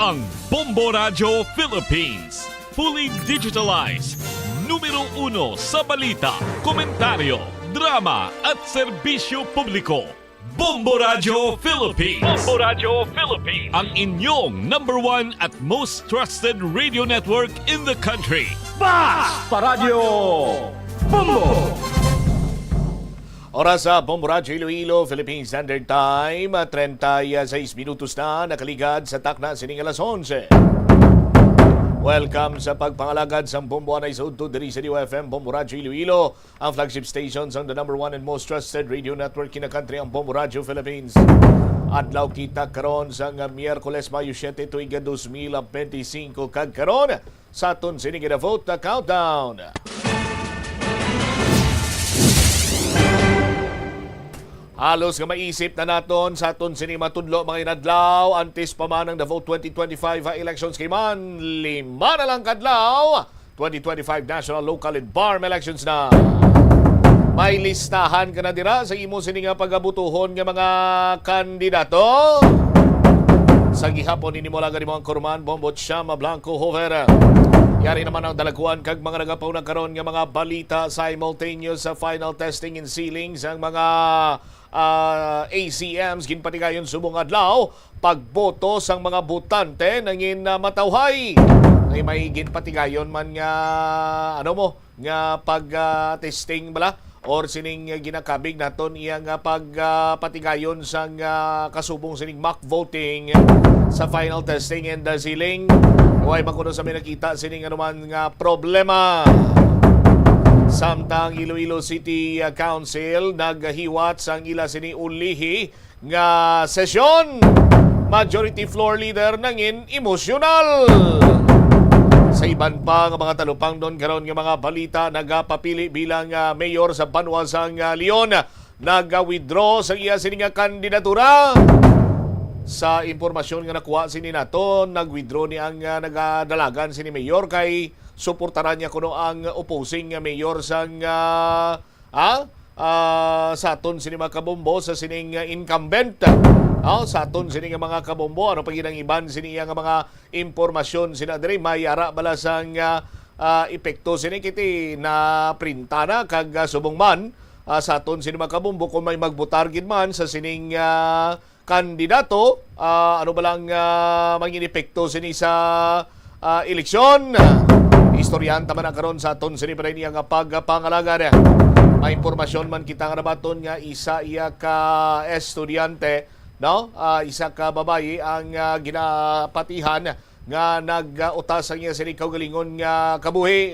ang Bombo Radio Philippines. Fully digitalized. Numero 1 sa balita, komentaryo, drama at serbisyo publiko. Bombo Radio Philippines. Bombo Radio Philippines. Ang inyong number 1 at most trusted radio network in the country. Basta Radio Bombo! Oras sa Bombo Radio Iloilo, Philippine Standard Time, 36 minutos na nakaligad sa takna sining alas 11. Welcome sa pagpangalagad sa Bombo Anay sa Udto, diri sa DOFM, Bombo Radio Iloilo, ang flagship stations on the number 1 and most trusted radio network in the country, ang Bombo Radio Philippines. Adlaw kita karon sa Miyerkules, Mayo 7, tuiga 2025, kag karon sa aton sining vote na countdown. Halos nga maisip na naton sa aton sini matudlo mga inadlaw antes pa man ang The Vote 2025 elections kay man 5 na lang kadlaw 2025 national, local and barm elections na. May listahan ka na dira sa imo sini nga pagabutuhon nga mga kandidato. Sa gihapon ini mo lang ni mga Kurman, Bombot, Shama, Blanco, Hover. Yari naman ang dalaguan kag mga nagapaw na karon nga mga balita simultaneous sa final testing and sealings ang mga ACMs ginpatigayon subong adlaw pagboto sang mga botante nangin matawhay ay may ginpatigayon man nga nga pag testing bala or sining ginakabig naton iyang pagpatigayon sang kasubong sining mock voting sa final testing and sealing. Huwag magkuno sa may nakita sining anuman nga problema. Samtang Iloilo City Council naghiwat sang ila sini ulihi nga sesyon. Majority floor leader nangin emosyonal. Sa iban pa nga mga talupang doon karon nga mga balita nagapapili bilang mayor sa Banwa sang Leon. Nag-withdraw sa iya sini nga kandidatura. Sa impormasyon nga nakuha sini naton, nag-withdraw ni ang nagadalagan sini mayor kay suportaran niya kuno ang opposing mayor sang sa aton sini mga kabombo sa sining incumbent. Sa aton sini nga mga kabombo ano pa ginang iban sini nga mga impormasyon sina diri mayara bala sang epekto sini kiti na printana kag subong man sa aton sini mga kabombo kung may magbutar gid man sa sining kandidato ano ba lang mangin epekto sini sa eleksyon. Istoryan taman ang karon sa aton sini pa rin nga pagpangalaga. May impormasyon man kita nga nabaton nga isa iya ka estudyante, no? Isa ka babayi ang ginapatihan nga nag-utas ang iya sini kaugalingon nga kabuhi.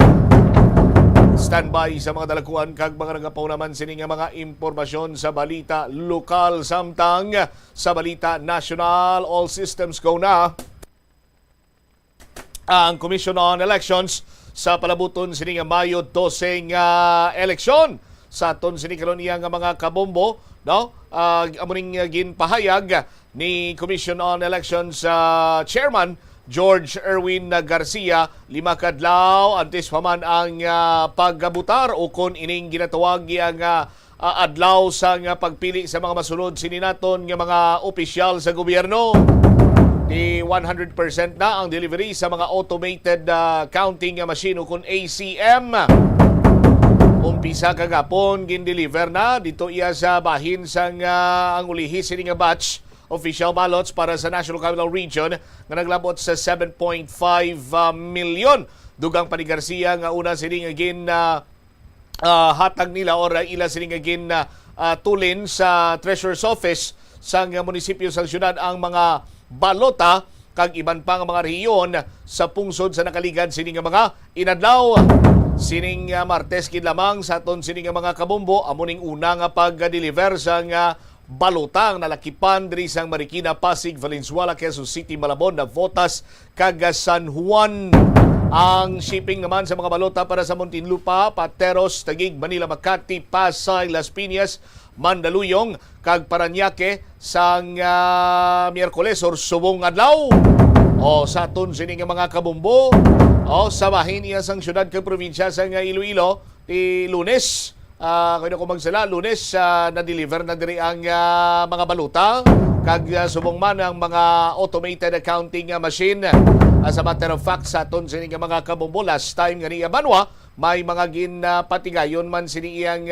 Standby sa mga dalakuan kag mga nagapaw naman sini nga mga impormasyon sa balita lokal samtang sa balita national. All systems go na ang Commission on Elections sa palabuton sini nga Mayo 12 nga eleksyon. Sa aton sini karon iya nga mga kabombo, no? Amuning ginpahayag ni Commission on Elections Chairman George Erwin Garcia 5 kadlaw antes pa man ang paggabutar o kon ining ginatawag ang adlaw sa pagpili sa mga masunod sini naton nga mga opisyal sa gobyerno. Di 100% na ang delivery sa mga automated counting machine o kun ACM. Umpisa kagapon gin-deliver na dito iya sa bahin sang ang ulihi sini nga batch official ballots para sa National Capital Region nga naglabot sa 7.5 million. Dugang pa ni Garcia nga una sini nga gin hatag nila or ila sini nga gin tulin sa Treasurer's Office sa munisipyo sa syudad ang mga balota kag iban pa nga mga rehiyon sa pungsod sa nakaligad sini nga mga inadlaw. Sining Martes kid lamang sa aton sini nga mga kabombo amuning una nga pag-deliver sa nga balotang nalakipan diri sang Marikina, Pasig, Valenzuela, Quezon City, Malabon, Navotas, kag San Juan. Ang shipping naman sa mga balota para sa Muntinlupa, Pateros, Taguig, Manila, Makati, Pasay, Las Piñas, Mandaluyong, kag Parañaque sang Miyerkules or subong adlaw. O sa aton sini nga mga kabombo, o sa bahin iya sang syudad kag probinsya sang Iloilo, ti Lunes kung magsala, Lunes na-deliver na diri ang mga baluta kag subong man ang mga automated accounting machine. As a matter of fact, sa aton sini nga mga kabumbo, last time nga niya banwa, may mga ginpatigayon man sini iyang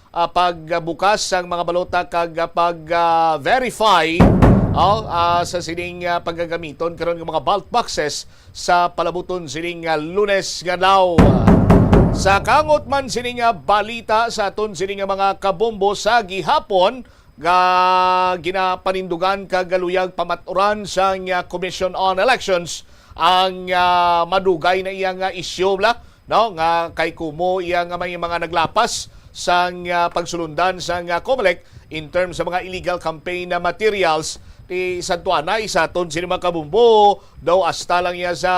pagbukas ang mga balota kag pag-verify sa sining paggagamiton karon ng mga ballot boxes sa palabuton sining Lunes nga daw. Sa kangot man sining balita sa aton sining mga kabombo sa gihapon nga ginapanindugan kagaluyag pamaturan sa Commission on Elections ang madugay na iyang isyu nga kay kumo iyang may mga naglapas sa pagsulundan sa COMELEC in terms sa mga illegal campaign materials ti Santuana isa ton sini mga kabumbo daw hasta lang niya sa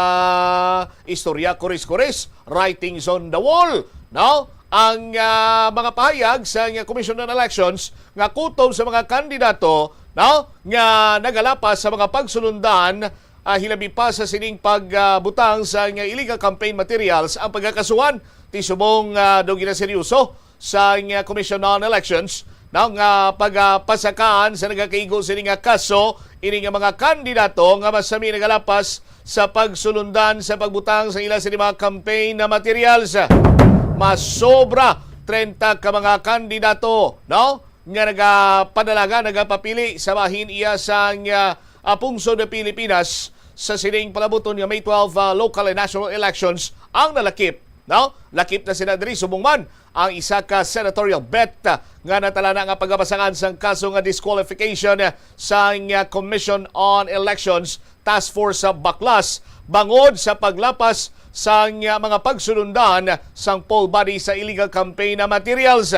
istorya kuris-kuris, writings on the wall, ang mga pahayag sa Commission on Elections nga kutob sa mga kandidato nga nagalapas sa mga pagsulundan hilabi pa sa sining pagbutang sa illegal campaign materials ang pagkakasuhan ti subong daw ginaseryoso sa Commission on Elections nga pagpasakaan sa nagakaigo sining kaso ini nga mga kandidato nga masami nagalapas sa pagsulundan sa pagbutang sa ila sining mga campaign na materials. Masobra 30 ka mga kandidato nga nagapadalaga, nagapapili sa bahin iya sa pungsod ng Pilipinas sa sining palabuton nga May 12 local and national elections ang nalakip. Lakip na sila diri subong man ang isa ka senatorial bet nga natala na nga pagabasangan sa kaso nga disqualification sa Commission on Elections Task Force sa Baklas bangod sa paglapas sa mga pagsulundan sang poll body sa illegal campaign na materials.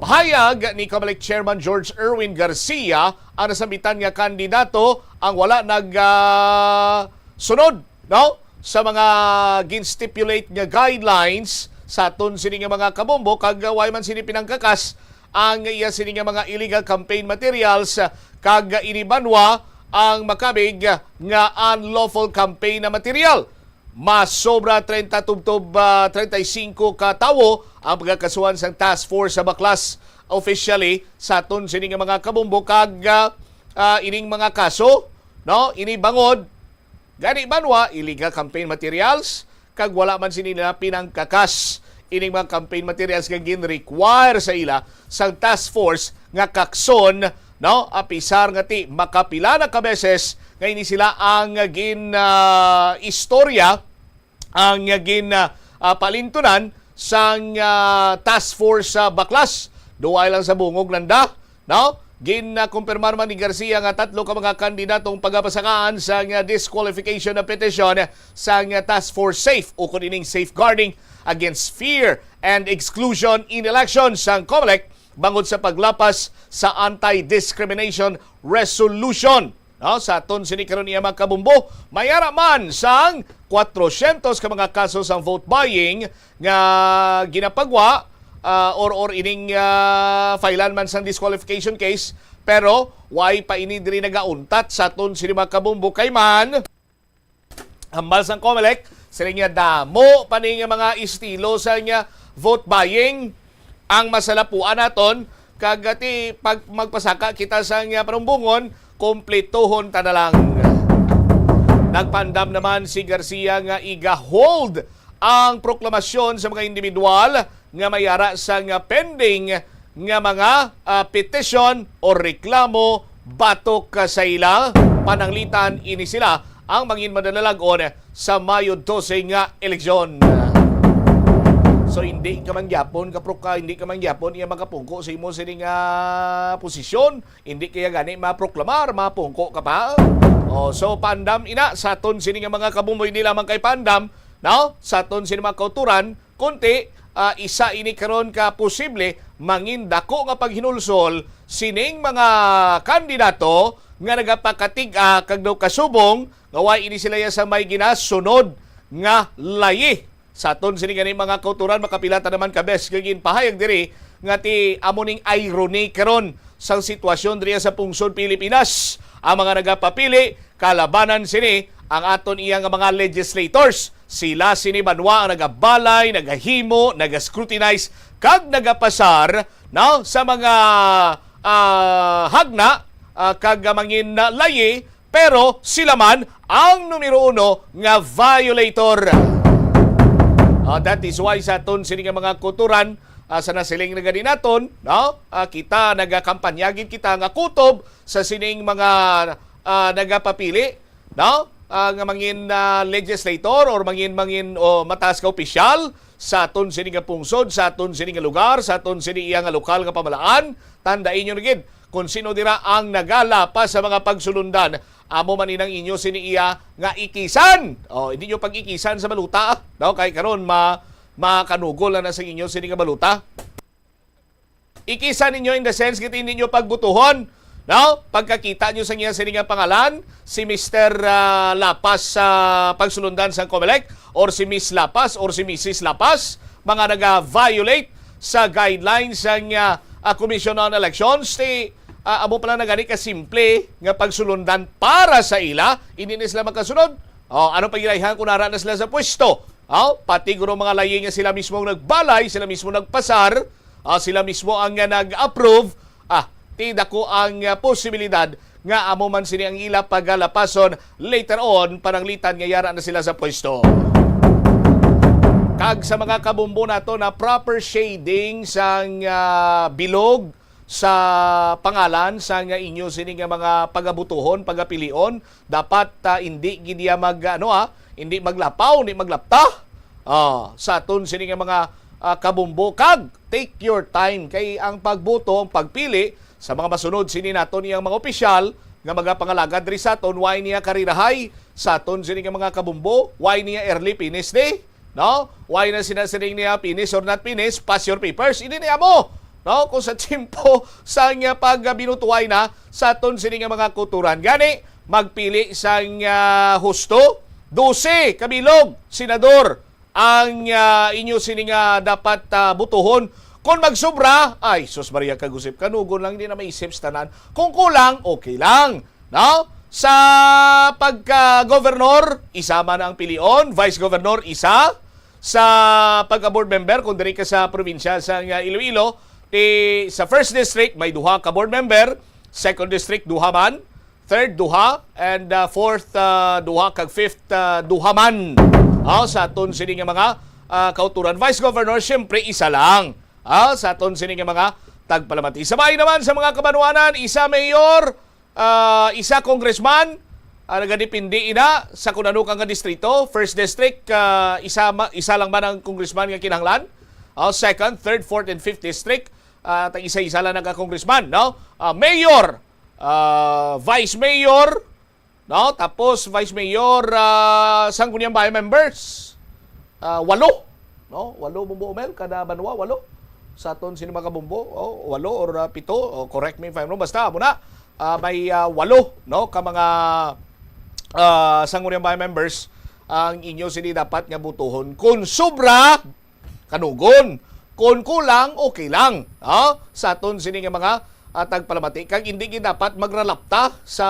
Pahayag ni COMELEC Chairman George Erwin Garcia ang nasambitan nga kandidato ang wala sunod sa mga gin-stipulate nga guidelines sa aton sini nga mga kabombo kag way man sini pinangkakas ang iya sini nga mga illegal campaign materials kag inibanwa ang makabig nga unlawful campaign na material. Mas sobra 30 tubtob 35 ka tawo ang pagkakasuhan sa task force sa Baklas officially sa aton sini nga mga kabombo kag ining mga kaso ini bangod gani banwa illegal campaign materials kag wala man sini na pinangkakas ining mga campaign materials nga gin-require sa ila sa task force nga kakson apisar nga ti makapila na kabeses nga ini sila ang istorya ang palintunan sa task force sa Baklas. Duay lang sa bungog nanda. Gin-kumpirmar man ni Garcia nga 3 ka mga kandidatong pagapasakaan sa disqualification na petisyon sa task force SAFE o kung ining safeguarding against fear and exclusion in elections sa COMELEC bangod sa paglapas sa anti-discrimination resolution. Sa aton sini karon iya mga kabumbo, mayara man sang 400 ka mga kaso sang vote buying nga ginapagwa or ining filean man sang disqualification case pero why pa ini diri nagauntat sa aton sini mga kabumbo kay man hambal sang COMELEC sila nga damo pa nga mga estilo sa nga vote buying ang masalapuan naton kagati pag magpasaka kita sa nga panumbungon kompletohon ta na lang. Nagpandam naman si Garcia nga iga-hold ang proklamasyon sa mga individual nga mayara sa nga pending nga mga petition o reklamo batok sa ila. Pananglitan ini sila ang mangin madalalagon sa Mayo 12 nga eleksyon. So hindi ka mangyapon, hindi ka mangyapon iya makapungko sa imo sining posisyon, hindi kaya gani maproklamar, mapungko ka pa. So pandam ina sa aton sining mga kabumboy nila man kay pandam, sa aton sining mga kauturan, kunti isa ini karon ka posible mangin dako nga paghinulsol sining mga kandidato nga nagapakatig kag daw kasubong nga way ini sila sa may ginasunod nga layi. Sa aton sini gani mga kauturan makapilata naman kabes gagin pahayag diri nga ti amoning irony karon sang sitwasyon diri sa pungsod Pilipinas. Ang mga nagapapili kalabanan sini ang aton iyang mga legislators. Sila sini banwa ang nagabalay, nagahimo, nagascrutinize kag nagapasar sa mga hagna kag mangin layi, pero sila man ang numero 1 nga violator. That is why sa aton sini nga mga kuturan, sa nasiling na gani naton, no? Kita nagakampanyagin kita nga kutob sa sining mga nagapapili, no? Nga mangin legislator or mangin mataas ka opisyal sa aton sini nga pungsod, sa aton sini nga lugar, sa aton sini iya nga lokal nga pamalaan. Tandain nyo rin kung sino dira ang nagalapas sa mga pagsulundan. Amo man inang inyo sini iya nga ikisan. Hindi nyo pag-ikisan sa baluta, no? Kay karon makanugol na sa inyo sini nga baluta. Ikisan ninyo in the sense kiti ninyo pagbutuhon, no? Pagkakita nyo sa inyo sini nga pangalan, si Mr. Lapas sa pagsulundan sa COMELEC or si Miss Lapas or si Mrs. Lapas, mga naga-violate sa guidelines ng Commission on Elections, amo pala na gani kasimple nga pagsulundan para sa ila, hindi na sila makasunod. Ano pagilaihan kung nara na sila sa pwesto? Pati guro mga layi nga sila mismo nagbalay, sila mismo nagpasar, sila mismo ang nag-approve, tida ko ang posibilidad nga amo man sini ang ila pagalapason later on, pananglitan nga yara na sila sa pwesto. Kag sa mga kabumbo nato na proper shading sang bilog sa pangalan sa nga inyo sini nga mga pagabutuhon, pagapilion, dapat hindi gidiya hindi maglapaw, hindi maglapta. Sa aton sini nga mga kabumbo, kag take your time kay ang pagboto, ang pagpili sa mga masunod sini naton iyang mga opisyal nga magapangalaga diri sa aton, why niya karirahay sa aton sini nga mga kabumbo, why niya early finish day, no? Why na sinasiring niya finish or not finish, pass your papers, hindi niya mo, no? Kung sa timpo sa nga pagbinutuay na sa aton sini nga mga kuturan, gani magpili sa husto, 12 kabilog senador ang inyo sini nga dapat butuhon. Kung magsubra, ay, sus Maria kagusip, kanugon lang, hindi na maisip sa tanan. Kung kulang, okay lang. No? Sa pagka-governor, isa man ang pilion. Vice-governor, isa. Sa pagka-board member, kung diri ka sa probinsya sa Iloilo, sa first district, may duha ka board member. Second district, duha man. Third, duha. And fourth, duha. Kag fifth, duha man. Sa aton sini nga mga kauturan. Vice-governor, syempre, isa lang. Sa aton sini nga mga tagpalamati. Sabay naman sa mga kabanuanan, isa mayor, isa congressman, nagadipindi ina sa kung ano kang distrito. First district, isa lang man ang congressman nga kinahanglan. Second, third, fourth, and fifth district, isa-isa lang nagka-congressman. No? Mayor, vice mayor, no? Tapos vice mayor, Sangguniang Bayan members, 8. No? 8 bumbo umel, kada banwa, 8. Sa aton sino mga kabumbo, 8 or 7, correct me if I'm wrong, basta muna may 8, no, ka mga Sangguniang Bayan members ang inyo sini dapat nga butuhon. Kung sobra, kanugon. Kung kulang, okay lang. Sa aton sini nga mga tagpalamati, kag hindi dapat magralapta sa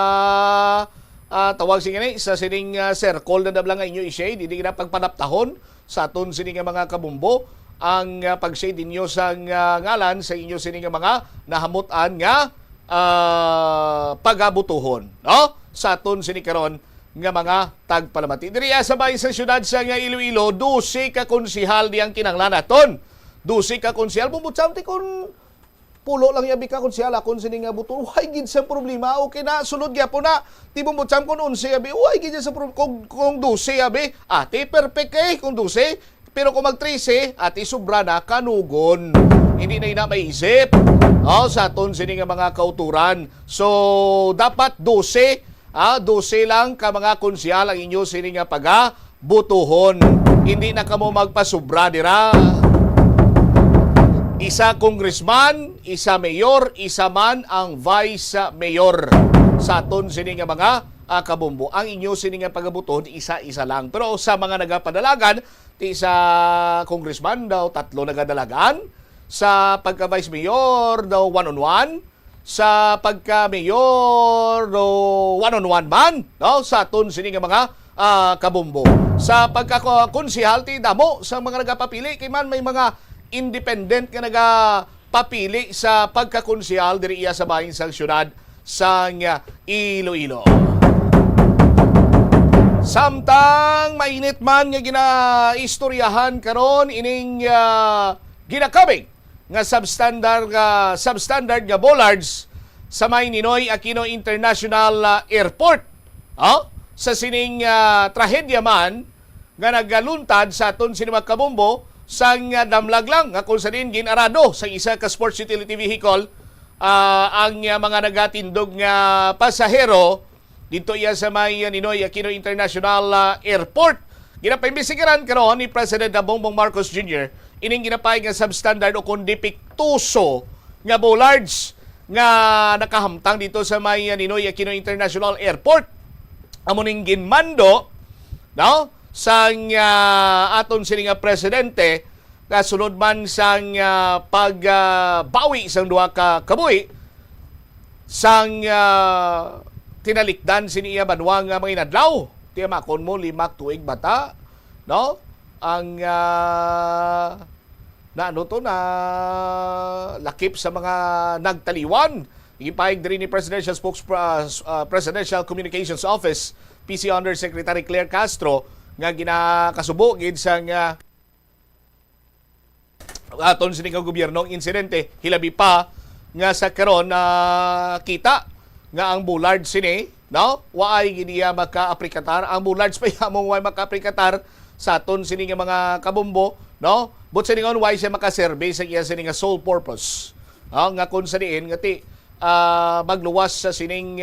tawag sini sa sining circle na dablang nga inyo i-shade, hindi na pagpanaptahon sa aton sini nga mga kabumbo ang pag-shade ninyo sa ngalan sa inyo sini nga mga nahamutan nga pagabutuhon, no? Sa aton sini karon nga mga tagpalamati. Diri sa bahin sa syudad sa Iloilo, 12 ka konsehal diyang kinahanglan naton. 12 ka konsehal bumutsamti kun pulo lang yabi ka konsehal akon sini nga buto. Why gid sa problema? Okay na sulod gyapon na. Ti bumutsam kun 11 yabi. Why gid sa kung 12 yabi? Ate perfect kay kung 12. Pero kung mag-13, ati sobra na, kanugon. Hindi na maisip. Sa aton sini nga mga kauturan. So, dapat 12. 12 lang ka mga konsyal ang inyo sini nga pagabutuhon. Hindi na kamo magpasobra dira. Isa congressman, isa mayor, isa man ang vice mayor. Sa aton sini nga mga kabumbo. Ang inyo sini nga pagabutuhon, isa-isa lang. Pero sa mga nagapadalagan, sa congressman daw 3 nagadalagan, sa pagka-vice mayor daw 1-on-1, sa pagka-mayor daw 1-on-1 man, no? Sa aton sini nga mga kabumbo. Sa pagka-konsehal ti damo sa mga nagapapili kay man may mga independent nga nagapapili sa pagka-konsehal diri iya sa bahin sa syudad sa Iloilo. Samtang mainit man nga ginaistoryahan karon ining ginakabig nga substandard nga bollards sa may Ninoy Aquino International Airport. Sa sining trahedya man nga nagaluntad sa aton sining mga kabombo sang damlag lang nga kung saan ginarado sa isa ka sports utility vehicle ang mga nagatindog nga pasahero dito iya sa may Ninoy Aquino International Airport. Ginapaimbestigaran karon ni President Bongbong Marcos Jr. ining ginapay nga substandard o kundi piktuso nga bollards nga nakahamtang dito sa may Ninoy Aquino International Airport. Amo ning ginmando sang aton sini nga presidente kasunod man sang pagbawi sang duha ka kabuhi sang tinalikdan siniya banwa nga mga inadlaw. Tiya makon mo 5 tuig bata, ang na lakip sa mga nagtaliwan. Ipahig din ni Presidential Presidential Communications Office PC Undersecretary Claire Castro nga ginakasubo gid sang aton sining gobyerno insidente hilabi pa nga sa karon kita nga ang bullard sini waay giniya maka-aprikatar ang bullards pa yamong waay maka-aprikatar sa aton sini nga mga kabombo but siningon waay siya makaserve sa iya sini nga sole purpose nga kun sa diin ngati magluwas sa sining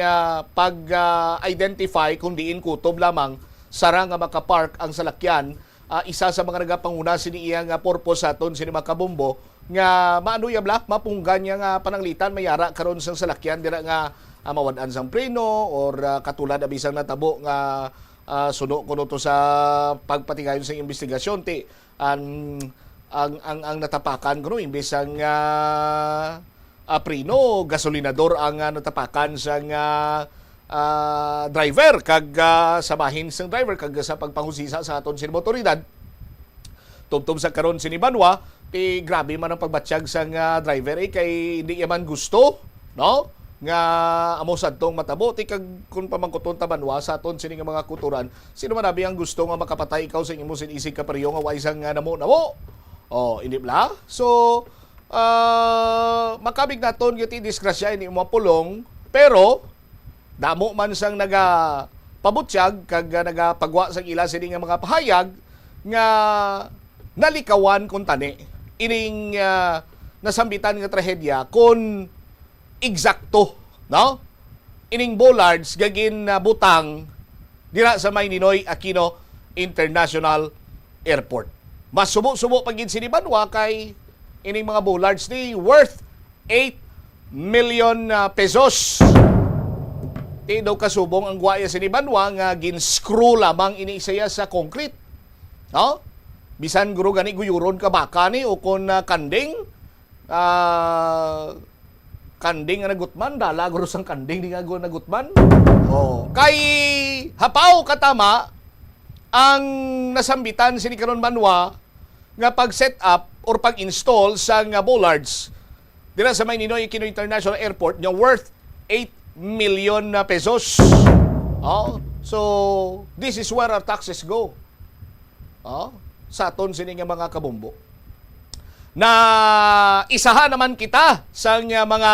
pag-identify kung diin kutob lamang sara nga makapark ang salakyan. Isa sa mga nagapanguna sini iya nga purpose sa aton sini mga kabombo nga maanuyabla mapunggan niya nga pananglitan mayara karon sang salakyan dira nga mawad-an sang preno or katulad abisang natabo nga suno kuno to sa pagpatigayon sa investigasyon ti ang natapakan kuno imbes ang preno gasolinador ang natapakan sang driver kag samahin sang driver kag sa pagpanghusisa sa aton sin motoridad tubtob sa karon sini Banwa ti grabe man ang pagbatsyag sang driver kay hindi man gusto nga amo sadtong matabo ti kag kun pamangkuton ta Banwa sa aton sini nga mga kuturan sino man abi ang gusto nga makapatay ikaw sa imong sinisig ka pareho nga way sang namo hindi bla so makabig naton giti disgrasya ini mapulong pero damo man sang nagapabutsyag kag nagapagwa sang ila sini nga mga pahayag nga nalikawan kun tani ining nasambitan nga trahedya kun eksakto ining bollards gagin butang dira sa may Ninoy Aquino International Airport. Mas subo-subo pagin sini Banwa kay ining mga bollards ni worth 8 million pesos. Ti daw kasubong ang guaya sini Banwa nga gin-screw lamang iniisaya sa concrete. Bisan guro gani guyuron ka baka ni o kon kanding kanding nga nagutman, dala guro sang kanding di nga guro nagutman. Kay hapaw katama ang nasambitan sini karon Banwa nga pag-set up or pag-install sa nga bollards dira sa may Ninoy Aquino International Airport nga worth 8 million pesos. So this is where our taxes go. Sa aton sini nga mga kabombo. Na isahan naman kita sa mga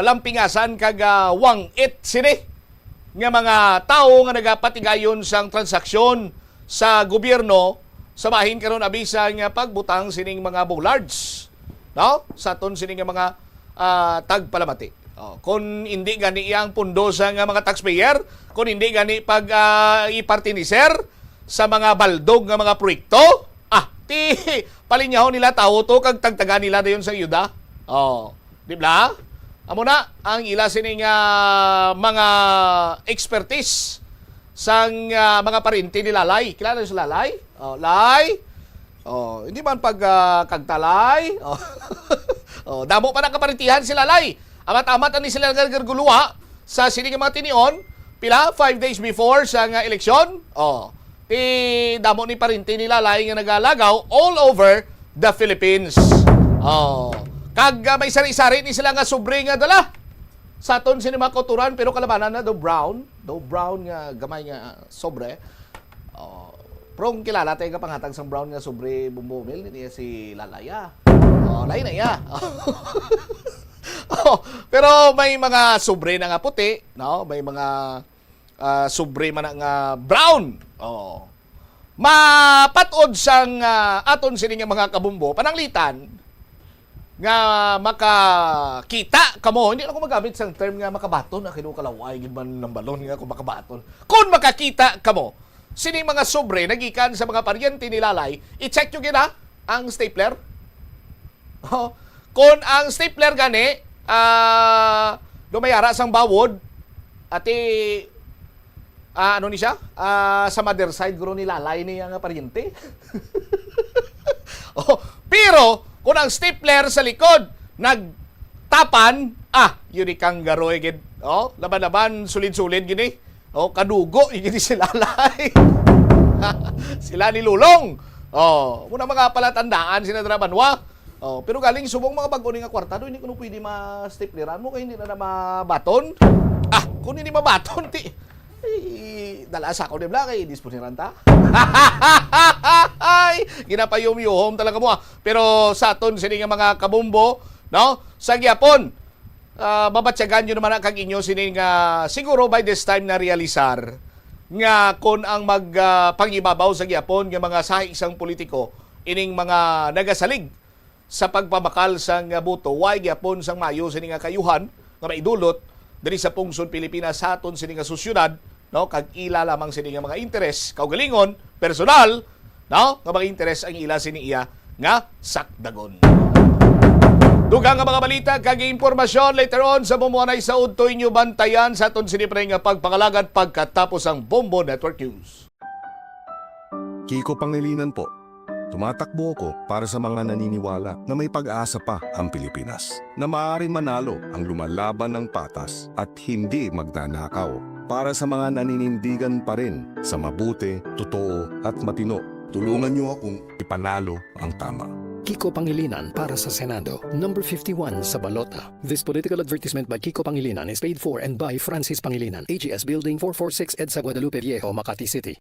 lampingasan kag wangit sini nga mga tao nga nagapatigayon sang transaksyon sa gobyerno sa bahin karon abisa nga pagbutang sining mga bollards sa aton sini nga mga tagpalamati. Kung hindi gani iyang pundo sa nga mga taxpayer, kung hindi gani pag ipartiniser sa mga baldog nga mga proyekto, palinyahon nila tao to kag tagtaga nila dayon sa yuda. Di ba? Amo na ang ila sining mga expertise sang mga parinti ni Lalay. Kilala sa Lalay? Lay. Hindi man pag kagtalay. Damo pa nakaparintihan si Lalay. Amat-amat ani sila nagaguluha sa sining mga tinion pila 5 days before sa eleksyon. Damo ni parinti ni Lalay nga nagalagaw all over the Philippines. Kag may sari-sari ni sila nga sobre nga dala. sa aton sinima kulturan pero kalabanan na do brown nga gamay nga sobre. Prong kilala tayo nga pangatag sang brown nga sobre bumumil niya si Lalaya. Lain na iya. Pero may mga sobre na nga puti, no? May mga sobre man nga brown. Mapatod sang aton sini nga mga kabumbo pananglitan nga makakita kamo, hindi na ko magamit sang term nga makabaton, kinukalaway gid man ng balon nga kung makabaton. Kung makakita kamo, sini mga sobre nagikan sa mga paryente ni Lalay, i-check nyo gina ang stapler. Kung ang stapler gani, dumayara sang bawod, ati ano ni siya? Sa mother side guro ni Lalay niya nga paryente. Pero kung ang stapler sa likod nagtapan, yun ikang garoy gid. Laban-laban sulid-sulid gini. Kadugo gini si Lalay. Sila ni Lulong. Muna mga palatandaan sinadrabanwa. Pero galing subong mga bago ni nga kwartado, hindi ko no pwede ma-stapleran mo kaya hindi na mabaton. Kung hindi mabaton, dalas ako nila kay disponiran ta. Ay, ginapayum-yuhom talaga mo. Pero sa aton sini nga mga kabumbo, no? Sa gyapon, babatyagan nyo naman ang kag inyo sini nga siguro by this time na realisar nga kung ang pangibabaw sa gyapon nga mga sahi isang politiko ining mga nagasalig sa pagpabakal sang buto, why gyapon sang mayo sini nga kayuhan nga maidulot diri sa pungsod Pilipinas sa aton sini nga susyudad, no? Kag ila lamang sini nga mga interes kaugalingon personal, no? Nga mga interes ang ila sini iya nga sakdagon. Dugang nga mga balita kag impormasyon later on sa bumuanay sa udtoy nyo bantayan sa aton sini pre nga pagpangalagad pagkatapos ang Bombo Network News. Kiko Pangilinan po. Tumatakbo ako para sa mga naniniwala na may pag-asa pa ang Pilipinas, na maaaring manalo ang lumalaban ng patas at hindi magnanakaw, para sa mga naninindigan pa rin sa mabuti, totoo at matino. Tulungan niyo akong ipanalo ang tama. Kiko Pangilinan para sa Senado, number 51 sa balota. This political advertisement by Kiko Pangilinan is paid for and by Francis Pangilinan, AGS Building 446 EDSA Guadalupe Viejo, Makati City.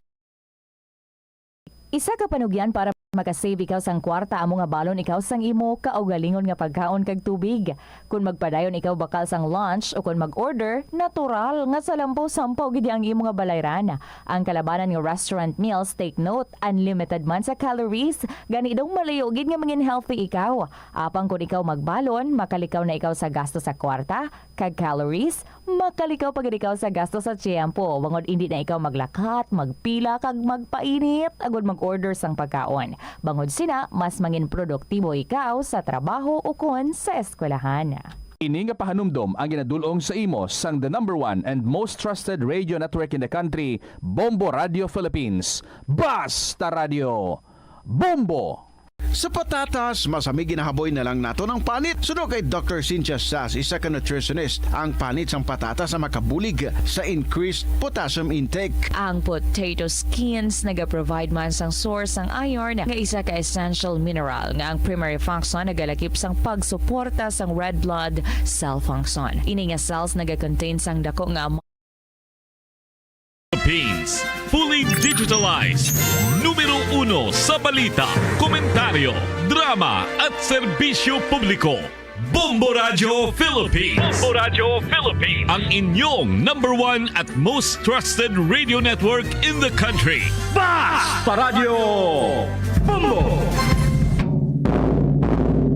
Isa ka panugyan para makasave ikaw sang kwarta amo nga balon ikaw sang imo kaugalingon nga pagkaon kag tubig. Kung magpadayon ikaw bakal sang lunch o kung mag-order, natural nga sa lampo-sampaw gid ang imo nga balayran. Ang kalabanan nga restaurant meals, take note, unlimited man sa calories, gani daw malayo gid nga mangin healthy ikaw. Apang kung ikaw magbalon, makalikaw na ikaw sa gasto sa kwarta, kag calories, makalikaw pag ikaw sa gasto sa tiyempo. Bangod hindi na ikaw maglakat, magpila kag magpainit agud mag-order sang pagkaon. Bangod sina, mas mangin produktibo ikaw sa trabaho o kon sa eskwelahan. Ini nga pahanumdom ang ginadulong sa imo sang the number 1 and most trusted radio network in the country, Bombo Radio Philippines. Basta Radio Bombo! Sa patatas, masami ginahaboy na lang nato ng panit. Suno kay Dr. Cynthia Sass, isa ka nutritionist. Ang panit sang patatas sa makabulig sa increased potassium intake. Ang potato skins naga-provide man sang source sang iron nga isa ka essential mineral nga ang primary function nagalakip sang pagsuporta sang red blood cell function. Ini nga cells naga-contain sang dako nga Philippines, fully digitalized. Numero 1 sa balita, komentaryo, drama at serbisyo publiko. Bombo Radio Philippines. Bombo Radio Philippines. Ang inyong number 1 at most trusted radio network in the country. Basta Radio Bombo!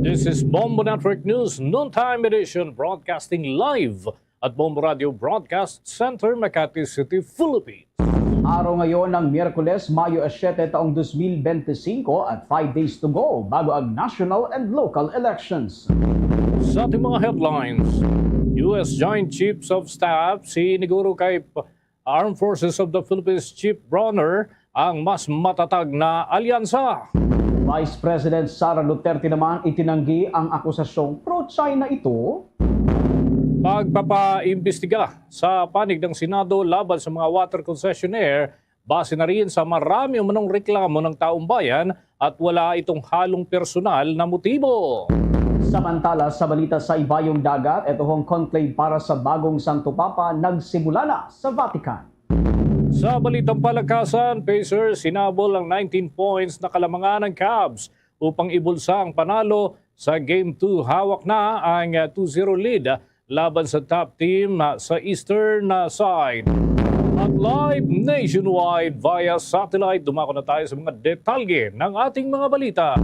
This is Bombo Network News Noontime Edition, broadcasting live at Bombo Radio Broadcast Center, Makati City, Philippines. Araw ngayon ng Miyerkules, Mayo 7 taong 2025 at 5 days to go bago ang national and local elections. Sa ating mga headlines, U.S. Joint Chiefs of Staff siniguro kay Armed Forces of the Philippines Chief Bronner ang mas matatag na alyansa. Vice President Sara Duterte naman itinanggi ang akusasyong pro-China ito. Pagpapaimbestiga sa panig ng Senado laban sa mga water concessionaire, base na rin sa marami umanong reklamo ng taong bayan at wala itong halong personal na motibo. Samantala sa balita sa ibayong dagat, ito hong conclave para sa bagong Santo Papa nagsimula na sa Vatican. Sa balitang palakasan, Pacers sinabol ang 19 points na kalamangan ng Cavs upang ibulsa ang panalo sa Game 2. Hawak na ang 2-0 lead laban sa top team sa eastern side. At live nationwide via satellite, dumako na tayo sa mga detalye ng ating mga balita.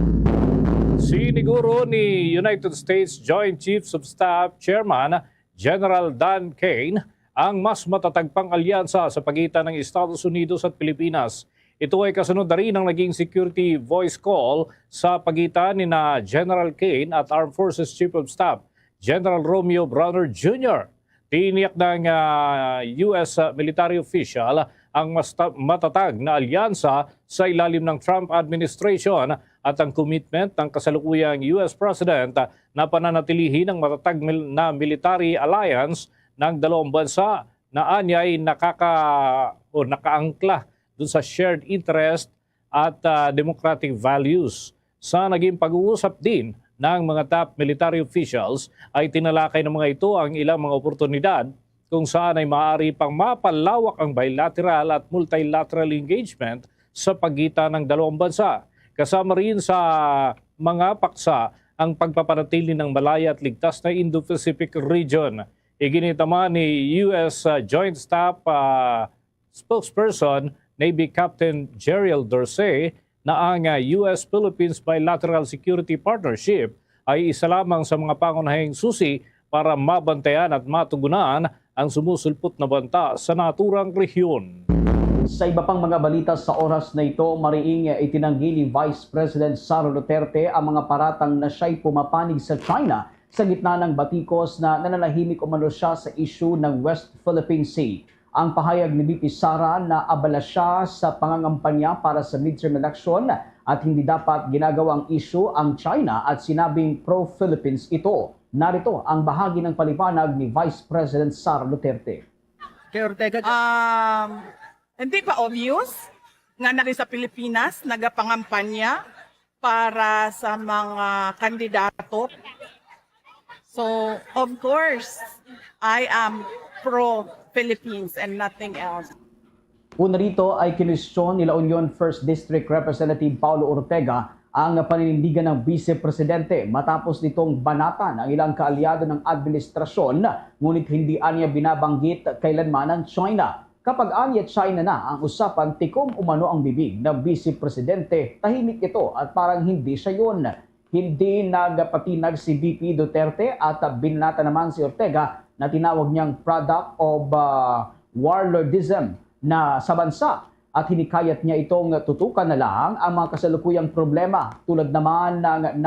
Siniguro ni United States Joint Chiefs of Staff Chairman General Dan Kane ang mas matatag pang alyansa sa pagitan ng Estados Unidos at Pilipinas. Ito ay kasunod na rin ng naging security voice call sa pagitan ni General Kane at Armed Forces Chief of Staff General Romeo Brawner Jr. Tiniyak ng U.S. military official ang mas matatag na alyansa sa ilalim ng Trump administration at ang commitment ng kasalukuyang U.S. President na pananatilihin ang matatag na military alliance ng dalawang bansa na anyay nakaangkla dun sa shared interest at democratic values. Sa naging pag-uusap din ng mga top military officials ay tinalakay ng mga ito ang ilang mga oportunidad kung saan ay maaari pang mapalawak ang bilateral at multilateral engagement sa pagitan ng dalawang bansa. Kasama rin sa mga paksa ang pagpapanatili ng malaya at ligtas na Indo-Pacific region. Iginitama ni U.S. Joint Staff spokesperson Navy Captain Gerald Dorsey na ang U.S.-Philippines Bilateral Security Partnership ay isa lamang sa mga pangunahing susi para mabantayan at matugunan ang sumusulpot na banta sa naturang rehiyon. Sa iba pang mga balita sa oras na ito, mariing itinanggi ni Vice President Sara Duterte ang mga paratang na siya'y pumapanig sa China sa gitna ng batikos na nananahimik umano siya sa issue ng West Philippine Sea. Ang pahayag ni VP Sara na abala siya sa pangangampanya para sa midterm election at hindi dapat ginagawang issue ang China at sinabing pro-Philippines ito. Narito ang bahagi ng paliwanag ni Vice President Sara Duterte. Hindi pa obvious nga na rin sa Pilipinas nagapangampanya para sa mga kandidato. So, of course, I am pro-Philippines and nothing else. Una rito ay kinwestiyon ni La Union 1st District Representative Paulo Ortega ang paninindigan ng Vice Presidente matapos nitong banatan ang ilang kaalyado ng administrasyon, ngunit hindi anya binabanggit kailanman ang China. Kapag anya China na ang usapan, tikom umano ang bibig ng Vice Presidente, tahimik ito at parang hindi siya yun. Hindi nagpatinag si VP Duterte at binata naman si Ortega na tinawag niyang product of warlordism na sa bansa at hinikayat niya itong tutukan na lang ang mga kasalukuyang problema tulad naman ng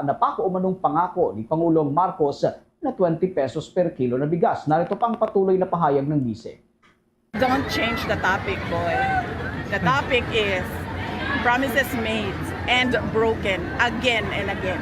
napako umanong pangako ni Pangulong Marcos na 20 pesos per kilo na bigas. Narito pang patuloy na pahayag ng Vice. Don't change the topic, boy. The topic is promises made and broken again and again.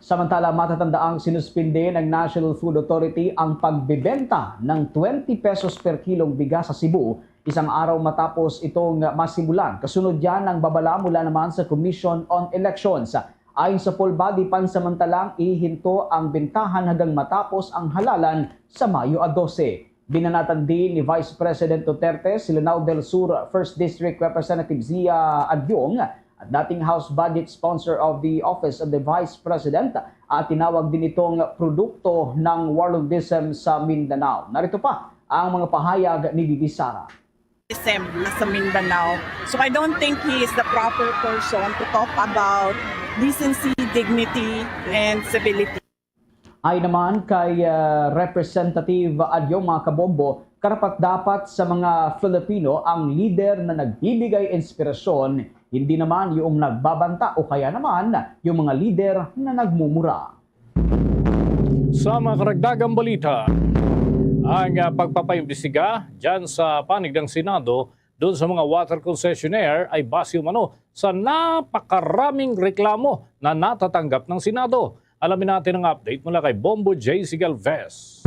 Samantala, matatandaang sinuspinde ng National Food Authority ang pagbebenta ng 20 pesos per kilong bigas sa Cebu, isang araw matapos itong masimulan. Kasunod yan ang babala mula naman sa Commission on Elections. Ayon sa full body, pansamantalang ihinto ang bentahan hanggang matapos ang halalan sa Mayo 12. Binanatan din ni Vice President Duterte si Lanao del Sur 1st District Representative Zia Adyong at dating House Budget sponsor of the Office of the Vice President at tinawag din itong produkto ng warlordism sa Mindanao. Narito pa ang mga pahayag ni Bibi Sara. Sa Mindanao. So I don't think he is the proper person to talk about decency, dignity, and civility. Ay naman kay Representative Adyong mga kabombo, karapat-dapat sa mga Filipino ang leader na nagbibigay inspirasyon, hindi naman yung nagbabanta o kaya naman yung mga leader na nagmumura. Sa mga karagdagang balita, ang pagpapaimbestiga dyan sa panig ng Senado doon sa mga water concessionaire ay base umano sa napakaraming reklamo na natatanggap ng Senado. Alamin natin ang update mula kay Bombo J. Galvez.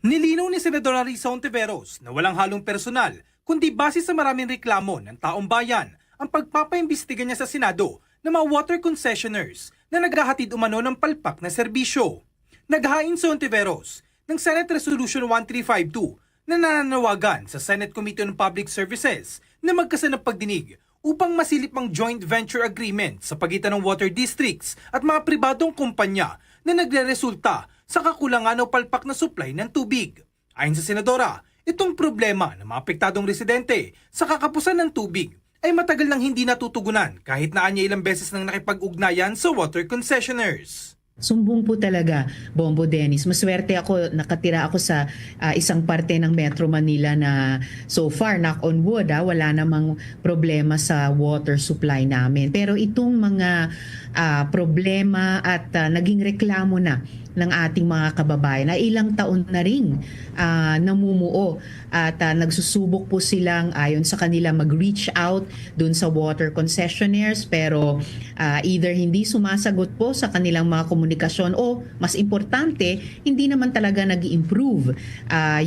Nilinaw ni Senador Risa Ontiveros na walang halong personal kundi base sa maraming reklamo ng taong bayan ang pagpapaimbestiga niya sa Senado ng mga water concessioners na naghahatid umano ng palpak na serbisyo. Naghain si Ontiveros ng Senate Resolution 1352 na nananawagan sa Senate Committee on Public Services na magkasa ng pagdinig upang masilip ang joint venture agreement sa pagitan ng water districts at mga pribadong kumpanya na nagre-resulta sa kakulangan o palpak na supply ng tubig. Ayon sa Senadora, itong problema ng mga apektadong residente sa kakapusan ng tubig ay matagal nang hindi natutugunan kahit na anya ilang beses nang nakipag-ugnayan sa water concessionaires. Sumbong po talaga, Bombo Dennis. Maswerte ako, nakatira ako sa isang parte ng Metro Manila na so far, knock on wood, wala namang problema sa water supply namin. Pero itong mga problema at naging reklamo na ng ating mga kababayan na ilang taon na rin namumuo at nagsusubok po silang ayon sa kanila mag-reach out dun sa water concessionaires pero either hindi sumasagot po sa kanilang mga komunikasyon o mas importante hindi naman talaga nag-improve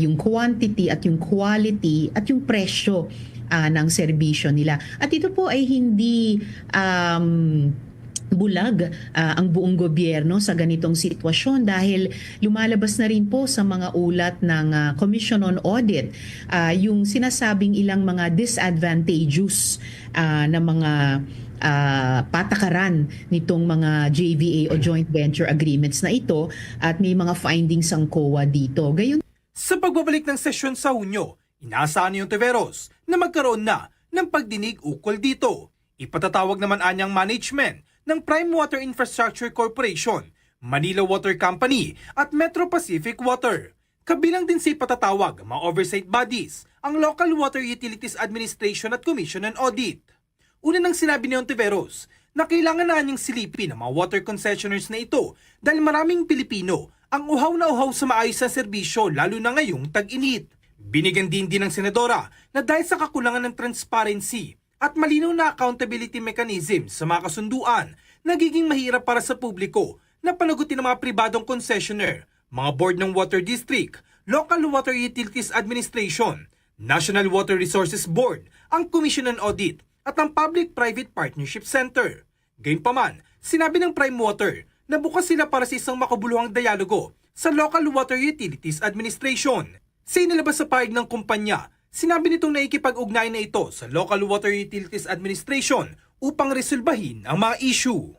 yung quantity at yung quality at yung presyo ng serbisyo nila. At ito po ay hindi bulag ang buong gobyerno sa ganitong sitwasyon dahil lumalabas na rin po sa mga ulat ng Commission on Audit yung sinasabing ilang mga disadvantageous na mga patakaran nitong mga JVA o joint venture agreements na ito at may mga findings ang COA dito. Gayon Sa pagbabalik ng sesyon sa Hunyo, inaasahan ni Ontiveros na magkaroon na ng pagdinig ukol dito. Ipatatawag naman anyang management ng Prime Water Infrastructure Corporation, Manila Water Company at Metro Pacific Water. Kabilang din sa ipatatawag ang mga oversight bodies, ang Local Water Utilities Administration at Commission on Audit. Una nang sinabi ni Ontiveros na kailangan na niyang silipin ang mga water concessionaires na ito dahil maraming Pilipino ang uhaw na uhaw sa maayos na serbisyo lalo na ngayong tag-init. Binigyan din ng Senadora na dahil sa kakulangan ng transparency at malinaw na accountability mechanism sa mga kasunduan, nagiging mahirap para sa publiko na panagutin ng mga pribadong concessionaire, mga board ng water district, Local Water Utilities Administration, National Water Resources Board, ang Commission on Audit at ang Public-Private Partnership Center. Gayunpaman, sinabi ng Prime Water na bukas sila para sa isang makabuluhang dialogo sa Local Water Utilities Administration. Sa inilabas sa pahayag ng kumpanya, sinabi nitong naikipag-ugnay na ito sa Local Water Utilities Administration upang resolbahin ang mga issue.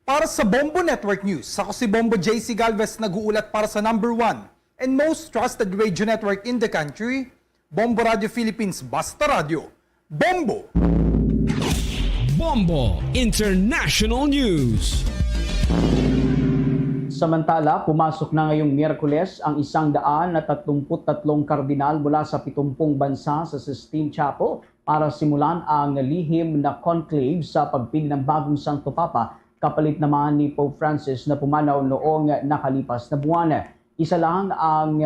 Para sa Bombo Network News, ako si Bombo JC Galvez nag-uulat para sa number 1 and most trusted radio network in the country, Bombo Radio Philippines Basta Radio. Bombo! Bombo International News. Samantala, pumasok na ngayong Miyerkules ang 133 kardinal mula sa 70 bansa sa Sistine Chapel para simulan ang lihim na conclave sa pagpili ng bagong Santo Papa, kapalit naman ni Pope Francis na pumanaw noong nakalipas na buwan. Isa lang ang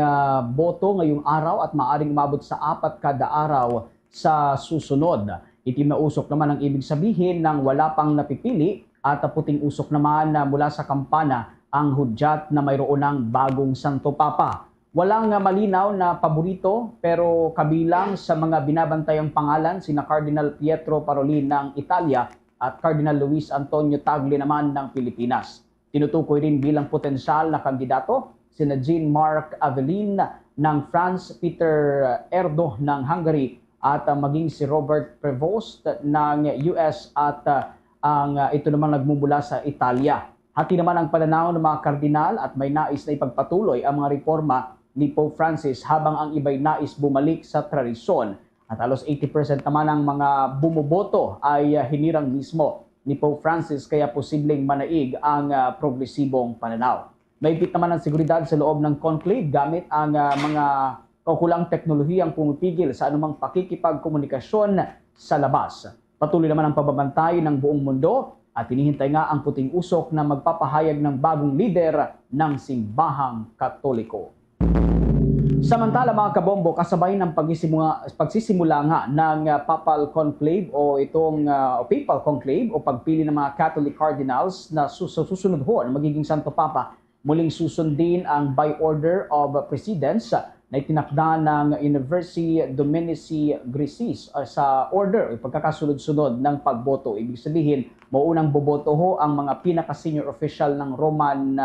boto ngayong araw at maaaring umabot sa 4 kada araw sa susunod. Itim na usok naman ang ibig sabihin ng wala pang napipili at puting usok naman mula sa kampana ang hudyat na mayroon ng bagong Santo Papa. Walang malinaw na paborito pero kabilang sa mga binabantayang pangalan sina Cardinal Pietro Parolin ng Italia at Cardinal Luis Antonio Tagle naman ng Pilipinas. Tinutukoy rin bilang potensyal na kandidato sina Jean-Marc Aveline ng France, Peter Erdo ng Hungary at maging si Robert Prevost ng US at ito naman nagmumula sa Italia. Hati naman ang pananaw ng mga kardinal at may nais na ipagpatuloy ang mga reforma ni Pope Francis habang ang iba'y nais bumalik sa tradisyon. At halos 80% naman ng mga bumoboto ay hinirang mismo ni Pope Francis kaya posibleng manaig ang progresibong pananaw. Mahigpit naman ang seguridad sa loob ng conclave gamit ang mga kaukulang teknolohiyang pumipigil sa anumang pakikipagkomunikasyon sa labas. Patuloy naman ang pagbabantay ng buong mundo at hinihintay nga ang puting usok na magpapahayag ng bagong lider ng simbahang Katoliko. Samantala mga kabombo, kasabay ng pagsisimula nga ng Papal Conclave o itong Papal Conclave o pagpili ng mga Catholic Cardinals na susunod ho na magiging Santo Papa, muling susundin ang by order of precedence na itinakda ng Universi Dominici Grisis sa order o pagkakasunod-sunod ng pagboto. Ibig sabihin, maunang boboto ho ang mga pinaka-senior official ng Roman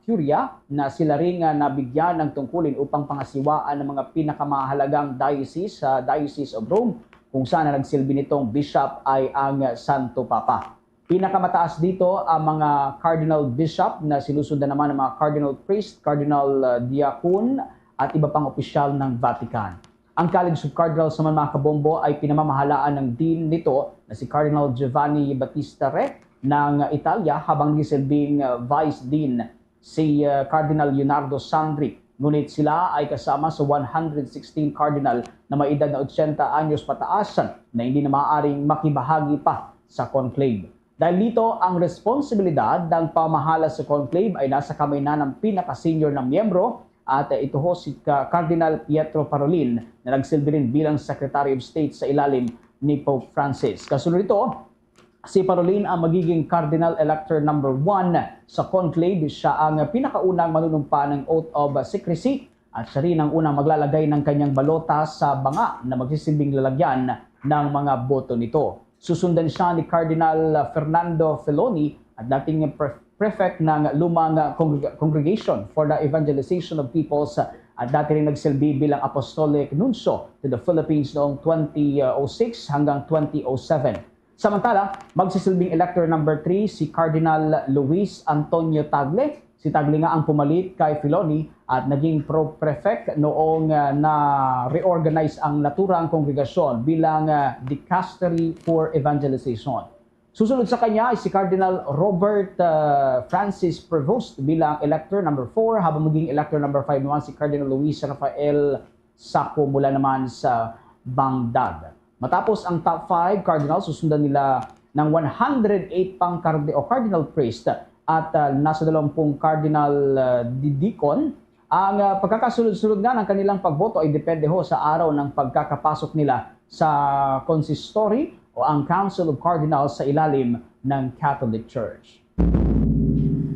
Curia na sila ring nabigyan ng tungkulin upang pangasiwaan ng mga pinakamahalagang diocese sa Diocese of Rome, kung saan nagsilbi nitong bishop ay ang Santo Papa. Pinakamataas dito ang mga cardinal bishop na sinusundan naman ng mga cardinal priest, cardinal diakon at iba pang opisyal ng Vatican. Ang College of Cardinals naman mga kabombo ay pinamamahalaan ng dean nito na si Cardinal Giovanni Battista Re ng Italia, habang nagsilbing vice dean si Cardinal Leonardo Sandri. Ngunit sila ay kasama sa 116 cardinal na may edad na 80 anyos pataas na hindi na maaaring makibahagi pa sa conclave. Dahil dito, ang responsibilidad ng pamahala sa conclave ay nasa kamay na ng pinaka-senior na miyembro, at ito ho si Cardinal Pietro Parolin na nagsilbi rin bilang Secretary of State sa ilalim ni Pope Francis. Kasunod ito, si Parolin ang magiging Cardinal Elector number 1 sa conclave. Siya ang pinakaunang manunumpa ng Oath of Secrecy at siya rin ang unang maglalagay ng kanyang balota sa banga na magsisilbing lalagyan ng mga boto nito. Susundan siya ni Cardinal Fernando Feloni at dating prefect ng lumang Congregation for the Evangelization of Peoples at dati rin nagsilbi bilang Apostolic Nuncio to the Philippines noong 2006 hanggang 2007. Samantala, magsisilbing elector number 3 si Cardinal Luis Antonio Tagle. Si Tagle nga ang pumalit kay Feloni at naging pro-prefect noong na-reorganize ang naturang kongregasyon bilang Dicastery for Evangelization. Susunod sa kanya ay si Cardinal Robert Francis Prevost bilang elector number 4, habang maging elector number 5 naman si Cardinal Luis Rafael Saco mula naman sa Baghdad. Matapos ang top 5 cardinals, susundan nila ng 108 pang cardinal priest at nasa 20 cardinal deacon. Ang pagkakasunod-sunod nga ng kanilang pagboto ay depende ho sa araw ng pagkakapasok nila sa consistory o ang Council of Cardinals sa ilalim ng Catholic Church.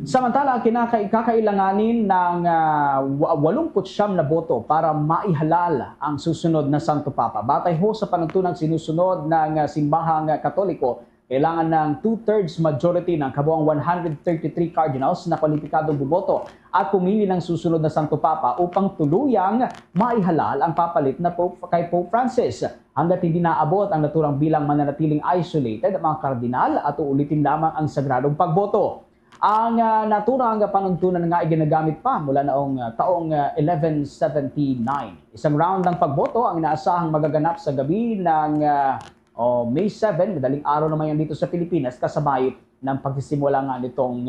Samantala, kakailanganin ng 89 na boto para maihalal ang susunod na Santo Papa. Batay ho sa panuntunang sinusunod ng Simbahang Katoliko, kailangan ng 2/3 majority ng kabuang 133 cardinals na kwalipikadong bumoto at pumili ng susunod na Santo Papa upang tuluyang maihalal ang papalit na kay Pope Francis. Hanggat hindi naabot ang naturang bilang mananatiling isolated ang mga kardinal at uulitin lamang ang sagradong pagboto. Ang naturang panuntunan nga ay ginagamit pa mula noong taong 1179. Isang round ng pagboto ang inaasahang magaganap sa gabi ng May 7, madaling araw naman yan dito sa Pilipinas, kasabay ng pagsisimula nga nitong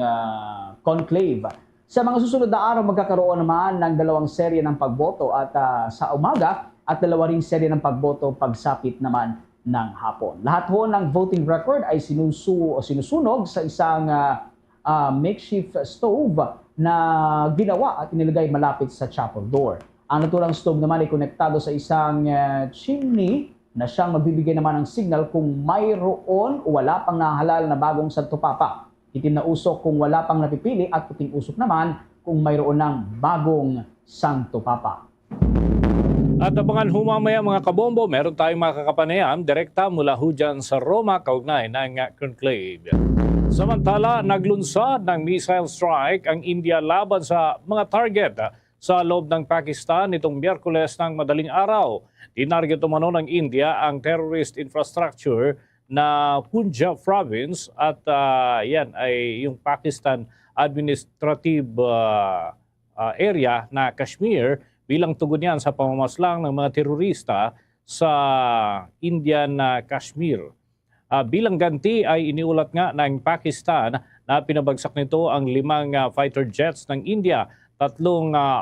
conclave. Sa mga susunod na araw, magkakaroon naman ng 2 serye ng pagboto at sa umaga at 2 ring serye ng pagboto pagsapit naman ng hapon. Lahat ho ng voting record ay sinusunog sa isang makeshift stove na ginawa at inilagay malapit sa chapel door. Ang naturang stove naman ay konektado sa isang chimney na siyang magbibigay naman ng signal kung mayroon o wala pang nahalal na bagong Santo Papa. Itim na usok kung wala pang napipili at puting usok naman kung mayroon ng bagong Santo Papa. At abangan humamaya mga kabombo, meron tayong makakapanayam direkta mula ho dyan sa Roma kaugnay ng conclave. Samantala, naglunsad ng missile strike ang India laban sa mga target sa loob ng Pakistan nitong Miyerkules ng madaling araw. Tinarget umano ng India ang terrorist infrastructure na Punjab province at yan ay yung Pakistan administrative area na Kashmir bilang tugon yan sa pamamaslang ng mga terorista sa Indian Kashmir. Bilang ganti ay iniulat nga ng Pakistan na pinabagsak nito ang 5 fighter jets ng India, 3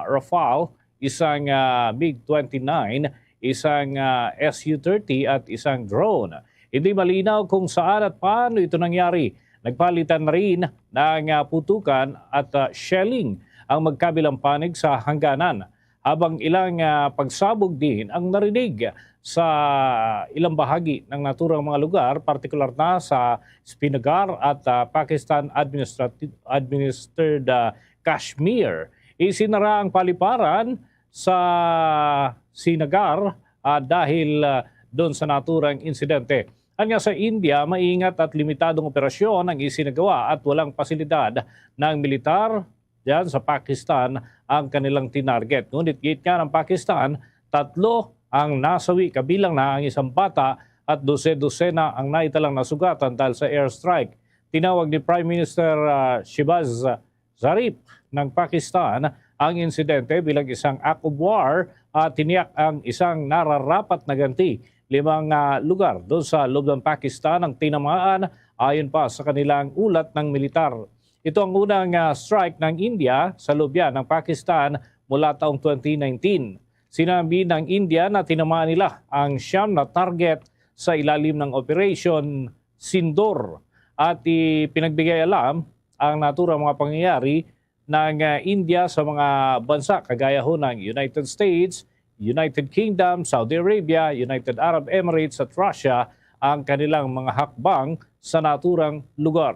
Rafale, isang MiG-29, isang Su-30 at isang drone. Hindi malinaw kung saan at paano ito nangyari. Nagpalitan na rin ng putukan at shelling ang magkabilang panig sa hangganan, habang ilang pagsabog din ang narinig sa ilang bahagi ng naturang mga lugar, partikular na sa Srinagar at Pakistan administered Kashmir. Isinara ang paliparan sa Srinagar dahil doon sa naturang insidente. Anya sa India, maingat at limitadong operasyon ang isinagawa at walang pasilidad ng militar diyan sa Pakistan ang kanilang tinarget. Ngunit gate nga ng Pakistan, 3 ang nasawi, kabilang na ang isang bata at 12-dosena ang naitalang nasugatan dahil sa airstrike. Tinawag ni Prime Minister Shehbaz Sharif ng Pakistan ang insidente bilang isang act of war at tiniyak ang isang nararapat na ganti. 5 lugar doon sa loob ng Pakistan ang tinamaan ayon pa sa kanilang ulat ng militar. Ito ang unang strike ng India sa loob yan ng Pakistan mula taong 2019. Sinabi ng India na tinamaan nila ang 9 na target sa ilalim ng Operation Sindoor at ipinagbigay alam ang naturang mga pangyayari ng India sa mga bansa kagaya ho ng United States, United Kingdom, Saudi Arabia, United Arab Emirates at Russia ang kanilang mga hakbang sa naturang lugar.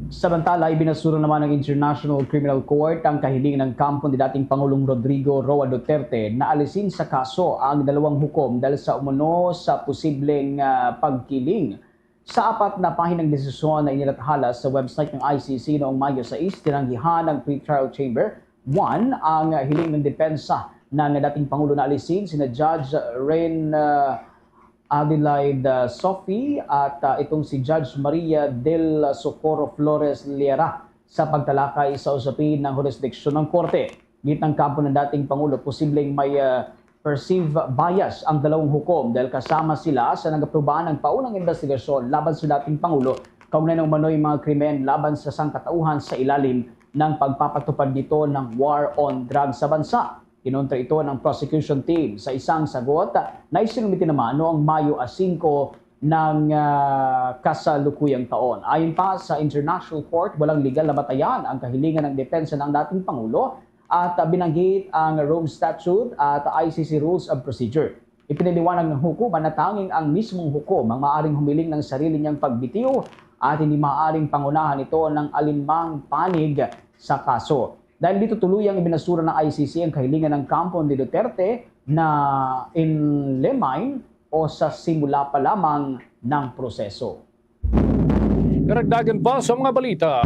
Samantala, ibinasura naman ng International Criminal Court ang kahilingan ng kampo ni dating Pangulong Rodrigo Roa Duterte na alisin sa kaso ang 2 hukom dahil sa umano sa posibleng pagkiling. Sa 4 na pahinang desisyon na inilathala sa website ng ICC noong Mayo 6, tinanggihan ng pretrial chamber 1 ang hiling ng depensa ng dating Pangulo na alisin sina Judge Rain Adelaide Sophie at itong si Judge Maria del Socorro Flores Liera sa pagtalakay sa usapin ng jurisdiksyon ng korte. Git ng kampo ng dating Pangulo, posibleng may perceived bias ang 2 hukom dahil kasama sila sa nag-aprobahan ng paunang investigasyon laban sa dating Pangulo kaugnay ng umano'y mga krimen laban sa sangkatauhan sa ilalim ng pagpapatupad nito ng war on drugs sa bansa. Kinontra ito ng prosecution team sa isang sagot na isinumiti naman noong Mayo 5 ng kasalukuyang taon. Ayon pa sa International Court, walang legal na batayan ang kahilingan ng depensa ng dating Pangulo at binanggit ang Rome Statute at ICC Rules of Procedure. Ipiniliwanag ng hukuman na tanging ang mismong hukom ang maaaring humiling ng sarili niyang pagbitiw at hindi maaaring pangunahan ito ng alinmang panig sa kaso. Dahil dito tuluyang ibinasura ng ICC ang kahilingan ng kampo ni Duterte na in lemine o sa simula pa lamang ng proseso. Karagdagan pa sa mga balita,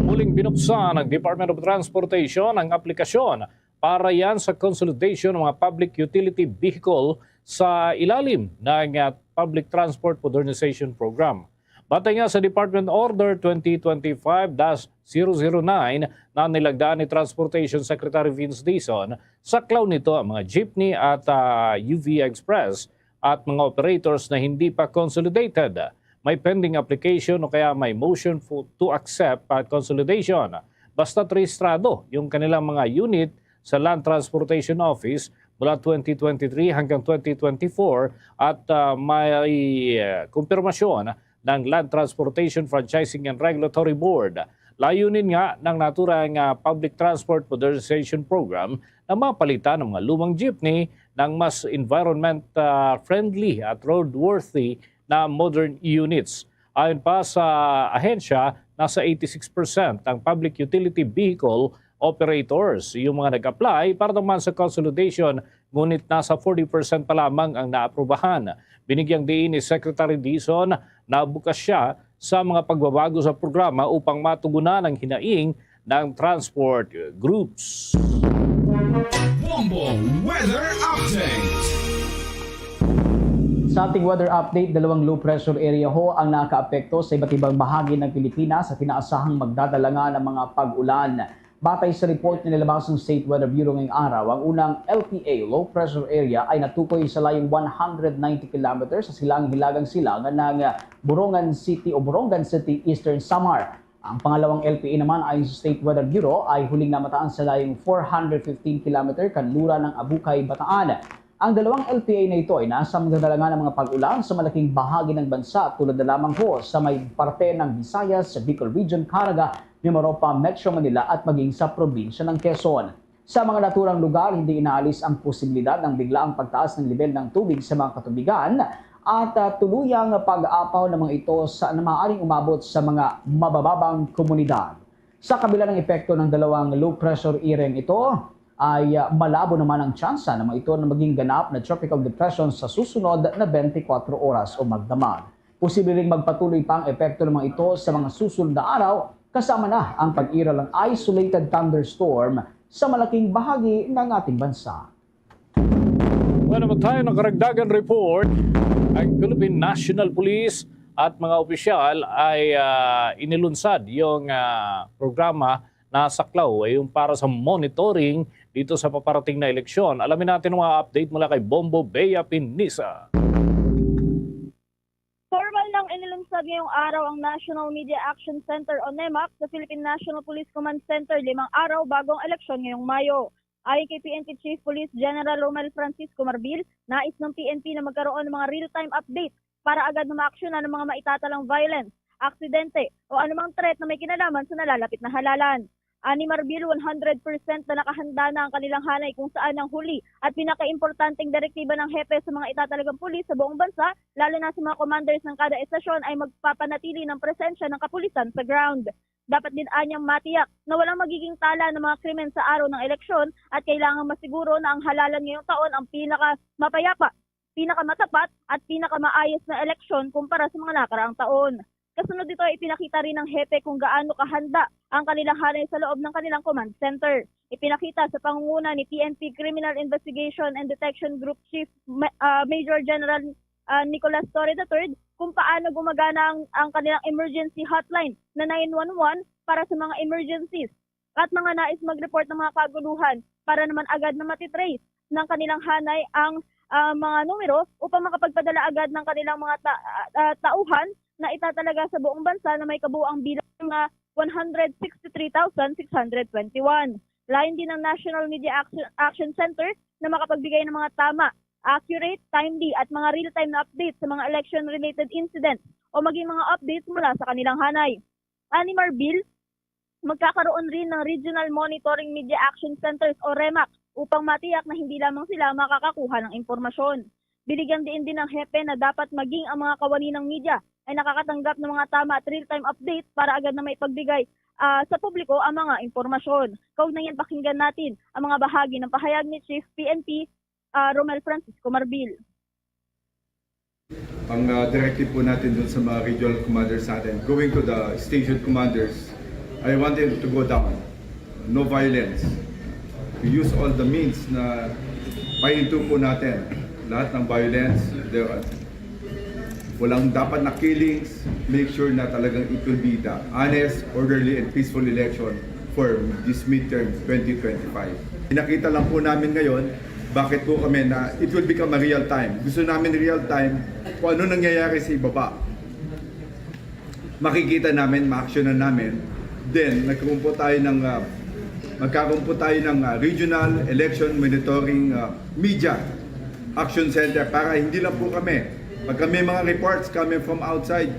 muling binuksan ng Department of Transportation ang aplikasyon para yan sa consolidation ng mga public utility vehicle sa ilalim ng Public Transport Modernization Program. Batay nga sa Department Order 2025-009 na nilagdaan ni Transportation Secretary Vince Dizon, saklaw nito ang mga jeepney at UV Express at mga operators na hindi pa consolidated. May pending application o kaya may motion to accept consolidation. Basta't rehistrado yung kanilang mga unit sa Land Transportation Office mula 2023 hanggang 2024 at may kumpirmasyon ng Land Transportation Franchising and Regulatory Board. Layunin nga ng naturang Public Transport Modernization Program na mapalitan ng mga lumang jeepney ng mas environment-friendly at roadworthy na modern units. Ayon pa sa ahensya, nasa 86% ang public utility vehicle operators yung mga nag-apply para naman sa consolidation, ngunit nasa 40% pa lamang ang naaprubahan. Binigyang diin ni Secretary Dizon na bukas siya sa mga pagbabago sa programa upang matugunan ang hinaing ng transport groups. Bombo Weather Update. Sa ating weather update, 2 low pressure area ho ang nakaapekto sa iba't ibang bahagi ng Pilipinas at inaasahang magdadala nga ng mga pag-ulan. Batay sa report na nilabas ng State Weather Bureau ngayong araw, ang unang LPA, low pressure area, ay natukoy sa layong 190 kilometers sa hilagang silangan ng Borongan City o Borongan City, Eastern Samar. Ang pangalawang LPA naman ayon sa State Weather Bureau ay huling namataan sa layong 415 km kanlura ng Abukay, Bataan. Ang dalawang LPA na ito ay nasa magdadala nga ng mga pag-ulan sa malaking bahagi ng bansa tulad na lamang ho sa may parte ng Visayas, sa Bicol Region, Caraga, Mimaropa, Metro Manila at maging sa probinsya ng Quezon. Sa mga naturang lugar, hindi inaalis ang posibilidad ng biglaang pagtaas ng level ng tubig sa mga katubigan at tuluyang pag-apaw ng mga ito na maaaring umabot sa mga mabababang komunidad. Sa kabila ng epekto ng dalawang low pressure area ito, ay malabo naman ang tsansa na ito na maging ganap na tropical depression sa susunod na 24 oras o magdamag. Posible ring magpatuloy pa ang epekto ng mga ito sa mga susunod na araw, kasama na ang pag-iral ng isolated thunderstorm sa malaking bahagi ng ating bansa. Wala naman tayo ng karagdagan report. Ang Philippine National Police at mga opisyal ay inilunsad yung programa na saklaw ay yung para sa monitoring dito sa paparating na eleksyon. Alamin natin ang mga update mula kay Bombo Bea Pinisa. Formal nang inilunsad ngayong araw ang National Media Action Center o NEMAC sa Philippine National Police Command Center 5 araw bago ang eleksyon ngayong Mayo. Ayon kay PNP Chief Police General Romel Francisco Marbil, nais ng PNP na magkaroon ng mga real-time update para agad na maaksyonan ng mga maitatalang violence, aksidente o anumang threat na may kinalaman sa nalalapit na halalan. Ani Marbil, 100% na nakahanda na ang kanilang hanay kung saan ang huli at pinaka-importanting direktiba ng hepe sa mga itatalagang pulis sa buong bansa, lalo na sa mga commanders ng kada estasyon ay magpapanatili ng presensya ng kapulisan sa ground. Dapat din anyang matiyak na walang magiging tala ng mga krimen sa araw ng eleksyon at kailangang masiguro na ang halalan ngayong taon ang pinaka-mapayapa, pinaka-matapat at pinaka-maayos na eleksyon kumpara sa mga nakaraang taon. Kasunod dito ay ipinakita rin ng hepe kung gaano kahanda ang kanilang hanay sa loob ng kanilang command center. Ipinakita sa pangunguna ni PNP Criminal Investigation and Detection Group Chief Major General Nicolas Torre III kung paano gumagana ang kanilang emergency hotline na 911 para sa mga emergencies at mga nais mag-report ng mga kaguluhan para naman agad na matitrace ng kanilang hanay ang mga numero upang makapagpadala agad ng kanilang mga tauhan na itatalaga sa buong bansa na may kabuuang bilang na 163,621. Layon din ng National Media Action Center na makapagbigay ng mga tama, accurate, timely at mga real-time na updates sa mga election-related incidents o maging mga updates mula sa kanilang hanay. Ani Marbil, magkakaroon rin ng Regional Monitoring Media Action Centers o REMAC upang matiyak na hindi lamang sila makakakuha ng impormasyon. Binigyan din ng hepe na dapat maging ang mga kawani ng media ay nakakatanggap ng mga tama at real-time updates para agad na may pagbigay sa publiko ang mga impormasyon. Kaugnayan pakinggan natin ang mga bahagi ng pahayag ni Chief PNP Romel Francisco Marbil. Ang directive po natin dun sa mga regional commanders natin, going to the station commanders, I want them to go down. No violence. We use all the means na pahinto po natin. Lahat ng violence, walang dapat na killings, make sure na talagang it will be the honest, orderly, and peaceful election for this midterm 2025. Pinakita lang po namin ngayon, bakit po kami na it will become a real time. Gusto namin real time kung ano nangyayari sa ibaba. Makikita namin, ma-actionan namin. Then, magkakaroon po tayo ng Regional Election Monitoring Media Action Center para hindi lang po kami. Pag may mga reports coming from outside,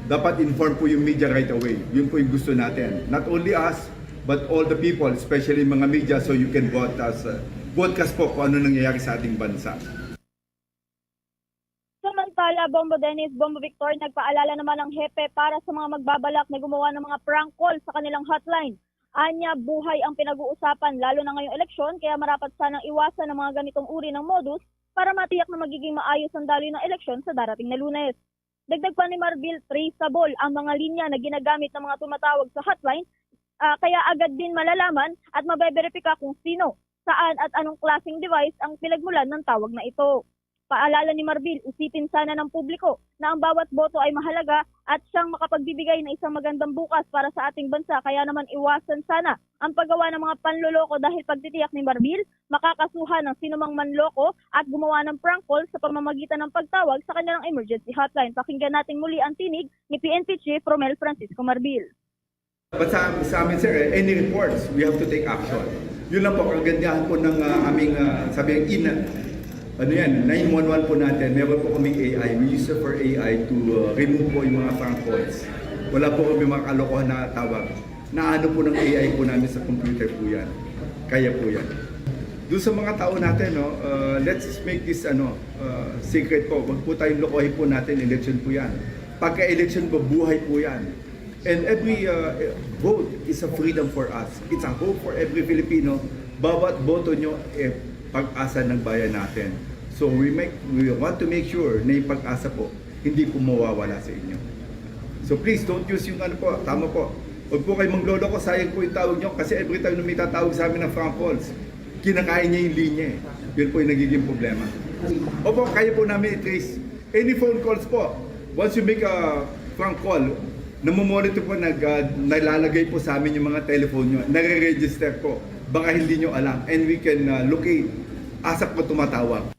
dapat inform po yung media right away. Yun po yung gusto natin. Not only us, but all the people, especially mga media, so you can broadcast po kung ano nangyayari sa ating bansa. Samantala, Bombo Dennis, Bombo Victor, nagpaalala naman ng hepe para sa mga magbabalak na gumawa ng mga prank call sa kanilang hotline. Anya, buhay ang pinag-uusapan lalo na ngayong eleksyon, kaya marapat sanang iwasan ng mga ganitong uri ng modus para matiyak na magiging maayos ang daloy ng eleksyon sa darating na Lunes. Dagdag pa ni Marbil, traceable ang mga linya na ginagamit ng mga tumatawag sa hotline, kaya agad din malalaman at mabeberipika kung sino, saan at anong klaseng device ang pinagmulan ng tawag na ito. Paalala ni Marbil, isipin sana ng publiko na ang bawat boto ay mahalaga at siyang makapagbibigay ng isang magandang bukas para sa ating bansa, kaya naman iwasan sana ang paggawa ng mga panloloko dahil pagtitiyak ni Marbil, makakasuhan ng sinumang manloko at gumawa ng prank call sa pamamagitan ng pagtawag sa kanilang emergency hotline. Pakinggan natin muli ang tinig ni PNP Chief Romel Francisco Marbil. But sa amin, sir, any reports, we have to take action. Yun lang po, kagandahan po ng aming, sabi ang 911 po natin, meron po kaming AI. We use it for AI to remove po yung mga prank calls. Wala po kami mga kalokohan na tawag. Naano po ng AI po namin sa computer po yan. Kaya po yan. Doon sa mga tao natin, let's make this secret po. Wag po tayong lokohin po natin, election po yan. Pagka-election po, buhay po yan. And every vote is a freedom for us. It's a hope for every Filipino bawat boto nyo pag-asa ng bayan natin. So we want to make sure na yung pag-asa po hindi po mawawala sa inyo. So please don't use yung tama po. Huwag po kayo manglolo ko, sayang po yung tawag nyo kasi every time na may tatawag sa amin ng Frank calls, kinakain niya yung linya eh. Yun po yung nagiging problema. Opo, kaya po namin i-trace. Any phone calls po, once you make a Frank call, namomonitor po, nalalagay po sa amin yung mga telephone nyo, nare-register po. Baka hindi nyo alam. And we can locate asap po tumatawag.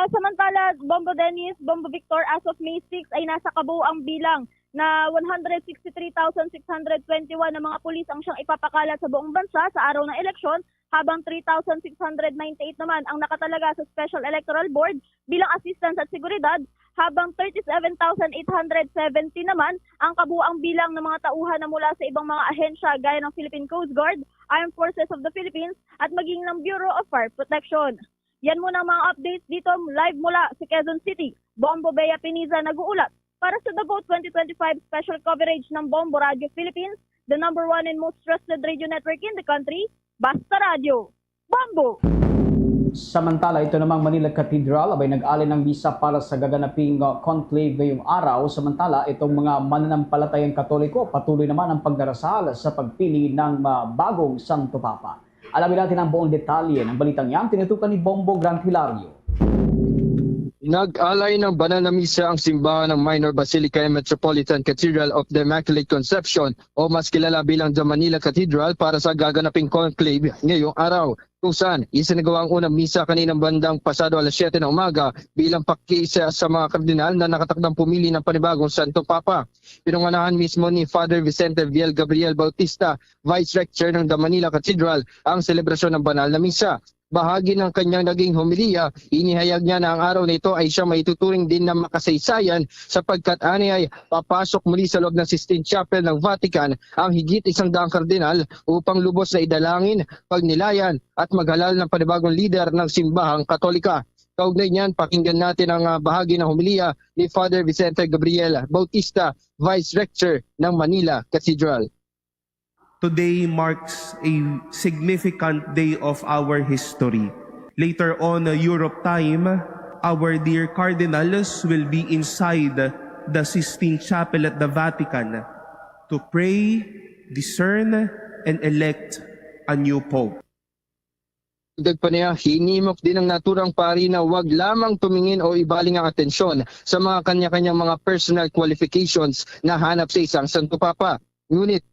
Samantala, Bombo Dennis, Bombo Victor, as of May 6 ay nasa kabuuang bilang na 163,621 na mga pulis ang siyang ipapakalat sa buong bansa sa araw ng eleksyon, habang 3,698 naman ang nakatalaga sa Special Electoral Board bilang assistance at seguridad, habang 37,870 naman ang kabuuang bilang ng mga tauhan na mula sa ibang mga ahensya gaya ng Philippine Coast Guard, Armed Forces of the Philippines at maging ng Bureau of Fire Protection. Yan muna ang mga updates dito live mula sa Quezon City. Bombo Bea Piniza nag-uulat para sa The Vote 2025 special coverage ng Bombo Radio Philippines, the #1 and most trusted radio network in the country, Basta Radio. Bombo! Samantala, ito namang Manila Cathedral abay nag-alin ng misa para sa gaganaping conclave ngayong araw. Samantala, itong mga mananampalatayang Katoliko patuloy naman ang pagdarasal sa pagpili ng bagong Santo Papa. Alamin natin ang buong detalye ng balitang yan, tinutukan ni Bombo Grand Hilario. Nag-alay ng banal na misa ang simbahan ng Minor Basilica and Metropolitan Cathedral of the Immaculate Conception o mas kilala bilang the Manila Cathedral para sa gaganaping conclave ngayong araw, kung saan isinagawa ang unang misa kaninang bandang pasado alas 7 ng umaga bilang pakiisa sa mga kardinal na nakatakdang pumili ng panibagong Santo Papa. Pinunganahan mismo ni Father Vicente Viel Gabriel Bautista, Vice Rector ng the Manila Cathedral, ang selebrasyon ng banal na misa. Bahagi ng kanyang naging homilya, inihayag niya na ang araw na ito ay siya maituturing din na makasaysayan sapagkat ani ay papasok muli sa loob ng Sistine Chapel ng Vatican ang higit 100 kardinal upang lubos na idalangin, pagnilayan at maghalal ng panibagong lider ng simbahang Katolika. Kaugnay niyan, pakinggan natin ang bahagi ng homilya ni Father Vicente Gabriel Bautista, Vice Rector ng Manila Cathedral. Today marks a significant day of our history. Later on, Europe time, our dear cardinals will be inside the Sistine Chapel at the Vatican to pray, discern, and elect a new pope. Dagdag pa niya, hinimok din ng naturang pari na wag lamang tumingin o ibaling ang atensyon sa mga kanya-kanyang mga personal qualifications na hanap sa isang Santo Papa. Ngunit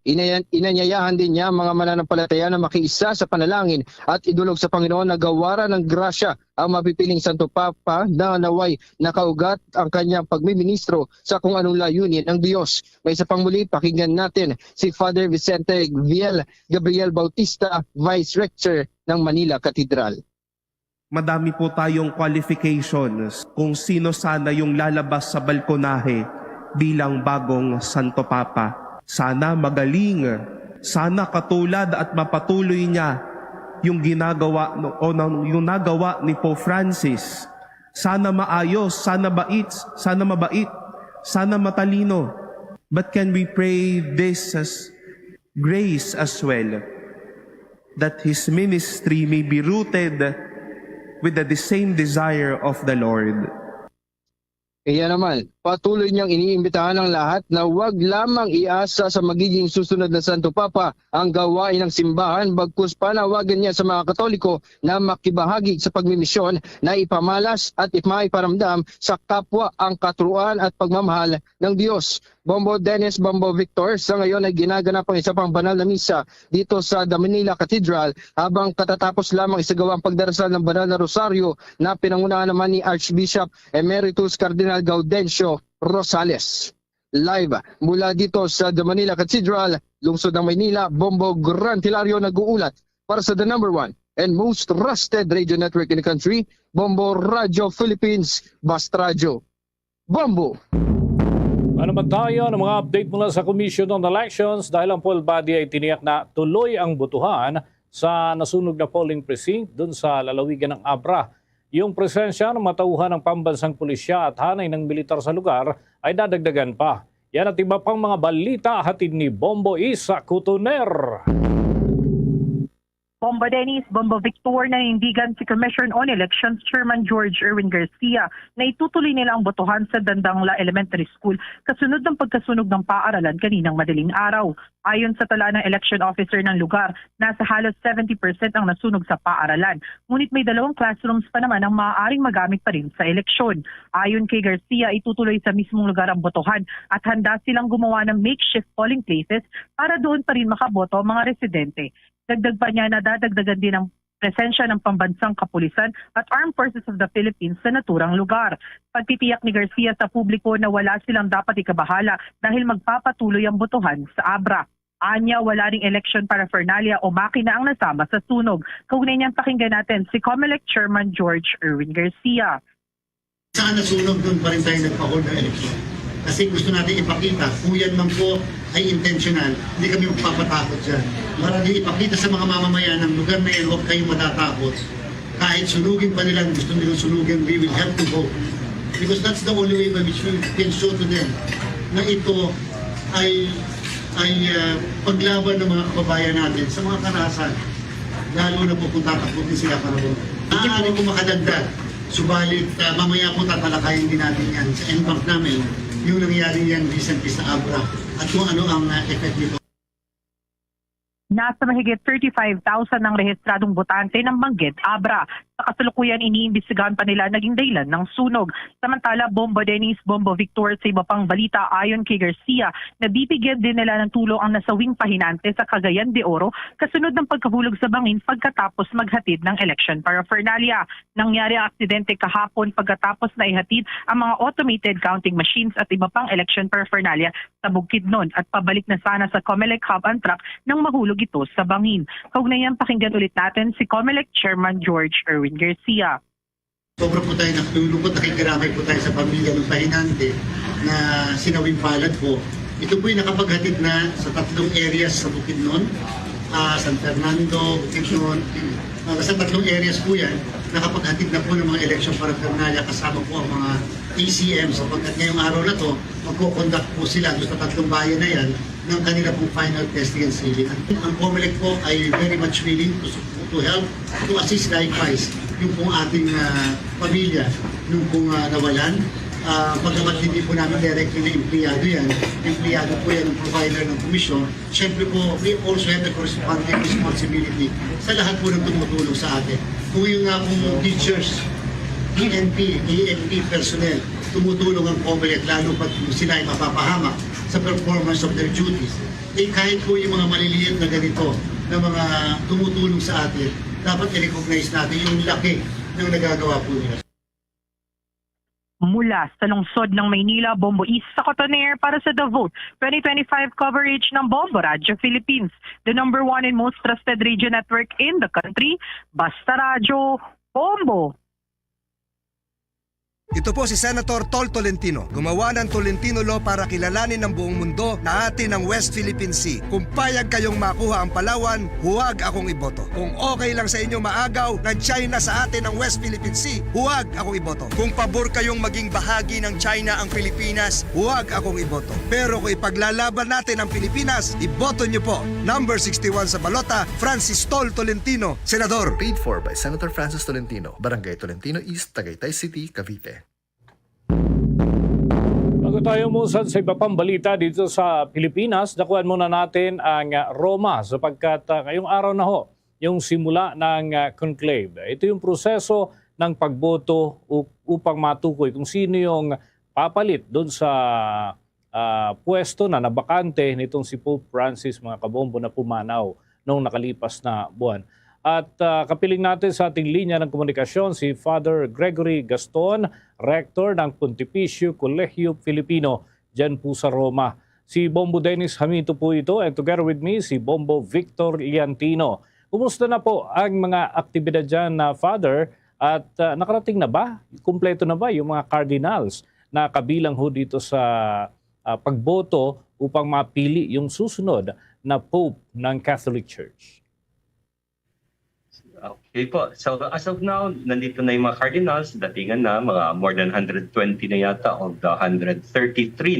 inanyayahan din niya mga mananampalataya na makiisa sa panalangin at idulog sa Panginoon na gawaran ng grasya ang mapipiling Santo Papa na naway nakaugat ang kanyang pagmiministro sa kung anong layunin ng Diyos. May isa pang muli, pakinggan natin si Father Vicente Viel Gabriel Bautista, Vice Rector ng Manila Cathedral. Madami po tayong qualifications kung sino sana yung lalabas sa balkonahe bilang bagong Santo Papa. Sana magaling, sana katulad at mapatuloy niya yung ginagawa yung nagawa ni Pope Francis. Sana maayos, sana mabait, sana matalino. But can we pray this as grace as well, that his ministry may be rooted with the same desire of the Lord. Kaya naman, patuloy niyang iniimbitahan ng lahat na huwag lamang iasa sa magiging susunod na Santo Papa ang gawain ng simbahan, bagkus panawagan niya sa mga Katoliko na makibahagi sa pagmimisyon na ipamalas at maiparamdam sa kapwa ang katuruan at pagmamahal ng Diyos. Bombo Dennis, Bombo Victor, sa ngayon ay ginaganap ang isa pang banal na misa dito sa The Manila Cathedral habang katatapos lamang isagawa ang pagdarasal ng banal na rosaryo na pinangunahan naman ni Archbishop Emeritus Cardinal Gaudencio Rosales. Live mula dito sa The Manila Cathedral, lungsod ng Maynila, Bombo Grand Hilario nag-uulat para sa the #1 and most trusted radio network in the country, Bombo Radio Philippines, Basta Radio. Bombo! Ano naman tayo ng mga update mula sa Commission on Elections dahil ang poll body ay tiniyak na tuloy ang botohan sa nasunog na polling precinct dun sa lalawigan ng Abra. Yung presensya ng matauhan ng pambansang pulisya at hanay ng militar sa lugar ay dadagdagan pa. Yan at iba pang mga balita hatid ni Bombo Isa Kutuner. Bombo Dennis, Bombo Victor, nanindigan si Commission on Elections Chairman George Erwin Garcia na itutuloy nila ang botohan sa Dandangla Elementary School kasunod ng pagkasunog ng paaralan kaninang madaling araw. Ayon sa tala ng election officer ng lugar, nasa halos 70% ang nasunog sa paaralan. Ngunit may 2 classrooms pa naman ang maaaring magamit pa rin sa eleksyon. Ayon kay Garcia, itutuloy sa mismong lugar ang botohan at handa silang gumawa ng makeshift polling places para doon pa rin makaboto ang mga residente. Dagdag pa niya na dadagdagan din ang presensya ng pambansang kapulisan at Armed Forces of the Philippines sa naturang lugar. Pagtitiyak ni Garcia sa publiko na wala silang dapat ikabahala dahil magpapatuloy ang botohan sa Abra. Anya, wala ring election paraphernalia o makina ang nasama sa sunog. Kaugnay niyang pakinggan natin si COMELEC Chairman George Erwin Garcia. Saan nasunog, doon pa rin tayo nagpa-hold ng election. Kasi gusto natin ipakita, kung yan man po ay intentional, hindi kami magpapatakot dyan. Marami ipakita sa mga mamamayan ng lugar na yan, huwag kayong matatakot. Kahit sunugin pa nilang, gusto nilang sunugin, we will help to vote. Because that's the only way by which we can show to them na ito ay paglaban ng mga kababayan natin sa mga karahasan. Lalo na po kung tatakutin sila para vote. Maaari po makadagdag. Subalit, mamaya po tatalakayin din natin yan sa NBank namin, yung nangyari yan recently sa Abra at kung ano ang effect nito. Nasa mahigit 35,000 ng rehistradong botante ng Benguet, Abra. Sa kasalukuyan, iniimbestigahan pa nila naging dahilan ng sunog. Samantala, Bombo Dennis, Bombo Victor sa iba pang balita ayon kay Garcia, nabibigyan din nila ng tulong ang nasawing pahinante sa Cagayan de Oro kasunod ng pagkahulog sa bangin pagkatapos maghatid ng election paraphernalia. Nangyari ang aksidente kahapon pagkatapos na ihatid ang mga automated counting machines at iba pang election paraphernalia sa Bukidnon at pabalik na sana sa COMELEC hub and truck nang mahulog ito sa bangin. Kaugnayan, pakinggan ulit natin si COMELEC Chairman George Erwin Garcia. Sobra po tayo nakululukot, nakikiramay po tayo sa pamilya ng pahinante na sinawing palad po. Ito po yung nakapaghatid na sa 3 areas sa Bukidnon, San Fernando, Bukidnon. Sa 3 areas po yan, nakapaghatid na po ng mga election paraphernalia kasama po ang mga ACM sapagkat ngayong araw na to, magkukonduct po sila sa 3 bayan na yan ng kanila pong final testing and sealing. Ang COMELEC po ay very much willing to help, to assist likewise yung pong ating pamilya nung pong nawalan. Pagkamat hindi po namin directly na empleyado yan, empleyado po yan ng provider ng komisyon. Siyempre po, we also have the corresponding responsibility sa lahat po ng tumutulong sa atin. Kung yung pong teachers, PNP, ANP personnel, tumutulong ang COMELEC lalo pat sila ay mapapahamak sa performance of their duties. Kahit po yung mga maliliit na ganito na mga tumutulong sa atin, dapat i-recognize natin yung laki ng nagagawa po nila. Mula sa lungsod ng Maynila, Bombo East sa Cotoner para sa The Vote 2025 coverage ng Bombo Radio Philippines, the #1 and most trusted radio network in the country, Basta Radio, Bombo. Ito po si Senator Tol Tolentino. Gumawa ng Tolentino Law para kilalanin ng buong mundo na atin ang West Philippine Sea. Kung payag kayong makuha ang Palawan, huwag akong iboto. Kung okay lang sa inyo maagaw ng China sa atin ang West Philippine Sea, huwag akong iboto. Kung pabor kayong maging bahagi ng China ang Pilipinas, huwag akong iboto. Pero kung ipaglalaban natin ang Pilipinas, iboto nyo po. Number 61 sa balota, Francis Tol Tolentino, Senador. Paid for by Senator Francis Tolentino, Barangay Tolentino East, Tagaytay City, Cavite. Bago tayo musad sa iba pang balita dito sa Pilipinas, dakuan muna natin ang Roma sapagkat ngayong araw na ho, yung simula ng conclave. Ito yung proseso ng pagboto upang matukoy kung sino yung papalit doon sa pwesto na nabakante nitong si Pope Francis, mga kabombo, na pumanaw noong nakalipas na buwan. At kapiling natin sa ating linya ng komunikasyon si Father Gregory Gaston, Rector ng Pontificio Colegio Filipino dyan po sa Roma. Si Bombo Dennis Hamito po ito, and together with me si Bombo Victor Iantino. Kumusta na po ang mga aktibidad dyan na Father, at nakarating na ba? Kumpleto na ba yung mga cardinals na kabilang ho dito sa pagboto upang mapili yung susunod na Pope ng Catholic Church? Okay po. So as of now, nandito na yung mga cardinals, datingan na, mga more than 120 na yata of the 133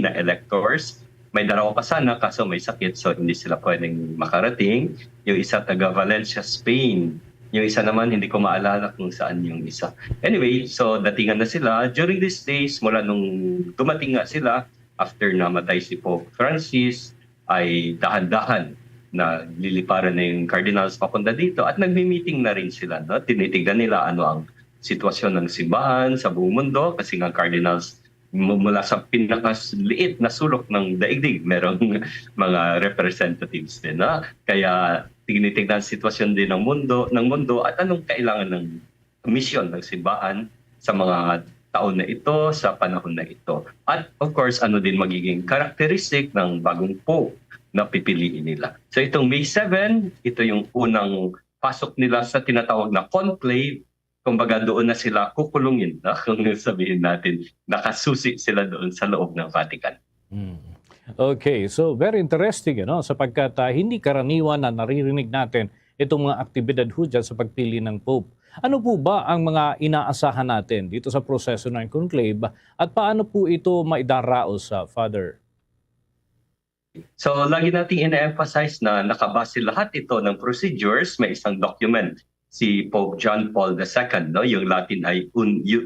na electors. may dalawa pa sana kaso may sakit so hindi sila pwedeng makarating. Yung isa taga Valencia, Spain. Yung isa naman hindi ko maalala kung saan yung isa. Anyway, so datingan na sila. During these days, mula nung dumating nga sila, after namatay si Pope Francis, ay dahan-dahan na liliparan na yung cardinals papunta dito at nagmi-meeting na rin sila. No? Tinitignan nila ano ang sitwasyon ng simbahan sa buong mundo kasi nga cardinals mula sa pinakaliit na sulok ng daigdig, merong mga representatives din. Na? Kaya tinitignan sitwasyon din ng mundo at anong kailangan ng misyon ng simbahan sa mga taon na ito, sa panahon na ito. At of course, ano din magiging characteristic ng bagong Pope na pipiliin nila. So itong May 7, ito yung unang pasok nila sa tinatawag na conclave. Kumbaga doon na sila kukulungin, no? Kung sabihin natin, nakasusi sila doon sa loob ng Vatican. Okay, so very interesting, sapagkat hindi karaniwan na naririnig natin itong mga aktibidad ho dyan sa pagpili ng Pope. Ano po ba ang mga inaasahan natin dito sa proseso ng conclave at paano po ito maidaraos, Father? So lagi nating ina-emphasize na nakabase lahat ito ng procedures, may isang document si Pope John Paul II, no? Yung Latin ay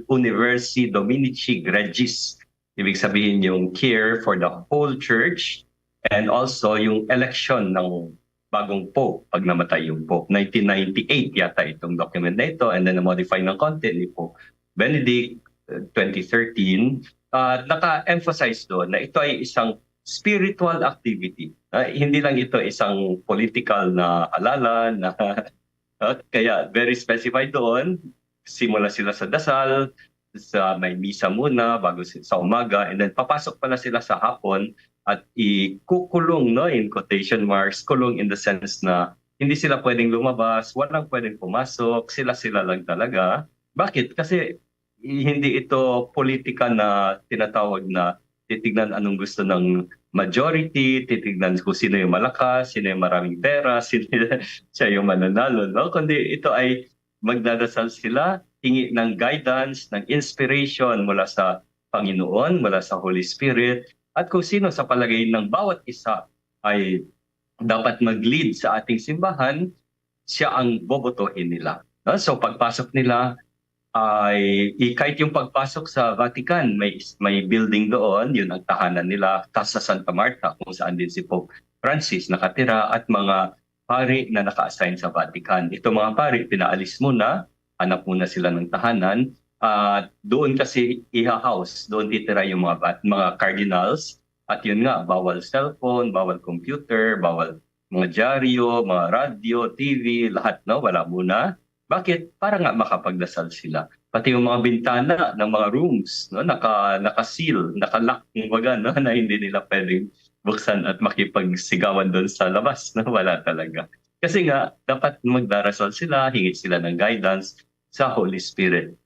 Universi Dominici Gregis. Ibig sabihin yung care for the whole church and also yung election ng bagong Pope pag namatay yung Pope. 1998 yata itong document na ito and then na-modify ng konti ni Pope Benedict 2013. Naka-emphasize doon na ito ay isang spiritual activity. Hindi lang ito isang political na halala na kaya very specified doon, simula sila sa dasal, sa may misa muna bago sa umaga, and then papasok pala sila sa hapon at ikukulong, no, in quotation marks, kulong in the sense na hindi sila pwedeng lumabas, walang pwedeng pumasok, sila lang talaga. Bakit? Kasi hindi ito politika na tinatawag na titignan anong gusto ng majority, titignan kung sino yung malakas, sino yung maraming pera, sino siya yung mananalo. No? Kundi ito ay magdadasal sila, hingi ng guidance, ng inspiration mula sa Panginoon, mula sa Holy Spirit, at kung sino sa palagay ng bawat isa ay dapat mag-lead sa ating simbahan, siya ang bobotohin nila. No? So pagpasok nila, ay kahit yung pagpasok sa Vatican, may building doon, yun ang tahanan nila, Casa Santa Marta, kung saan din si Pope Francis nakatira at mga pari na naka-assign sa Vatican. Ito mga pari, pinaalis muna, hanap muna sila ng tahanan, doon kasi iha-house, doon titira yung mga cardinals, at yun nga, bawal cellphone, bawal computer, bawal mga dyaryo, mga radio, TV, lahat, no? Wala muna. Bakit? Para nga makapagdasal sila. Pati yung mga bintana ng mga rooms, no, naka-seal, naka-lock, no, na hindi nila pwedeng buksan at makipagsigawan doon sa labas. No? Wala talaga. Kasi nga, dapat magdarasal sila, hingit sila ng guidance sa Holy Spirit.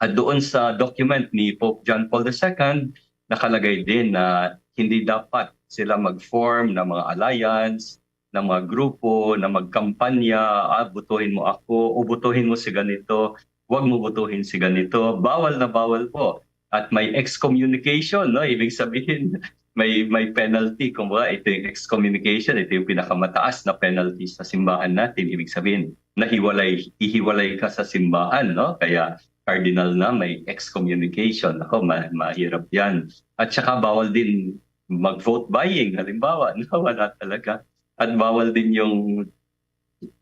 At doon sa document ni Pope John Paul II, nakalagay din na hindi dapat sila mag-form ng mga alliance, ng mga grupo na magkampanya, butuhin mo ako, o butuhin mo si ganito, huwag mo butuhin si ganito. Bawal na bawal po. At may excommunication, no? Ibig sabihin, may penalty. Kung ba, ito yung excommunication, ito yung pinakamataas na penalty sa simbahan natin. Ibig sabihin, ihiwalay ka sa simbahan, no? Kaya cardinal na may excommunication. Ako, mahirap yan. At saka bawal din mag-vote buying, halimbawa. No? Wala talaga. At bawal din yung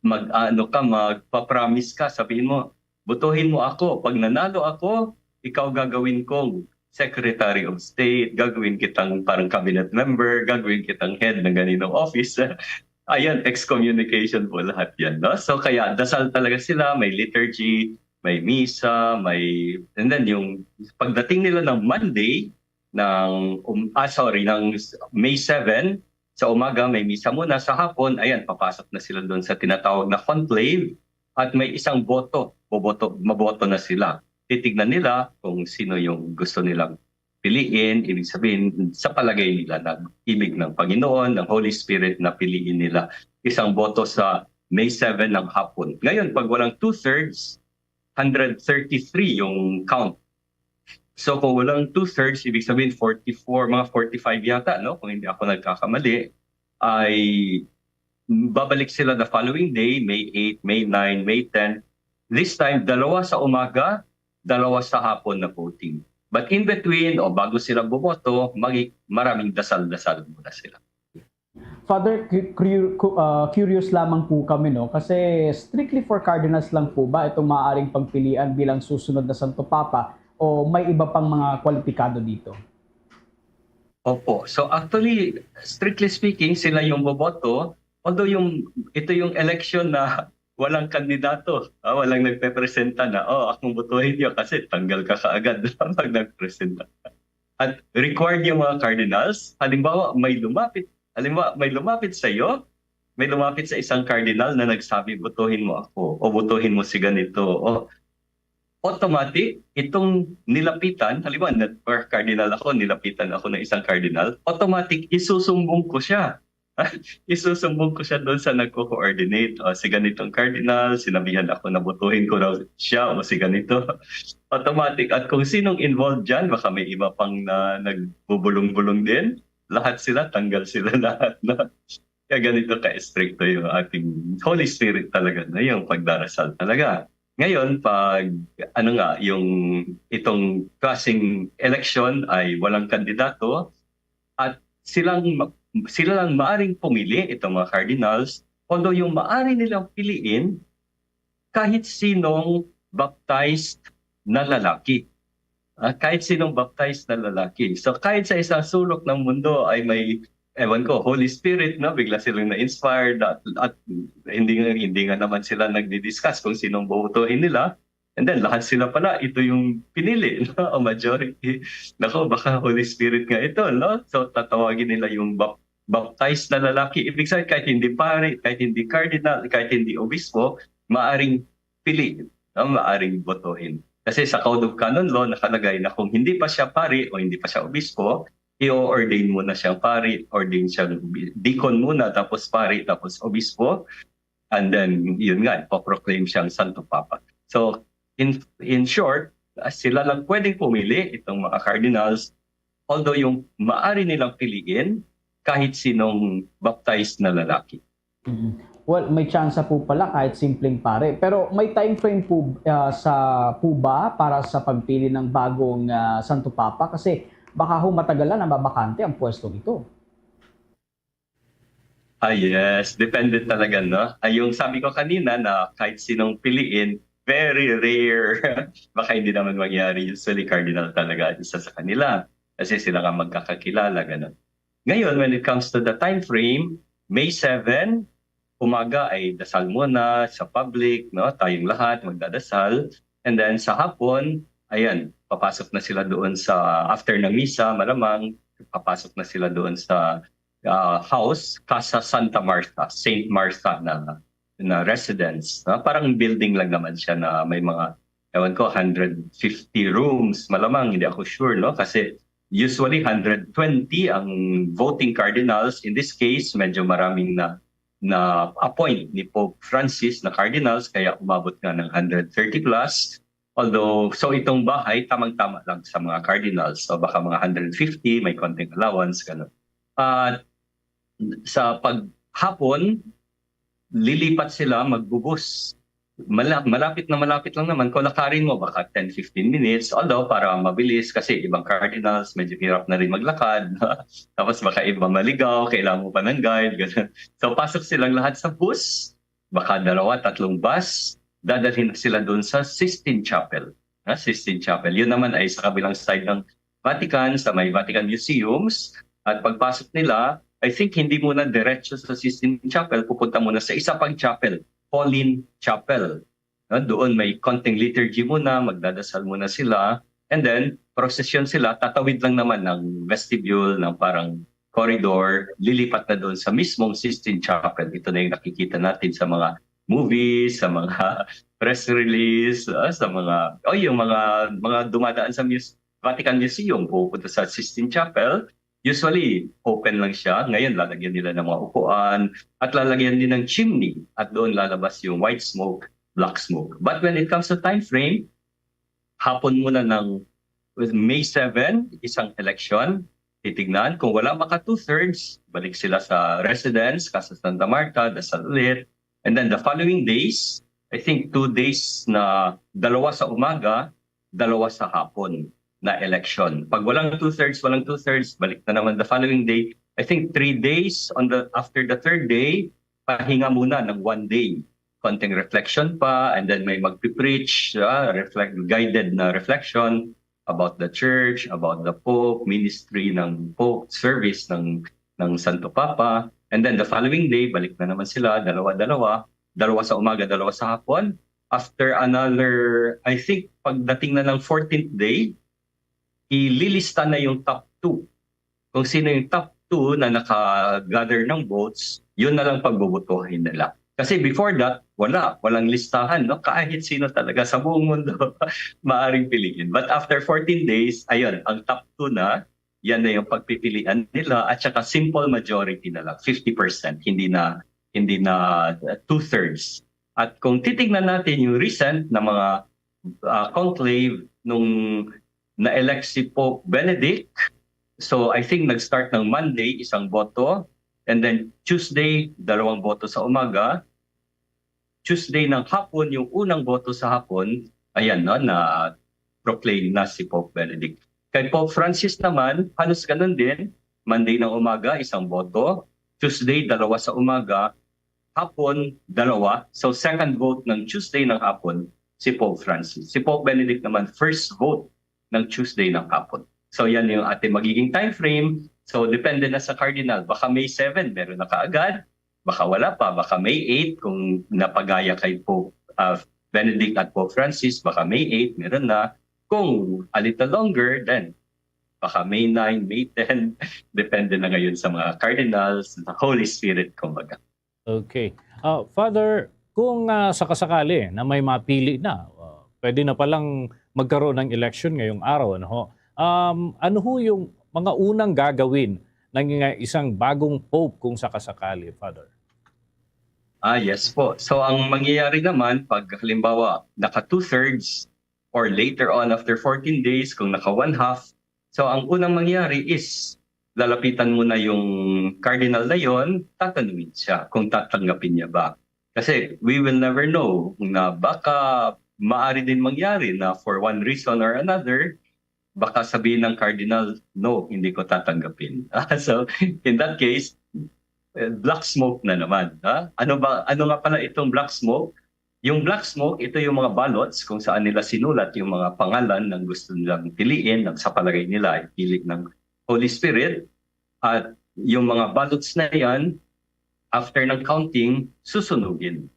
magpa-promise ka, sabihin mo, butuhin mo ako. Pag nanalo ako, ikaw gagawin kong Secretary of State, gagawin kitang parang cabinet member, gagawin kitang head ng ganinong office. Ayan, excommunication po lahat yan. No? So kaya dasal talaga sila, may liturgy, may misa, and then yung pagdating nila ng Monday, ng May 7, sa umaga, may misa muna. Sa hapon, ayan, papasok na sila doon sa tinatawag na conclave at may isang maboto na sila. Titignan nila kung sino yung gusto nilang piliin. Ibig sabihin, sa palagay nila na ibig ng Panginoon, ng Holy Spirit na piliin nila. Isang boto sa May 7 ng hapon. Ngayon, pag walang 2/3, 133 yung count. So kung walang 2/3, ibig sabihin 44, mga 45 yata, no? Kung hindi ako nagkakamali, ay babalik sila the following day, May 8, May 9, May 10. This time, 2 sa umaga, 2 sa hapon na voting. But in between, o bago sila bumoto, maraming dasal-dasal muna sila. Father, curious lamang po kami, no? Kasi strictly for cardinals lang po ba itong maaaring pagpilian bilang susunod na Santo Papa o may iba pang mga kwalipikado dito? Opo. So actually, strictly speaking, sila yung boboto. Although ito yung election na walang kandidato, walang nagpe-presenta na, akong botohin niyo kasi tanggal ka kaagad pag nagpresenta. At required yung mga cardinals, halimbawa may lumapit sa iyo, may lumapit sa isang cardinal na nagsabi, botohin mo ako, o botohin mo si ganito, o automatic, itong nilapitan, halimbawa, cardinal ako, nilapitan ako ng isang cardinal, automatic, isusumbong ko siya. Isusumbong ko siya doon sa nagko-coordinate. O si ganitong cardinal, sinabihan ako na botohin ko raw siya o si ganito. Automatic. At kung sinong involved dyan, baka may iba pang na nagbubulong-bulong din. Lahat sila, tanggal sila lahat. No? Kaya ganito ka-stricto yung ating Holy Spirit talaga, no? Yung pagdarasal talaga. Ngayon, pag yung itong klaseng election ay walang kandidato at sila lang maaring pumili, itong mga cardinals, although yung maaari nilang piliin kahit sinong baptized na lalaki. Kahit sinong baptized na lalaki. So kahit sa isang sulok ng mundo ay may Holy Spirit, no? Bigla silang na-inspired at hindi nga naman sila nagdi-discuss kung sinong bobotohin nila. And then lahat sila pala, ito yung pinili, no? O majority. Nako, baka Holy Spirit nga ito, no? So tatawagin nila yung baptized na lalaki. Ibig sabihin, kahit hindi pare, kahit hindi cardinal, kahit hindi obispo, maaring piliin, no? Maaring botohin. Kasi sa Code of Canon Law, nakalagay na kung hindi pa siya pare o hindi pa siya obispo, i-ordain muna siyang pari, ordain siyang deacon muna, tapos pari, tapos obispo. And then, yun nga, ipoproclaim siyang Santo Papa. So, in short, sila lang pwedeng pumili, itong mga cardinals, although yung maaari nilang piliin, kahit sinong baptized na lalaki. Well, may tsansa po pala kahit simpleng pare. Pero may time frame po ba para sa pagpili ng bagong Santo Papa? Kasi baka matagalan na mabakante ang pwestong ito. Yes. Depende talaga, no? Yung sabi ko kanina na kahit sinong piliin, very rare. Baka hindi naman mangyari. Usually, cardinal talaga isa sa kanila. Kasi sila nga magkakakilala, gano'n. Ngayon, when it comes to the time frame, May 7, umaga ay dasal muna sa public, no? Tayong lahat magdadasal. And then sa hapon, ayan, papasok na sila doon sa, after ng misa, malamang, papasok na sila doon sa house, Casa Santa Marta, Saint Martha na residence. Parang building lang naman siya na may mga, 150 rooms, malamang, hindi ako sure, no? Kasi usually 120 ang voting cardinals. In this case, medyo maraming na appoint ni Pope Francis na cardinals, kaya umabot nga ng 130 plus. Although, so itong bahay, tamang-tama lang sa mga cardinals. So baka mga 150, may konting allowance, gano'n. Sa paghapon, lilipat sila, magbubus. Malapit lang naman. Kung lakarin mo, baka 10-15 minutes. Although, para mabilis, kasi ibang cardinals, medyo hirap na rin maglakad. Tapos baka iba maligaw, kailangan mo pa ng guide, gano'n. So pasok silang lahat sa bus, baka 2-3 bus, dadalhin sila doon sa Sistine Chapel. Sistine Chapel. Yun naman ay sa kabilang side ng Vatican, sa may Vatican Museums. At pagpasok nila, I think hindi muna diretso sa Sistine Chapel, pupunta muna sa isa pang chapel, Pauline Chapel. Doon may konting liturgy muna, magdadasal muna sila. And then, procession sila, tatawid lang naman ng vestibule, ng parang corridor, lilipat na doon sa mismong Sistine Chapel. Ito na yung nakikita natin sa mga movies, sa mga press release, sa mga yung mga dumadaan sa Vatican Museum, pupunta sa Sistine Chapel. Usually open lang siya. Ngayon lalagyan nila ng mga upuan at lalagyan din ng chimney at doon lalabas yung white smoke, black smoke. But when it comes to time frame, hapon muna ng with May 7, isang election. Titignan. Kung wala maka 2/3, balik sila sa residence, Casa Santa Marta, Dasal ulit. And then the following days, I think 2 days na 2 sa umaga, 2 sa hapon na election. Pag walang 2/3, balik na naman the following day. I think 3 days after the 3rd day, pahinga muna ng 1 day. Konting reflection pa, and then may magpipreach, guided na reflection about the church, about the Pope, ministry ng Pope, service ng Santo Papa. And then the following day, balik na naman sila, 2 sa umaga, 2 sa hapon. After another, I think pagdating na ng 14th day, ililista na yung top 2. Kung sino yung top 2 na naka-gather ng votes, yun na lang pagbobotohin nila. Kasi before that, walang listahan, no? Kahit sino talaga sa buong mundo maaring piliin. But after 14 days, ayun, ang top 2 na, yan na yung pagpipilian nila at saka simple majority na lang, 50%, hindi na 2/3. At kung titingnan natin yung recent na mga conclave nung na-elect si Pope Benedict, so I think nag-start ng Monday, 1 boto, and then Tuesday, 2 boto sa umaga. Tuesday ng hapon, yung unang boto sa hapon, ayan no, na proclaim na si Pope Benedict. Kay Pope Francis naman, halos ganun din. Monday ng umaga, 1 boto. Tuesday, 2 sa umaga. Hapon, 2. So second vote ng Tuesday ng hapon, si Pope Francis. Si Pope Benedict naman, first vote ng Tuesday ng hapon. So yan yung ating magiging time frame. So depende na sa cardinal. Baka May 7, meron na kaagad. Baka wala pa. Baka May 8, kung napagaya kay Pope Benedict at Pope Francis, baka May 8, meron na. Kung a little longer, then baka May 9, May 10. Depende na ngayon sa mga cardinals, sa Holy Spirit, kumbaga. Okay. Father, kung sakasakali na may mapili na, pwede na palang magkaroon ng election ngayong araw, ano ho yung mga unang gagawin ng isang bagong pope kung sakasakali, Father? Yes po. So ang mangyayari naman, pag halimbawa naka 2/3 or later on after 14 days, kung naka 1/2, so ang unang mangyayari is lalapitan mo na yung cardinal na yon, tatanungin siya kung tatanggapin niya ba. Kasi we will never know na baka maaari din mangyari na for one reason or another, baka sabihin ng cardinal, no, hindi ko tatanggapin. So in that case, black smoke na naman. Ano nga pala itong black smoke? Yung black smoke, ito yung mga ballots kung saan nila sinulat yung mga pangalan ng gusto nilang piliin, sa palagay nila ay pili ng Holy Spirit. At yung mga ballots na yan, after ng counting, susunugin.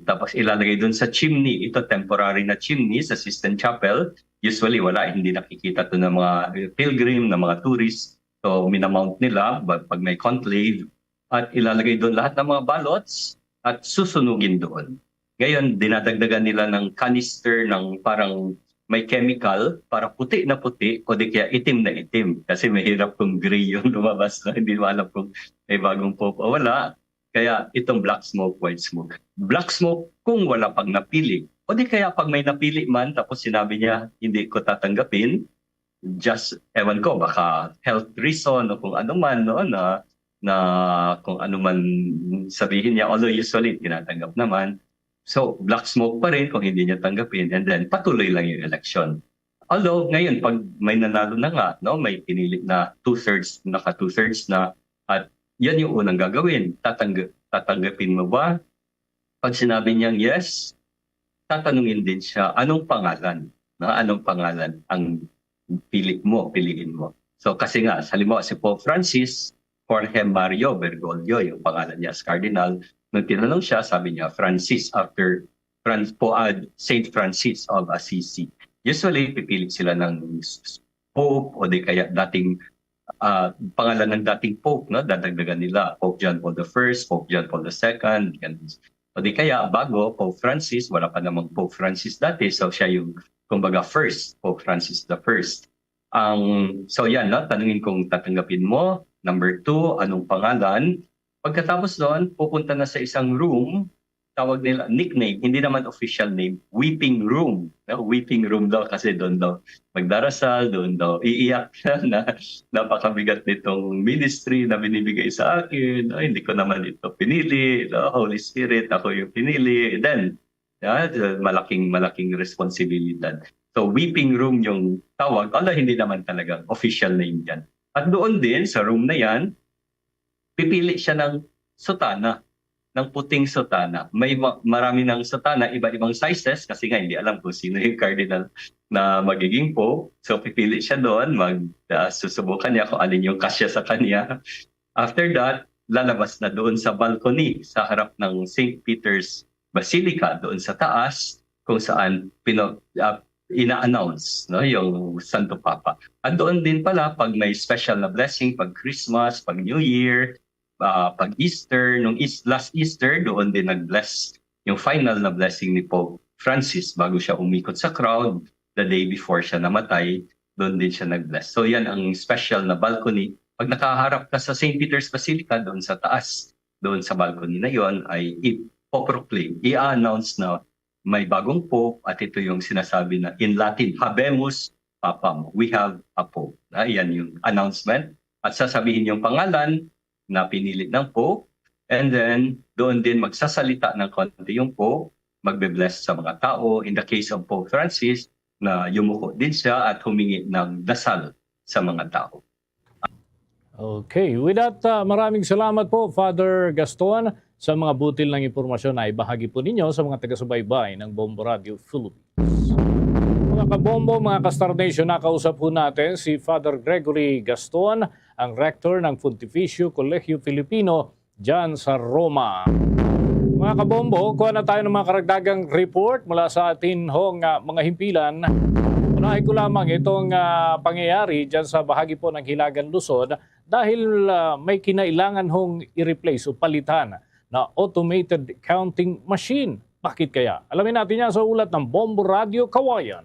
Tapos ilalagay dun sa chimney. Ito temporary na chimney sa Sistine Chapel. Usually hindi nakikita to ng mga pilgrim, ng mga tourists. So minamount nila pag may conclave. At ilalagay dun lahat ng mga ballots at susunugin doon. Ngayon, dinadagdagan nila ng canister ng parang may chemical para puti na puti o di kaya itim na itim. Kasi mahirap kung gray yung lumabas na hindi mo alam kung may bagong pope o wala. Kaya itong black smoke, white smoke. Black smoke kung wala pang napili. O di kaya pag may napili man tapos sinabi niya hindi ko tatanggapin, just ewan ko baka health reason o kung ano man na kung ano man sabihin niya, although usually tinatanggap naman. So black smoke pa rin kung hindi niya tanggapin, and then patuloy lang yung election. Although ngayon pag may nanalo na nga, may pinili na 2/3, naka 2/3 na, at yan yung unang gagawin. Tatanggapin mo ba? Pag sinabi niyang yes, tatanungin din siya, anong pangalan? Anong pangalan ang piliin mo? So kasi nga, halimbawa si Pope Francis, Jorge Mario Bergoglio, yung pangalan niya as cardinal. Nung tinanong siya, sabi niya, Francis, after Saint Francis of Assisi. Usually, pipili sila ng Pope o di kaya dating pangalan ng dating Pope, dadagdagan nila Pope John Paul I, Pope John Paul II, o di kaya bago Pope Francis, wala pa namang Pope Francis dati, so siya yung kumbaga first, Pope Francis I. So yan, tanungin kung tatanggapin mo. Number 2, anong pangalan? Pagkatapos doon, pupunta na sa isang room tawag nila, nickname, hindi naman official name, Weeping Room. No? Weeping Room daw kasi doon daw magdarasal, doon daw iiyak siya na napakabigat nitong ministry na binibigay sa akin. No? Hindi ko naman ito pinili. No? Holy Spirit, ako yung pinili. Then, malaking responsibilidad. So, Weeping Room yung tawag, although hindi naman talaga official name yan. At doon din, sa room na yan, pipili siya ng sutana, ng puting sutana. May marami ng sutana, iba-ibang sizes, kasi nga hindi alam kung sino yung cardinal na magiging pope. So pipili siya doon, susubukan niya kung alin yung kasya sa kanya. After that, lalabas na doon sa balcony, sa harap ng St. Peter's Basilica, doon sa taas, kung saan ina-announce, no, yung Santo Papa. At doon din pala, pag may special na blessing, pag Christmas, pag New Year, pag Easter, nung last Easter, doon din nag-bless yung final na blessing ni Pope Francis bago siya umikot sa crowd the day before siya namatay, doon din siya nag-bless. So yan ang special na balcony. Pag nakaharap ka sa St. Peter's Basilica, doon sa taas, doon sa balcony na yon ay ipoproclaim, i-announce na may bagong Pope at ito yung sinasabi na in Latin, Habemus Papam, we have a Pope. Yan yung announcement. At sasabihin yung pangalan na pinili ng Pope, and then doon din magsasalita ng konti yung Pope, magbe-bless sa mga tao. In the case of Pope Francis, na yumuko din siya at humingi ng dasal sa mga tao. Okay, with that, maraming salamat po, Father Gaston, sa mga butil ng impormasyon na ibahagi po ninyo sa mga taga-subaybay ng Bombo Radio Philippines. Mga kabombo, mga ka-Star Nation, nakausap po natin si Father Gregory Gaston, ang rector ng Pontificio Colegio Filipino dyan sa Roma. Mga kabombo, kuha na tayo ng mga karagdagang report mula sa atin hong mga himpilan. Unahin ko lamang itong pangyayari dyan sa bahagi po ng Hilagan Luzon dahil may kinailangan hong i-replace o palitan na automated counting machine. Bakit kaya? Alamin natin yan sa ulat ng Bombo Radio Kawayan.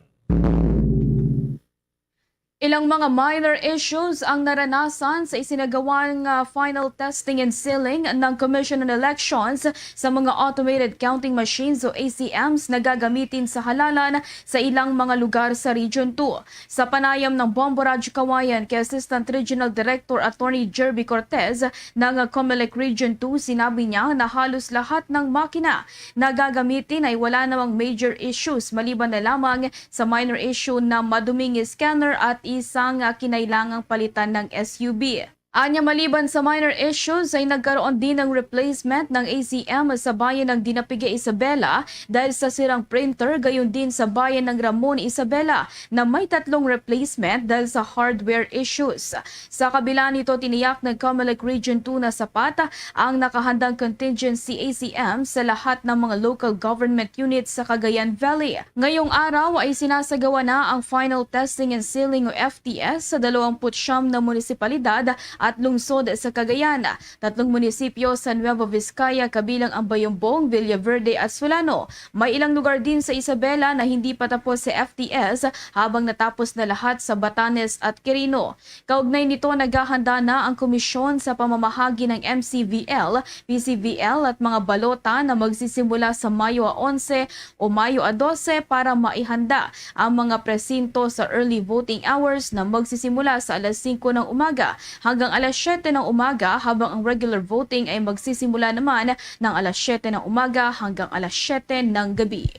Ilang mga minor issues ang naranasan sa isinagawang final testing and sealing ng Commission on Elections sa mga automated counting machines o ACMs na gagamitin sa halalan sa ilang mga lugar sa Region 2. Sa panayam ng Bombo Radio Kawayan kay Assistant Regional Director Attorney Jerby Cortez ng COMELEC Region 2, sinabi niya na halos lahat ng makina na gagamitin ay wala namang major issues maliban na lamang sa minor issue na maduming scanner at isang kinailangang palitan ng SUV. Anya maliban sa minor issues ay nagkaroon din ng replacement ng ACM sa bayan ng Dinapigue, Isabela dahil sa sirang printer, gayon din sa bayan ng Ramon, Isabela na may 3 replacement dahil sa hardware issues. Sa kabila nito, tiniyak ng COMELEC Region 2 na sapat ang nakahandang contingency ACM sa lahat ng mga local government units sa Cagayan Valley. Ngayong araw ay sinasagawa na ang final testing and sealing o FTS sa 29 na munisipalidad at lungsod sa Cagayan. 3 munisipyo sa Nueva Vizcaya kabilang ang Bayombong, Villaverde at Solano. May ilang lugar din sa Isabela na hindi pa tapos sa FTS habang natapos na lahat sa Batanes at Quirino. Kaugnay nito, naghahanda na ang komisyon sa pamamahagi ng MCVL, PCVL at mga balota na magsisimula sa Mayo 11 o Mayo 12 para maihanda ang mga presinto sa early voting hours na magsisimula sa alas 5 ng umaga hanggang alas 7 ng umaga, habang ang regular voting ay magsisimula naman ng alas 7 ng umaga hanggang alas 7 ng gabi.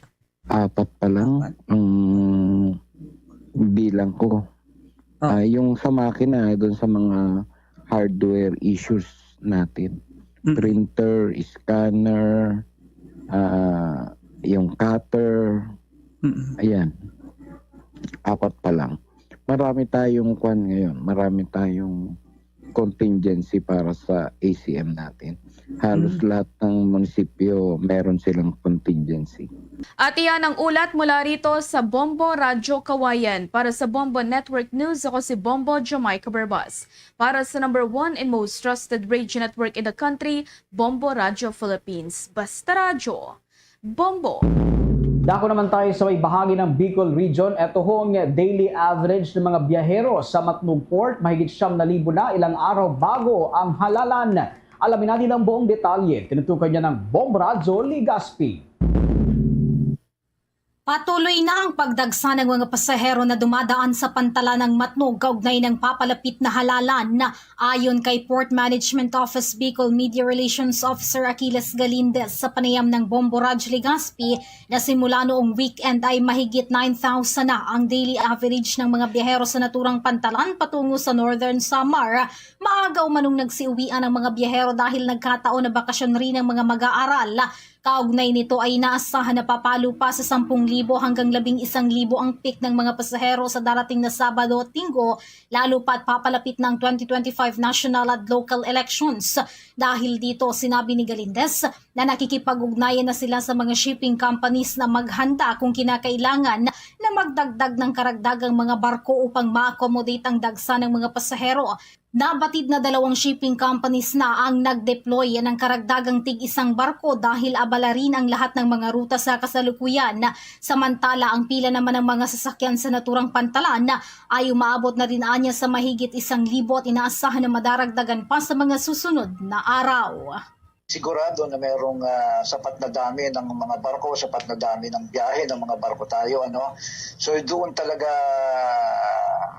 4 pa lang ang bilang ko. Yung sa makina, doon sa mga hardware issues natin. Printer, scanner, yung cutter, ayan. 4 pa lang. Marami tayong ngayon, marami tayong contingency para sa ACM natin. Halos lahat ng munisipyo meron silang contingency. At iyan ang ulat mula rito sa Bombo Radio Kawayan. Para sa Bombo Network News, ako si Bombo Jamaica Barbas. Para sa number 1 and most trusted radio network in the country, Bombo Radio Philippines. Basta Radio, Bombo! Dako naman tayo sa may bahagi ng Bicol Region. Ito hong daily average ng mga biyahero sa Matnog Port. Mahigit 9,000 na ilang araw bago ang halalan. Alamin natin ang buong detalye. Tinutukan niya ng Bomboradyo Ligaspi. Patuloy na ang pagdagsa ng mga pasahero na dumadaan sa pantala ng Matnog kaugnay ng papalapit na halalan na ayon kay Port Management Office Bicol Media Relations Officer Aquiles Galindez sa panayam ng Bomboradyo Ligaspi na simula noong weekend ay mahigit 9,000 na ang daily average ng mga biyahero sa naturang pantalan patungo sa Northern Samar. Maaga umanong nagsiuwian ang mga biyahero dahil nagkataon na bakasyon rin ng mga mag-aaral. Kaugnay nito ay inaasahan na papalo pa sa 10,000 hanggang 11,000 ang peak ng mga pasahero sa darating na Sabado at Linggo, lalo pat papalapit ng 2025 national at local elections. Dahil dito, sinabi ni Galindez na nakikipag-ugnayan na sila sa mga shipping companies na maghanda kung kinakailangan na magdagdag ng karagdagang mga barko upang ma-accommodate ang dagsa ng mga pasahero. Nabatid na 2 shipping companies na ang nag-deploy ng karagdagang tig-1 barko dahil abala rin ang lahat ng mga ruta sa kasalukuyan. Samantala, ang pila naman ng mga sasakyan sa naturang pantalan ay umaabot na rin anya sa mahigit 1,000 at inaasahan na madaragdagan pa sa mga susunod na araw. Sigurado na mayroong sapat na dami ng mga barko, sapat na dami ng biyahe ng mga barko tayo. So doon talaga,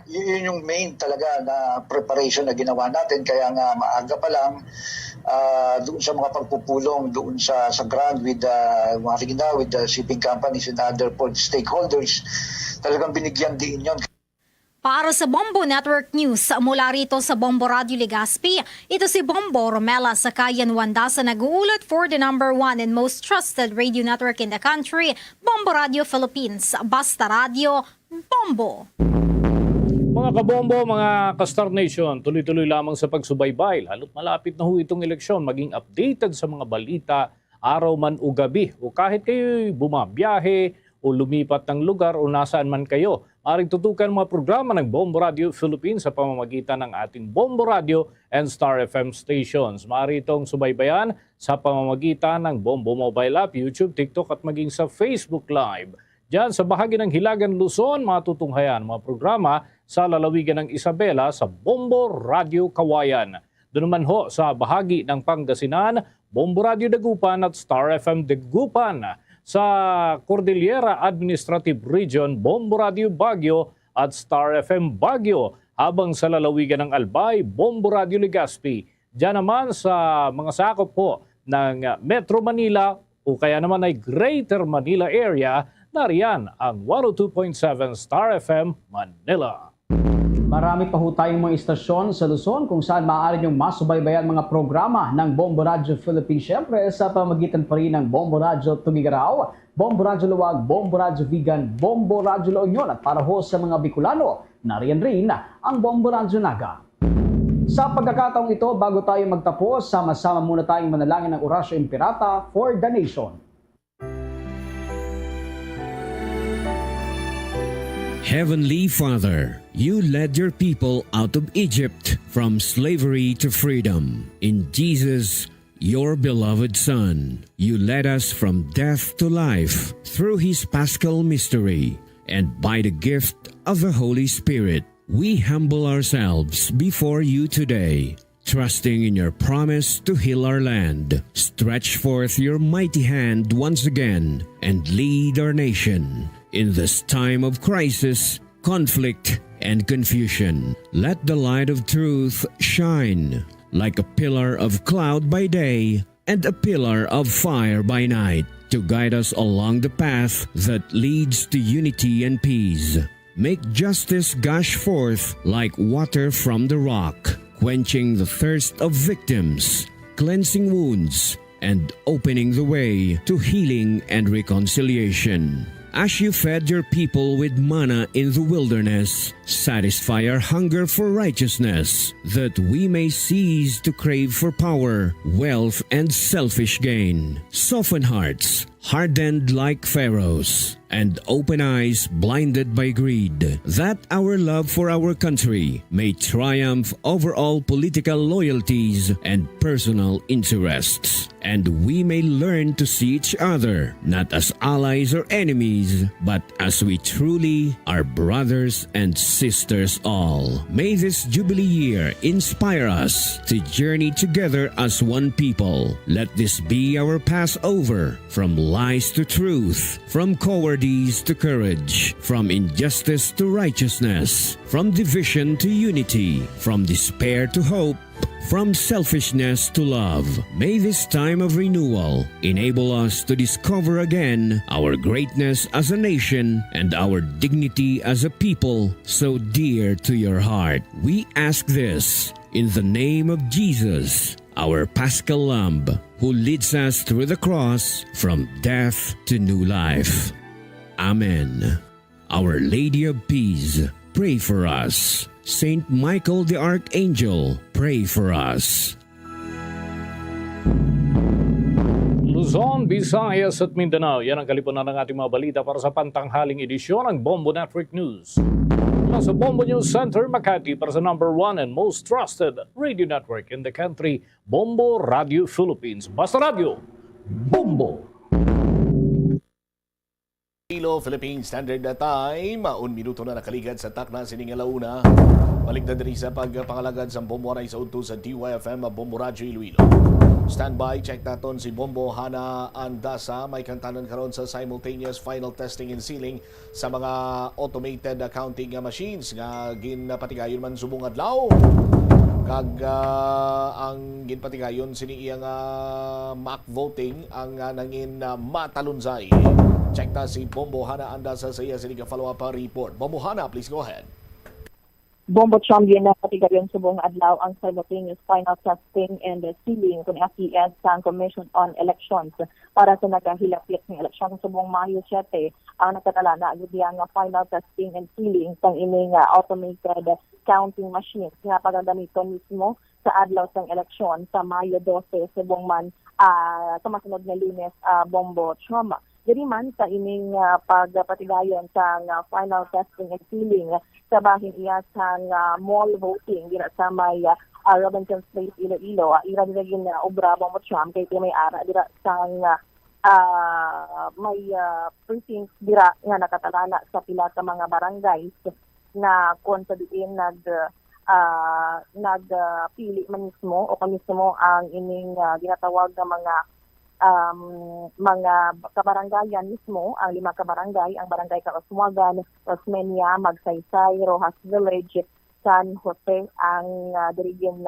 yun yung main talaga na preparation na ginawa natin. Kaya nga maaga pa lang, doon sa mga pagpupulong doon sa ground with the shipping companies and other port stakeholders, talagang binigyan din yun. Para sa Bombo Network News, mula rito sa Bomboradyo Ligaspi, ito si Bombo Romela Sakayan Wanda sa nag-uulat for the #1 and most trusted radio network in the country, Bomboradyo Philippines. Basta Radio, Bombo! Mga kabombo, mga ka-Star Nation, tuloy-tuloy lamang sa pagsubaybay. Lalo't malapit na ho itong eleksyon, maging updated sa mga balita, araw man o gabi. O kahit kayo bumabiyahe o lumipat ng lugar o nasaan man kayo, maaaring tutukan mga programa ng Bomboradyo Philippines sa pamamagitan ng ating Bomboradyo and Star FM stations. Maaari itong subaybayan sa pamamagitan ng Bombo Mobile App, YouTube, TikTok at maging sa Facebook Live. Diyan sa bahagi ng Hilagan Luzon, matutunghayan mga programa sa lalawigan ng Isabela sa Bombo Radio Kawayan. Doon naman ho sa bahagi ng Pangasinan, Bomboradyo Dagupan at Star FM Dagupan. Sa Cordillera Administrative Region, Bomboradyo Baguio at Star FM Baguio. Habang sa lalawigan ng Albay, Bomboradyo Ligaspi. Diyan naman sa mga sakop po ng Metro Manila o kaya naman ay Greater Manila area, nariyan ang 102.7 Star FM Manila. Marami pa ho tayong mga istasyon sa Luzon kung saan maaari niyong masubaybayan mga programa ng Bomboradyo Philippines. Siyempre sa pamagitan pa rin ng Bomboradyo Tugigaraw, Bomboradyo Luwag, Bomboradyo Vigan, Bomboradyo La Union at para ho sa mga Bicolano, nariyan rin ang Bomboradyo Naga. Sa pagkakataong ito, bago tayo magtapos, sama-sama muna tayong manalangin ng Orasyo Imperata for the Nation. Heavenly Father, you led your people out of Egypt from slavery to freedom. In Jesus, your beloved Son, you led us from death to life through his paschal mystery. And by the gift of the Holy Spirit, we humble ourselves before you today, trusting in your promise to heal our land. Stretch forth your mighty hand once again and lead our nation. In this time of crisis, conflict, and confusion, let the light of truth shine like a pillar of cloud by day and a pillar of fire by night to guide us along the path that leads to unity and peace. Make justice gush forth like water from the rock, quenching the thirst of victims, cleansing wounds, and opening the way to healing and reconciliation. As you fed your people with manna in the wilderness, satisfy our hunger for righteousness, that we may cease to crave for power, wealth, and selfish gain. Soften hearts, hardened like Pharaohs, and open eyes blinded by greed, that our love for our country may triumph over all political loyalties and personal interests, and we may learn to see each other not as allies or enemies, but as we truly are brothers and sisters all. May this Jubilee year inspire us to journey together as one people. Let this be our Passover, from lies to truth, from cowardice to courage, from injustice to righteousness, from division to unity, from despair to hope, from selfishness to love. May this time of renewal enable us to discover again our greatness as a nation and our dignity as a people so dear to your heart. We ask this in the name of Jesus, our Paschal Lamb, who leads us through the cross from death to new life. Amen. Our Lady of Peace, pray for us. Saint Michael the Archangel, pray for us. Luzon, Visayas at Mindanao. Yan ang kalipunan ng ating mga balita para sa pantanghaling edisyon ng Bombo Network News. Mula sa Bombo News Center, Makati, para sa #1 and most trusted radio network in the country, Bombo Radio Philippines. Basta Radio, Bombo! Philippine Standard Time, 1 minuto na nakaligad sa takna sining alauna. Balik na diri sa pagpangalagad sa Bombo Aray sa unto sa DYFM Bombo Radyo Iloilo. Standby, check naton si Bombo Hana Andasa. May kantanan karon sa simultaneous final testing and sealing sa mga automated accounting machines nga ginpatigayon man subong adlaw. Kag ang ginpatigayon sini iyang mock voting ang nangin matalunzay. Check na si Bombo Hana Andasa sa iya sini follow-up report. Bombo Hana, please go ahead. Bombo Champion na patigayon sa buong adlaw ang simultaneous final testing and sealing kung FES sa Commission on Elections para sa nakahilapit ng eleksyon sa buong Mayo 7 ang nakatala na agad nga final testing and sealing sang ining automated counting machines nga pagagamiton mismo sa adlaw sang eleksyon sa Mayo 12 sa buong sa masunod na Lunes, Bombo Chama. Diri man sa ining pagpatigayon sa final testing and sealing sa bahin iya sa mall voting dira sa may Robinson Place Iloilo, ira dira gin obra Bombo Cham kay may ara dira sa may precincts dira nga nakatalana sa pila ka mga barangays na kung sa diin nagpili man mismo o mismo ang ining ginatawag na mga kabaranggayan mismo, ang 5 kabarangay, ang barangay Kaosmuagan, Osmeña, Magsaysay, Rojas Village, San Jose, ang dirigin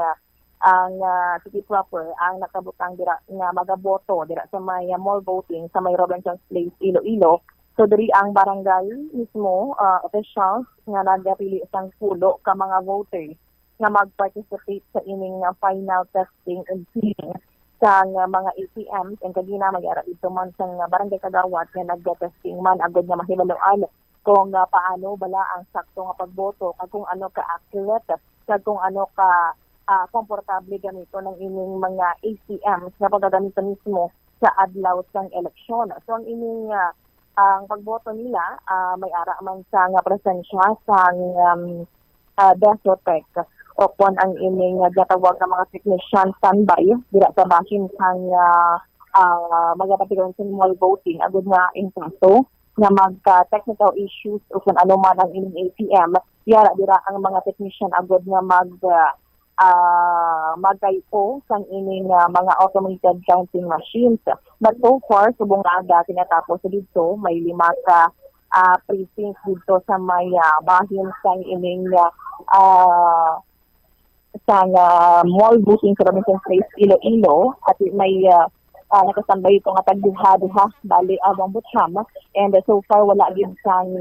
ang city proper, ang nakabutang dira nga magaboto dira sa may mall voting sa may Robinson Place, Iloilo. So diri ang barangay mismo, officials nga nagapili sang pulo ka mga voters nga mag-participate sa ining final testing and sealing sa mga ATMs and kagina magyara ito man sa barangay Kagawad nga nag-testing man agad nga mahibaloan kung paano bala ang sakto nga pagboto kag kung ano ka accurate kag kung ano ka komportable gamito ng ining mga ATMs nga pagagamiton mismo sa adlaw sang eleksyon. So ang ining ang pagboto nila may ara man sa nga presensya sa Desotec o kung ang ining gatawag ng mga technician standby dira sa bahin sang magpatigayon sa mall voting agud nga in kaso nga mag-technical issues o kung ano man ang ining ATM yara dira ang mga technician agud nga magkaipo sang ining mga automated counting machines. But so far, subong aga tinatapos dito, may 5 ka precincts dito sa may bahin sang ining mall booking sa Robinson Place, Iloilo, at may nakasambay ito nga tagduha-duha bali Bombo Cham, and so far wala gid sang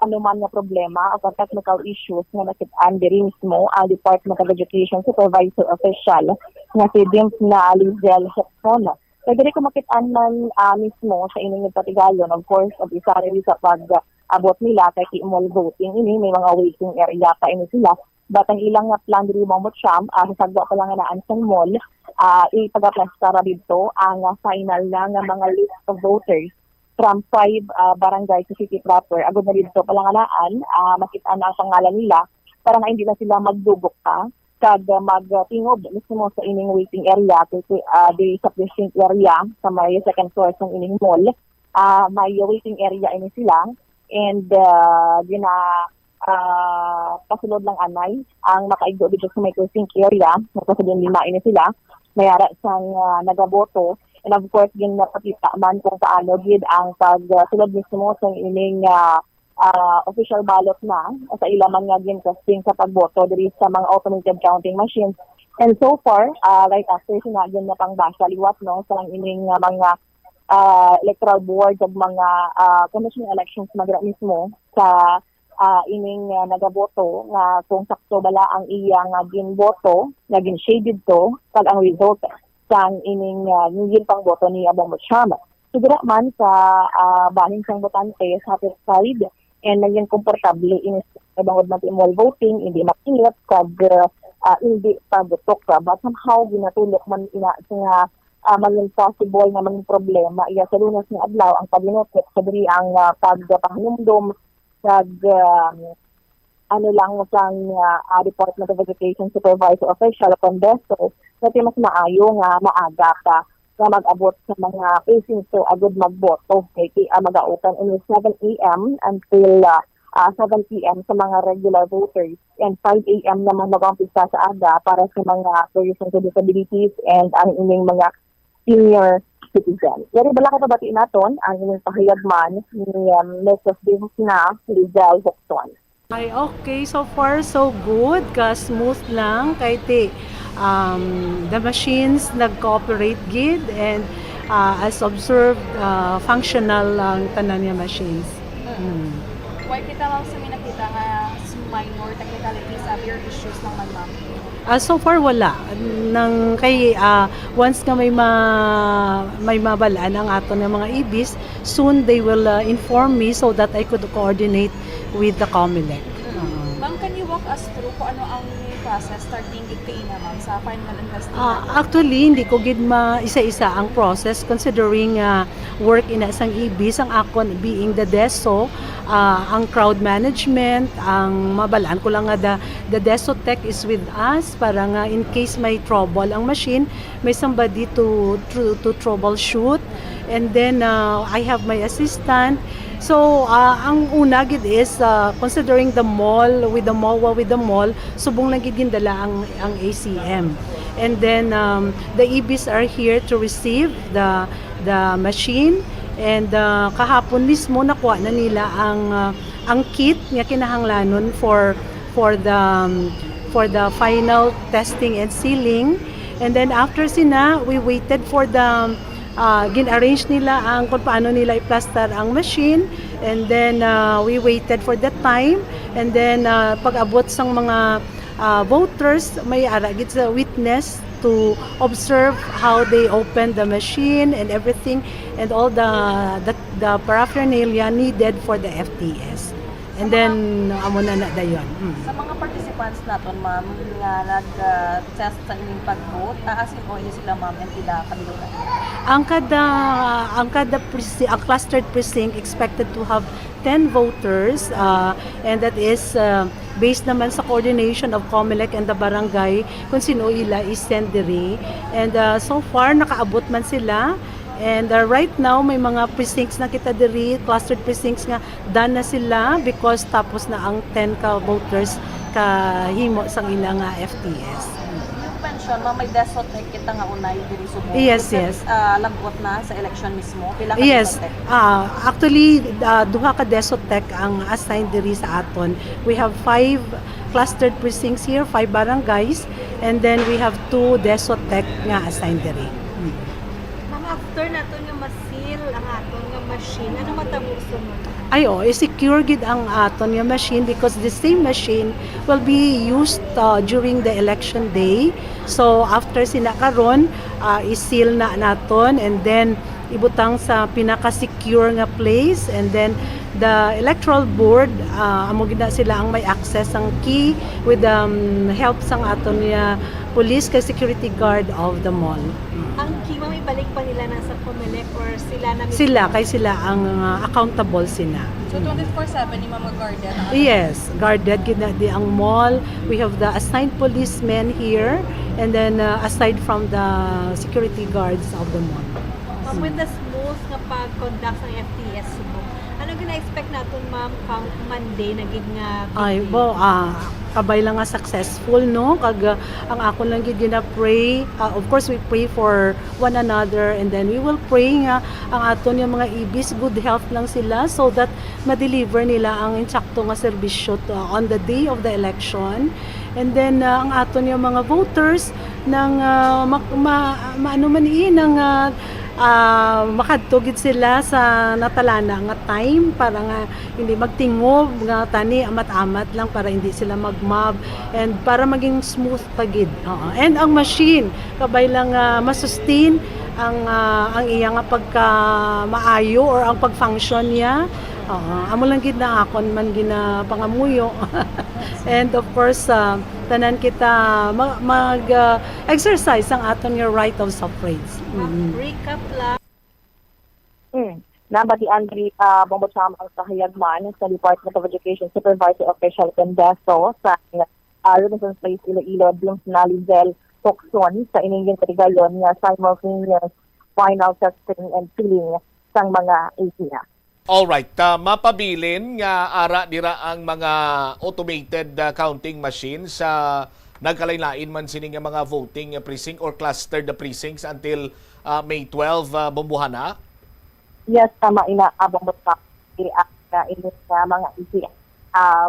anuman nga problema o technical issues nga nakit-an diri mismo ang Department of Education Supervisor Official nga si Dims na Lizel Hepson. So diri ko makit-an man mismo sa ining patigayon, of course, of isa rin sa pag-abot nila kay mall voting ini may mga waiting area pa ini sila. But ang ilang nga plan diri mo siyam, sasagwa pa lang nga naan sa mall, ipagaplastara dito ang final na nga mga list of voters from 5 barangay sa city proper. Agad na dito pa lang nga naan, makita na ang pangalan nila para nga hindi na sila magdugok pa kag magtingob mismo sa ining waiting area diri sa precinct area sa may second floor ng ining mall. May waiting area ini sila and pasulod lang anay ang makaigdo dito sa may precinct area. Nakasulod 5 ini sila mayara sang nagaboto and of course gin napakita man kung paano gid ang pagsulod mismo sa ining official ballot na sa ilaman nga gin casting sa pagboto diri sa mga automated counting machines. And so far, right after sinagin na pangbasa liwat no sa ining mga electoral board ug mga commission elections magra mismo sa ining nagaboto nga kung sakto bala ang iyang ginboto nga gin-shaded to kag ang result sang ining gin pangboto ni Abang Machama. Siguro man sa bahin sang botante satisfied and naging komportable in bangod man involved voting, hindi makilit kag hindi pagtok but somehow ginatulok man ina nga maging possible nga maging problema iya sa lunas nga adlaw ang paginotek sa diri ang pagpahanumdom kag ano lang sang Department of Education Supervisor Official Condesto na mas maayo nga maaga pa nga mag-abot sa mga pacing so agad magboto kay mag-open in 7 a.m. until 7 p.m. sa mga regular voters and 5 a.m. naman mag-umpisa sa aga para sa mga persons with disabilities and ang ining mga senior citizen. Yari bala ka pabati naton ang inyong pahayagman ni Mrs. Davis na Lizelle Hoxton. Ay, okay. So far, so good. Smooth lang. Kahit the machines nag-cooperate good and as observed, functional lang tanan niya machines. Why kita lang sa nakita nga minor technicalities or issues ng ma'am? So far wala. Nang kay once nga may mabalaan ang ato ng mga IBs, soon they will inform me so that I could coordinate with the COMELEC. Ma'am, can you walk us through kung ano ang process starting igtiin na ma'am sa final investigation? Actually, hindi ko gid isa-isa ang process considering work in isang IBs ang akon being the DESO, ang crowd management, ang mabalaan ko lang nga the DESO tech is with us para nga in case may trouble ang machine, may somebody to troubleshoot. And then I have my assistant. So, ang una gid is considering the mall, subong lang gid gindala ang ACM. And then the EBs are here to receive the machine and kahapon mismo nakuha na nila ang kit nga kinahanglanon for the final testing and sealing. And then after sina, we waited for the gin-arrange nila ang kung paano nila i-plaster ang machine and then we waited for the time and then pag-abot sang mga voters may aragit sa witness to observe how they open the machine and everything and all the paraphernalia needed for the FTS. And then amo na dayon. Sa mga participants naton ma'am nga nag-test sa inyong pag-vote, asin o ini sila ma'am and pila kanila. Ang clustered precinct expected to have 10 voters and that is based naman sa coordination of COMELEC and the barangay kung sino ila is-send diri. And so far nakaabot man sila. And right now, may mga precincts na kita diri, clustered precincts nga, done na sila because tapos na ang 10 ka voters kahimo sang ilang FTS. Yung pension, may DESO tech kita nga unay diri Subo. Yes, yes. Lagot na sa election mismo. Pila ka yes. DESO tech? Actually, duha ka DESO tech ang assigned diri sa aton. We have 5 clustered precincts here, 5 barangays, and then we have 2 DESO tech nga assigned diri. After naton nga ma-seal ang aton nga machine, ano matabo sunod? Secure gid ang aton nga machine because the same machine will be used during the election day. So after sinakaron, i-seal na naton and then ibutang sa pinaka-secure nga place and then the electoral board amo gina sila ang may access ang key with help sang aton niya police kay security guard of the mall. Ang key, ma'am, ibalik pa nila nasa Comelec or sila na mismo? Sila ang accountable sila. So 24/7 ni mama guarded? Yes, guarded gina di ang mall. We have the assigned policemen here and then aside from the security guards of the mall. Ma'am, with the smooth nga pag-conduct ng FTS subok, ano gina-expect natin, ma'am, come Monday na gid nga? Ay, kabay lang nga successful, no? Kag ang ako lang gid gina-pray. Of course, we pray for one another and then we will pray nga ang aton yung mga ibis, good health lang sila so that ma-deliver nila ang insakto nga serbisyo on the day of the election. And then ang aton yung mga voters nang makadtugid sila sa natalana nga time para nga hindi magtingob nga tani amat-amat lang para hindi sila magmob and para maging smooth pagid. And ang machine kabay lang masustain ang iya nga pagka maayo or ang pag-function niya. Amo lang gid na akon man gina pangamuyo. And of course tanan kita mag-exercise ang aton your right of suffrage. Recap lang. Nabati Andre Bombocham ang kahayagman sa Department of Education Supervisor Official Condeso sa Robinson Place, Iloilo, Bloomsna, Lizelle, Tucson sa iningyang katigayon nga simultaneous final testing and filling sang mga ACA. Alright, mapabilin nga ara dira ang mga automated counting machines sa nagkalain-lain man sini nga mga voting precinct or clustered precincts until May 12 bombohana? Yes, tama inaabong mo sa ining mga ACA.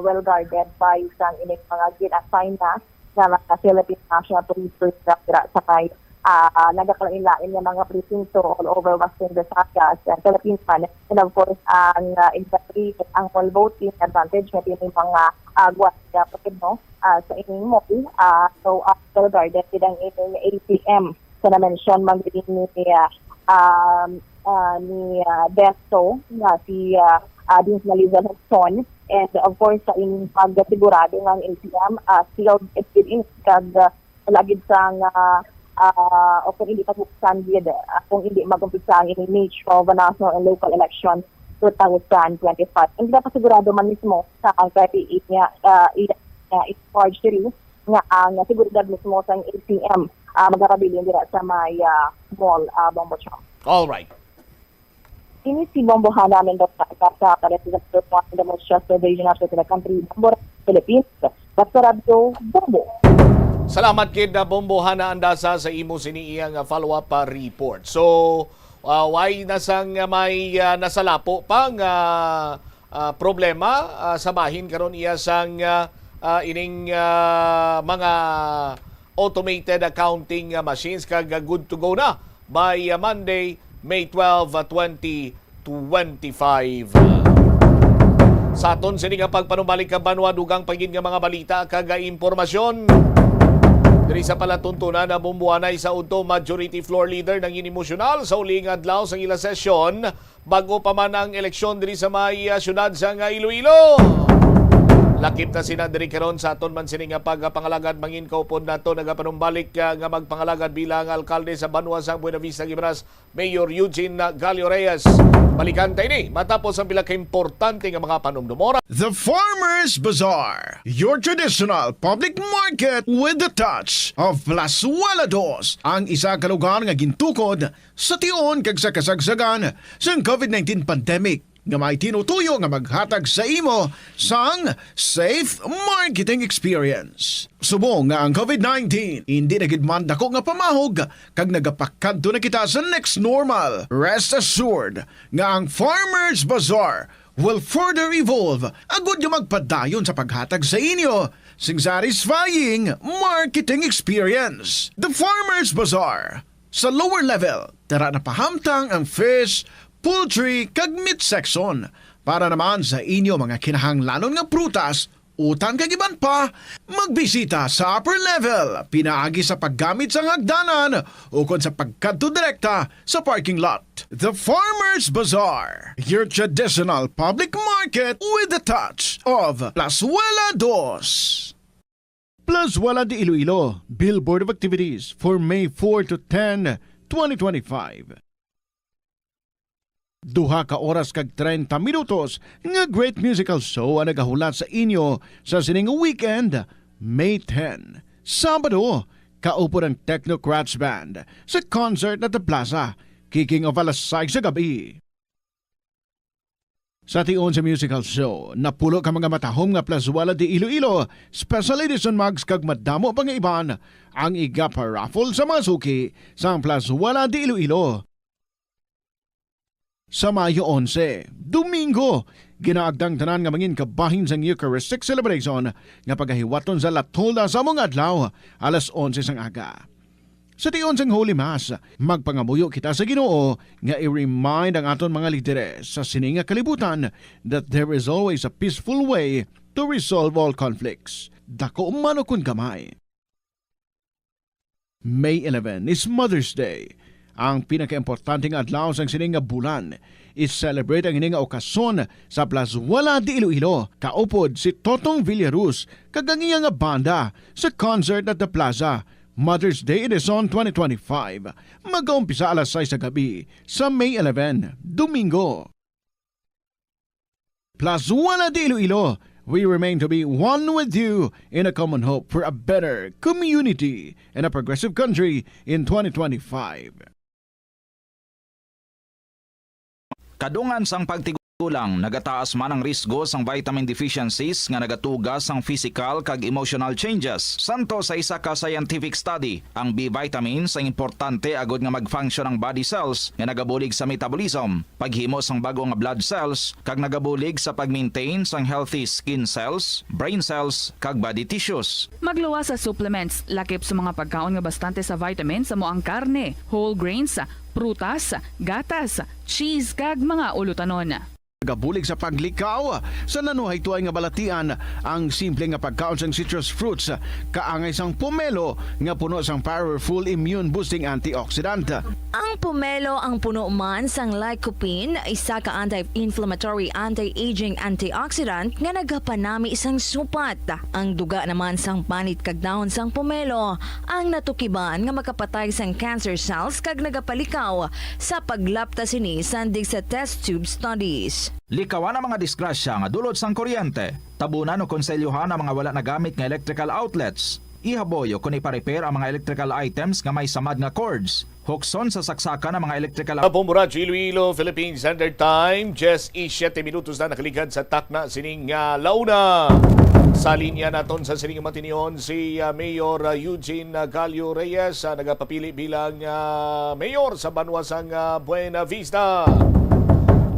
Well guarded by isang ining mga gin-assign na mga Philippine National Police dira sa kay nagkakalain-lain ng mga presinto all over Western Visayas and Philippines man. And of course, ang exactly ang all voting advantage na yung mga guardia no sa inyong mall. So, well guarded ang inyong ATM sa na-mention mag-rin ni Desto na si Dins Malizal Hudson. And of course, sa inyong pag-sigurado ng ATM, sealed in kag lagid sang o kung hindi pagbukasan kung hindi mag-umpisa ang image of a national and local election 2025. Hindi na pasigurado man mismo sa ang KPA niya i-charge nga ang seguridad mismo sa ATM magkakabilin dira sa may mall Bombocham. Alright. Ini si Bombohan namin sa President Juan the most trusted regional to the country, Philippines. Basta Radio Bombo. Salamat kid na Bombohana andasa sa imo siniiyang follow-up report. So, why nasang may nasalapo pang problema sa bahin karon iya sang ining mga automated accounting machines kag good to go na by Monday, May 12, 2025. Sa aton sini nga pagpanumbalik ka banwa dugang pagin nga mga balita kag impormasyon. Diri sa palatuntunan na bumbuanay sa udto majority floor leader ng inimosyonal sa uling adlaw sa ila sesyon bago pa man ang eleksyon diri sa may syudad sa Iloilo. Lakip na sina diri karon sa aton man sini nga pagpangalagad mangin kaupod nato nagapanumbalik nga magpangalagad bilang alkalde sa Banwa sa Buenavista Gimeras Mayor Eugene Gallo Reyes. Balikan tayo ni matapos ang pila ka importante nga mga panumdumora. The Farmers Bazaar, your traditional public market with the touch of Plasuelados, ang isa ka lugar nga gintukod sa tion kag sa kasagsagan sa COVID-19 pandemic nga may tinutuyo nga maghatag sa imo sang safe marketing experience. Subong nga ang COVID-19 hindi na gid man dako nga pamahog kag nagapakadto na kita sa next normal. Rest assured nga ang Farmers Bazaar will further evolve agud nga magpadayon sa paghatag sa inyo sing satisfying marketing experience. The Farmers Bazaar sa lower level tara na pahamtang ang fish, poultry kag meat section para naman sa inyo mga kinahanglanon nga prutas Utan kagiban pa, magbisita sa upper level, pinaagi sa paggamit sa hagdanan o kung sa pagkadto direkta sa parking lot. The Farmers Bazaar, your traditional public market with a touch of Plazuela Dos. Plazuela de Iloilo, Billboard of Activities for May 4 to 10, 2025. Duha ka oras kag 30 minutos nga great musical show ang nagahulat sa inyo sa sining weekend, May 10. Sabado, kaupo ng Technocrats Band sa concert at the Plaza, kicking off alas 6 sa gabi. Sa tion sa musical show, napulo ka mga matahom nga Plazuela de Iloilo, special edition mugs kag madamo pang iban ang igapa-raffle sa mga suki sa Plazuela de Iloilo. Sa Mayo 11, Domingo, ginaagdang tanan nga mangin kabahin sa Eucharistic celebration nga pagahiwaton sa Latolda sa mga adlaw alas 11 sang aga. Sa tion sang Holy Mass, magpangamuyo kita sa Ginoo nga i-remind ang aton mga lideres sa sining nga kalibutan that there is always a peaceful way to resolve all conflicts. Dako umano kun gamay. May 11 is Mother's Day. Ang pinakaimportanteng adlaw sa sining nga bulan is celebrate ang ining nga okasyon sa Plazuela de Iloilo. Kaupod si Totong Villaruz kagangiya nga banda sa concert at the Plaza. Mother's Day Edition 2025. Mag-uumpisa alas 6 sa gabi sa May 11, Domingo. Plazuela de Iloilo, we remain to be one with you in a common hope for a better community and a progressive country in 2025. Kadungan sang pagtigulang, nagataas man ang risgo sang vitamin deficiencies nga nagatugas sang physical kag emotional changes. Santo sa isa ka scientific study, ang B vitamins ang importante agod nga mag-function ang body cells nga nagabulig sa metabolism, paghimo sang bago nga blood cells kag nagabulig sa pag-maintain sang healthy skin cells, brain cells kag body tissues. Magluwas sa supplements, lakip sa mga pagkaon nga bastante sa vitamins sa moang karne, whole grains, prutas, gatas, cheese kag mga ulutanon. Gabulig sa paglikaw sa nanuhay tuay nga balatian ang simple nga pagkaon sang citrus fruits kaangay sang pomelo nga puno sang powerful immune boosting antioxidant. Ang pomelo ang puno man sang lycopene, isa ka anti-inflammatory anti-aging antioxidant nga nagapanami sang supat. Ang duga naman sang panit kag dahon sang pomelo ang natukiban nga makapatay sang cancer cells kag nagapalikaw sa paglapta sini sandig sa test tube studies. Likawan ang mga disgrasya nga dulot sang kuryente. Tabunan o konselyuhan ang mga wala nagamit nga electrical outlets. Ihaboy o kung ipa-repair ang mga electrical items nga may samad nga cords. Hukson sa saksakan ng mga electrical... Bomboradio Iloilo, Philippine Standard Time. Just 7 minutos na nakaligad sa takna sining launa. Sa linya naton sa sining matinion si Mayor Eugene Gallo Reyes, nagapapili bilang mayor sa banwasang Buena Vista.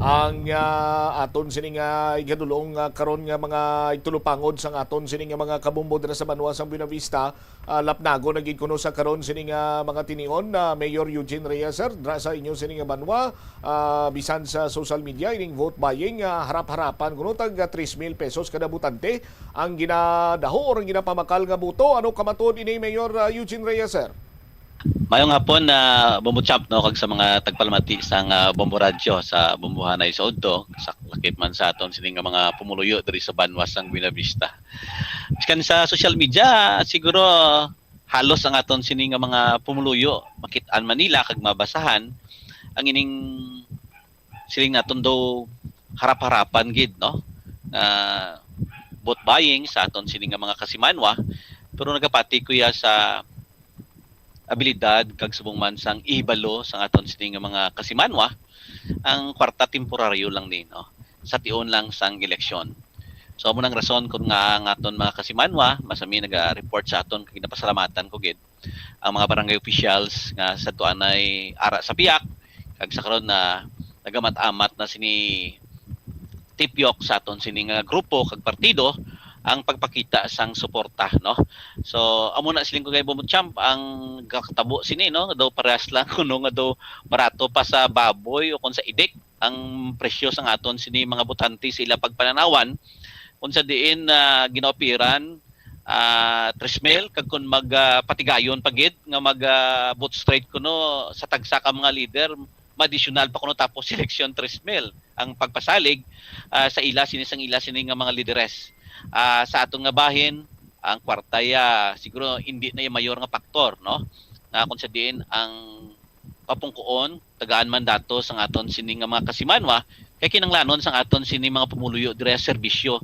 Ang aton sining igadulong karon nga mga itulupangod sang aton sining mga kabumbo dira sa banwasang Buena Vista, lapnago naging kuno sa karon sining mga tinion na Mayor Eugene Reyes sir dira sa inyo sining banwa, bisan sa social media ining vote buying, harap-harapan kuno tag 3,000 pesos kada butante ang ginadaho or ginapamakal nga buto. Ano kamatud ini Mayor Eugene Reyes sir? Mayong hapon na bumutsamp no kag sa mga tagpalamati sang Bomboradyo sa bumbuhanay sa Udto, sa lakip man sa aton sining mga pumuluyo diri sa banwas sang Buena Vista. Miskan sa social media siguro halos ang aton sining mga pumuluyo makit-an Manila kag mabasahan ang ining siling naton do harap-harapan gid no. Vote buying sa aton sining mga kasimanwa, pero nagapati kuya sa abilidad kag subong man sang ihibalo sang aton sining mga kasimanwa ang kwarta temporaryo lang ni no sa tion lang sang eleksyon. So amo nang rason kun nga ang aton mga kasimanwa masami naga-report sa aton kag napasalamatan ko gid ang mga barangay officials nga sa tuan ay ara sa piyak kag sa karon na nagamat-amat na sini tipyok sa aton sining grupo kag partido ang pagpakita sang suporta no. So amo na siling ko kay Bomboradyo ang kakatabo sini no daw parehas lang kuno nga daw barato pa sa baboy o kon sa idik ang presyo sang aton sini mga botante sila pagpananawan unsa diin ginaopiran tresmel kag kun magpatigayon pagid nga boot straight kuno sa tagsa ka mga leader additional pa kuno tapos selection tresmel ang pagpasalig sa ila sini nga mga lideres sa atong nga bahin ang kwartaya siguro hindi na yung mayor nga faktor no na kung sa diin ang papungkuon tagaan mandato sang aton sini nga mga kasimanwa kay kinanglanon sang aton sini mga pumuluyo dire serbisyo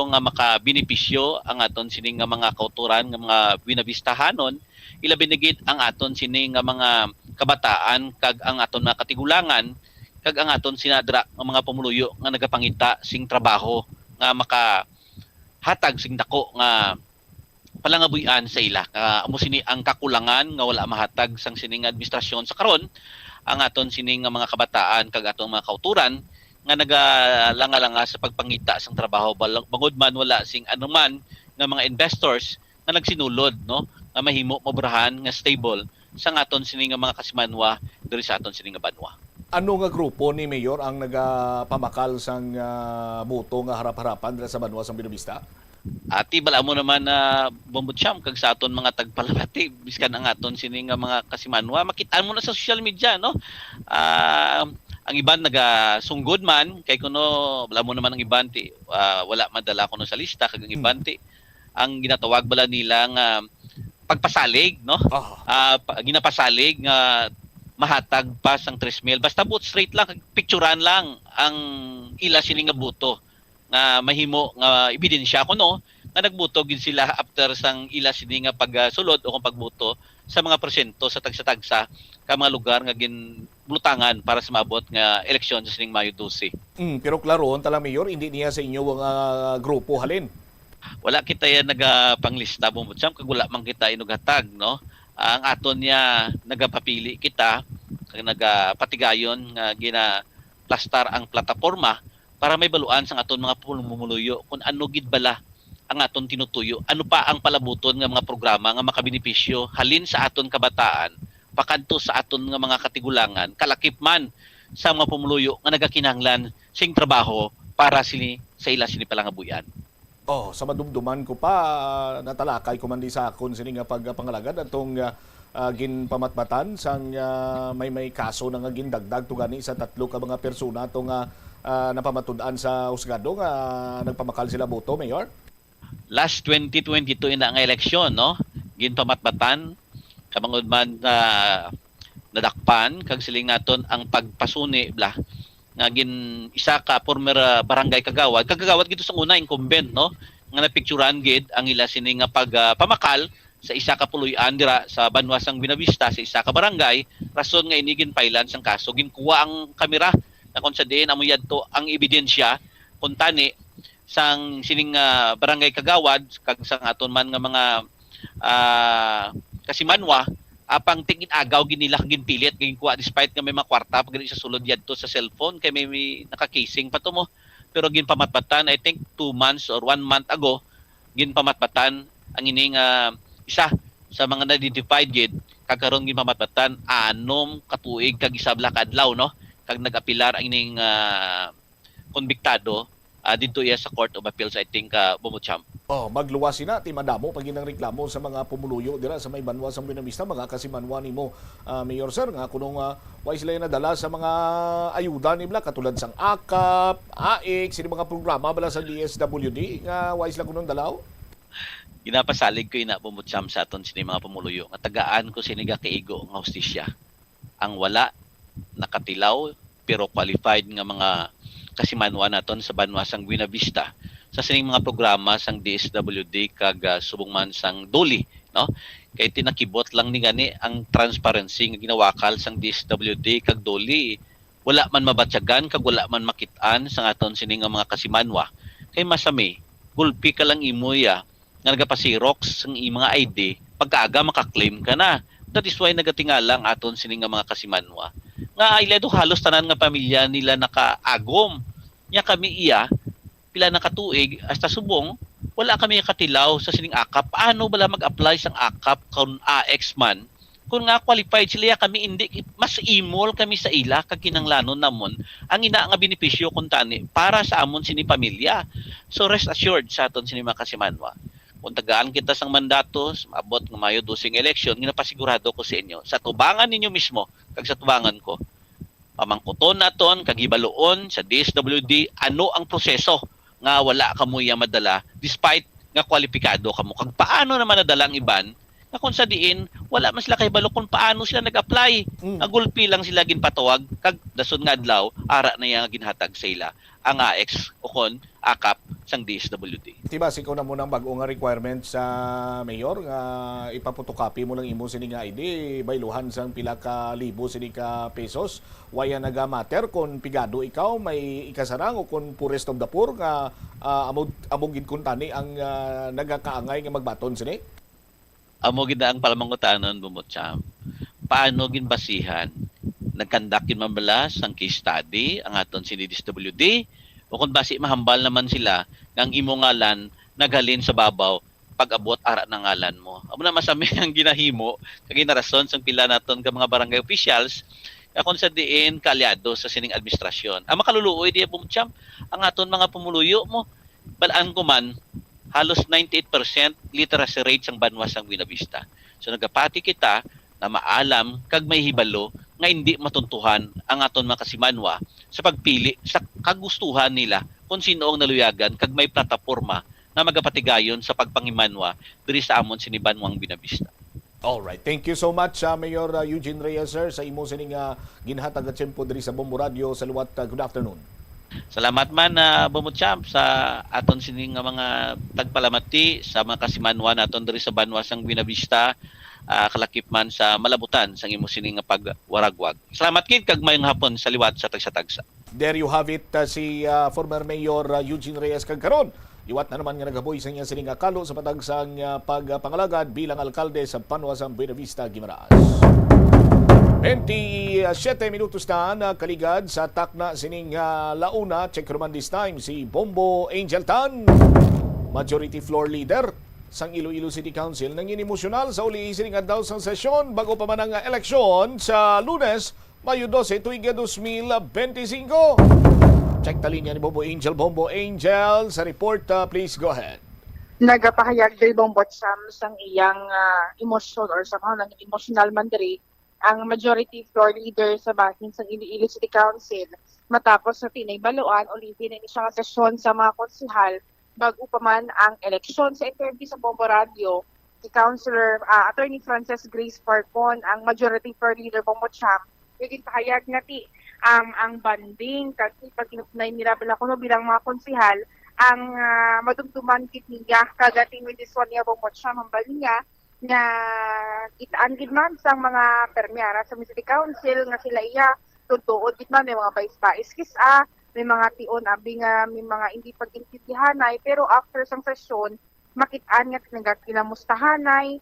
nga makabenepisyo ang aton sini nga mga kauturan nga mga binabistahanon ilabi nigit ang aton sini nga mga kabataan kag ang aton mga katigulangan kag ang aton sinadra nga mga pumuluyo nga nagapangita sing trabaho nga makahatag sing dako nga palangabuyan sa ila amo sini ang kakulangan nga wala mahatag sang sining administrasyon sa karon ang aton sining nga mga kabataan kag atong mga kauturan nga nagalanga-langa sa pagpangita sang trabaho bangod man wala sing anuman nga mga investors nga nagsinulod no nga mahimo mobrahan nga stable sa aton sining nga mga kasimanwa diri sa aton sining nga banwa. Ano nga grupo ni Mayor ang nagapamakal sang boto nga harap-harapan dira sa banwa sang Binubista? Ati bala mo naman na bombotsyam kag sa aton mga tagpalapati biskan ang aton sining nga mga kasimanwa makitaan mo na sa social media no. Ang iban nagasungod man kay kuno bala mo naman ang iban ti wala madala kuno sa lista kag ang iban ti ang ginatawag bala nila nga pagpasalig no. Ginapasalig nga mahatag pa sang 3,000 basta boot straight lang picturean lang ang ila sini nga boto nga mahimo nga ebidensya kuno nga nagboto gid sila after sang ila sini nga pagsulod o kung pagboto sa mga porsyento sa tagsa-tagsa ka mga lugar nga ginbulutangan para sa maabot nga eleksyon sa sining Mayo 12. Pero klaron tala Mayor hindi niya sa inyo nga grupo halin. Wala kita yan nagapanglista bumutsyam kag wala man kita inughatag no. Ang aton niya nagapapili kita kag nagapatigayon nga ginaplastar ang plataporma para may baluan sa aton mga pumuluyo kung ano gid bala ang aton tinutuyo ano pa ang palabuton nga mga programa nga makabenepisyo halin sa aton kabataan pakadto sa aton nga mga katigulangan kalakip man sa mga pumuluyo nga nagakinahanglan sing trabaho para sa ila sini palangabuyan. Sa madumduman ko pa, natalakay ko man di sa akon sini nga pagpangalagad atong ginpamatmatan sang may kaso na nga gindagdag to gani sa 3 ka mga persona to nga napamatud-an sa husgado nga nagpamakal sila boto, Mayor? Last 2022 ina nga eleksyon no, ginpamatmatan kamangod man nadakpan kag siling naton ang pagpasuni bla nga isa ka former barangay kagawad gito sa una incumbent no nga napicturean gid ang ila sini nga pagpamakal sa isa ka puloy-an dira sa banwa sang Binavista sa isa ka barangay rason nga ini ginpailan sang kaso ginkuha ang kamera na kun sa diin amo yadto ang ebidensya kun tani sang sining barangay kagawad kag sang aton man nga mga kasimanwa apang tingin agaw ginila ginpilit ginkuha despite nga may mga kwarta pag sa sulod yadto sa cellphone kay may naka-casing pa to mo pero ginpamatbatan I think 2 months or 1 month ago ginpamatbatan ang ining isa sa mga na-identified gid kagkaron ginpamatbatan 6 katuig kag isabla ka adlaw no kag nag-apilar ang ining konbiktado dito iya sa Court of Appeals I think Bumutsyam. Magluwas sina ti madamo pag ginang reklamo sa mga pumuluyo dira sa may banwa sa Binavista mga kasimanwa nimo Mayor Sir nga kunong wa sila nadala sa mga ayuda nila katulad sang AKAP, AIC, sini mga programa bala sa DSWD nga wa sila kunong dalaw. Ginapasalig ko ina Bumutsyam sa aton sini mga pumuluyo nga tagaan ko sini kaigo nga hustisya. Ang wala nakatilaw pero qualified nga mga kasimanwa naton sa banwa sang Buenavista sa sining mga programa sang DSWD kag subong man sang DOLI no kay tinakibot lang ni gani ang transparency nga ginawakal sang DSWD kag DOLI wala man mabatyagan kag wala man makit-an sa aton sining mga kasimanwa kay masami gulpi ka lang imoya nga nagapasirox sang imong mga ID pagkaaga makaklaim ka na. That is why nagatingala ang aton sining mga kasimanwa nga ila do halos tanan nga pamilya nila nakaagom nya kami iya pila na katuig hasta subong wala kami katilaw sa sining AKAP paano bala mag-apply sang AKAP kung AX man kung nga qualified sila kami hindi mas imol kami sa ila kag kinanglanon namon ang ina nga benepisyo kun tani para sa amon sini pamilya. So rest assured sa aton sini mga kasimanwa. Kung tagaan kita sang mandato, maabot ng Mayo 12 election, ginapasigurado ko sa inyo, sa tubangan ninyo mismo, kag sa tubangan ko, pamangkuton naton, kagibaloon sa DSWD, ano ang proseso nga wala kamuya madala, despite nga kwalipikado kamo. Kag paano naman nadala ang iban, na kung sa diin, wala man sila kay balo kung paano sila nag-apply. Nagulpi lang sila ginpatawag, kag dason nga adlaw, ara na yang ginhatag sa ila, ang AX o kon akap sang DSWD. Diba, ikaw na muna ang bago nga requirement sa mayor nga ipaputokapi mo lang imo sini nga ID, bayluhan sang pila ka libo sini ka pesos. Waya naga-matter kung pigado ikaw, may ikasarang o kung purest of the poor nga amogid kun tani ang nagakaangay nga magbaton sini? Amo gid ang palamangutanon bumutsyam. Paano ginbasihan? Nagkandakin mambalas ang case study ang aton si DSWD o kung basi mahambal naman sila ng imo ngalan naghalin sa babaw pag-abot ara ng ngalan mo. Amo na masami ang ginahimo kag ginarason sang pila naton ka mga barangay officials kung sa diin kaalyado sa sining administrasyon. Ang makaluluoy diya bumutsyam ang aton mga pumuluyo mo. Balaan ko man halos 98% literacy rate sang banwas sang Buena Vista. So nagapati kita na maalam kag may hibalo nga hindi matuntuhan ang aton mga kasimanwa sa pagpili sa kagustuhan nila kung sino ang naluyagan kag may plataporma na magapatigayon sa pagpangimanwa diri sa amon sini Banwang Buena Vista. All right. Thank you so much, Mayor Eugene Reyes, sir, sa imo sining ginhatag at tiyempo diri sa Bombo Radio. Saluwat, good afternoon. Salamat man Bumutsyam sa aton sining mga tagpalamati sa mga kasimanwa naton diri sa Banwa sang Buena Vista, kalakip man sa malabutan sang imo sining pagwaragwag. Salamat kid kag mayong hapon sa liwat sa tagsa-tagsa. There you have it, si former Mayor Eugene Reyes kag karon. Liwat na naman nga nagaboy sa iya sining akalo sa patagsang pagpangalagad bilang alkalde sa Banwa sang Buena Vista, Guimaras. 27 minutos na kaligad sa takna sining launa. Check naman this time si Bombo Angel Tan, majority floor leader sang Iloilo City Council, nang inimosyonal sa uli sining adlaw sang sesyon bago pa man ang eleksyon sa Lunes, Mayo 12, tuiga 2025. Check talinya ni Bombo Angel. Bombo Angel, sa report, please go ahead. Nagapahayag diri Bumbotsam sang iyang emosyon or somehow nang emotional man diri ang majority floor leader sa bahin sa Iloilo City Council matapos sa tinaybaluan ulitin ang isang sesyon sa mga konsehal bago pa man ang eleksyon. Sa interview sa Bombo Radio, si Councilor Attorney Frances Grace Parcon, ang majority floor leader Bumbotsam, yung pahayag nati ang banding kasi pag kinupnay nila bilang mga konsehal ang madumduman kit niya kagating with this one niya Bumbotsam ang bali niya nga itaan gid man sang mga permiyara sa City Council nga sila iya tutuod gid man may mga pais-pais kisa, may mga tion abi nga may mga hindi pag-intindihanay, pero after sang sesyon makit-an nga nagakinamustahanay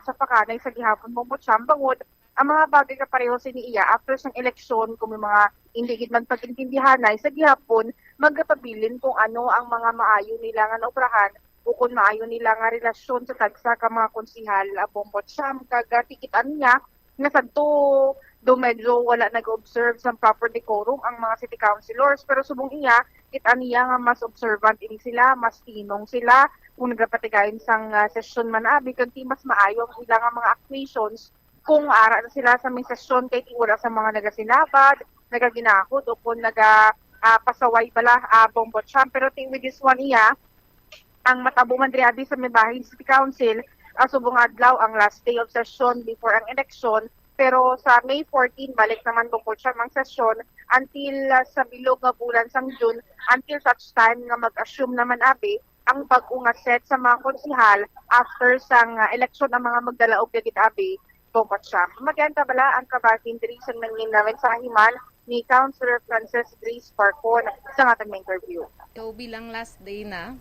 sa pakanay sa gihapon Bumbotsam bangod ang mga bagay ka pareho siniiya after sang eleksyon kung may mga hindi gid man pag-intindihanay sa gihapon magpabilin kung ano ang mga maayo nila nga naobrahan o kung maayo nila nga relasyon sa tagsa ka mga konsihal Bumbotsam kag tikitan niya nga sadto do medyo wala nag-observe sa proper decorum ang mga city councilors, pero subong iya kitaan niya nga mas observant ini sila, mas tinong sila kung nagapatigayon sang session man abi kanti mas maayo ang ilang mga actuations kung ara na sila sa may session kay wala sa mga nagasinabad, nagaginakot o kung pasaway bala Bumbotsam. Pero with this one iya ang matabo man diri sa may bahin City Council subong adlaw ang last day of session before ang election, pero sa May 14 balik naman Bumbotsam ang session until sa bilog nga bulan sang June, until such time nga mag-assume naman abi ang bag-o nga set sa mga konsehal after sang election ang mga magdalaog dagit abi Bumbotsam. Maganda bala ang kabahin diri sang nangin namin sa himan ni Councilor Frances Grace Parcon sa ating interview. So bilang last day na,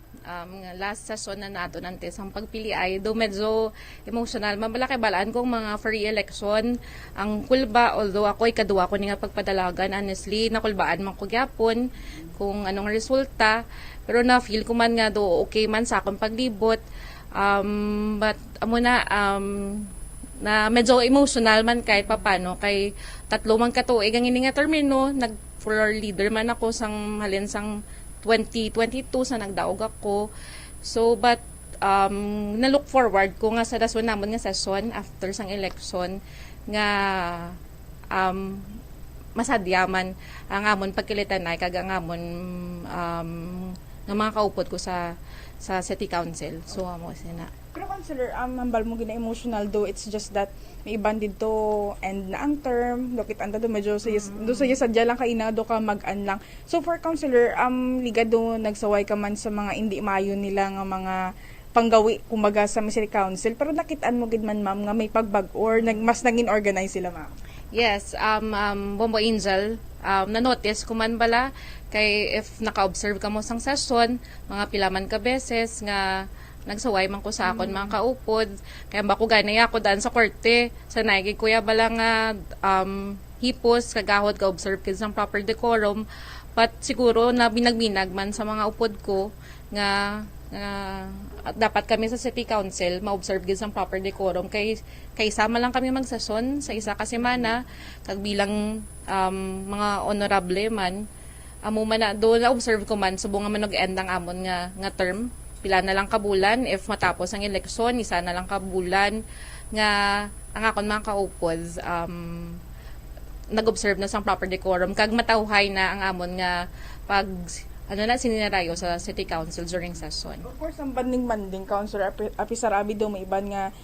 last session na nato nantes ang pagpili ay do medyo emotional. Mabalaki balaan kong mga free election ang kulba, although ako'y kaduwa ko nga pagpadalagan, honestly nakulbaan man ko gyapon kung anong resulta, pero na feel ko man nga do okay man sa akong paglibot. But amo na medyo emotional man kahit papano kay tatlo man katuig ang ini nga termino, nag floor leader man ako sang halin sang 2022 sa nagdaog ako. So but na-look forward ko nga sa dason namon nga session after sang election nga masadyaman ang amon pagkilitanay kag ang amon nga mga kaupod ko sa City Council. So amo sina. Pero Councilor, mambal mo gina emotional do, it's just that may iban dito and na ang term, dokit anda do medyo sa sadya lang kaina do ka mag-an lang. So for Councilor, ligado nagsaway ka man sa mga hindi maayo nila nga mga panggawi kumbaga sa City Council, pero nakitaan mo gid man ma'am nga may pagbag or mas naging organize sila ma'am. Yes, Bombo Angel, na-notice ko man bala kay if naka-observe ka mo sang session, mga pilaman ka beses nga nagsaway man ko sa akon mga kaupod, kaya bako ganay ako daan sa korte, sa naigig kuya bala nga hipos, kagahod ka observe kids ng proper decorum, but siguro na binag-binag man sa mga upod ko nga dapat kami sa City Council ma-observe gid ang proper decorum kay sama lang kami magsason sa isa ka semana kag bilang mga honorable man amo man na do na observe ko man subong nga man nag-end ang amon nga term, pila na lang kabulan if matapos ang eleksyon, isa na lang kabulan nga ang akon mga kaupod nag-observe na sang proper decorum kag matawhay na ang amon nga pag sininarayo sa City Council during session. Of course, ang banding Councilor Apisar Abido, may iban nga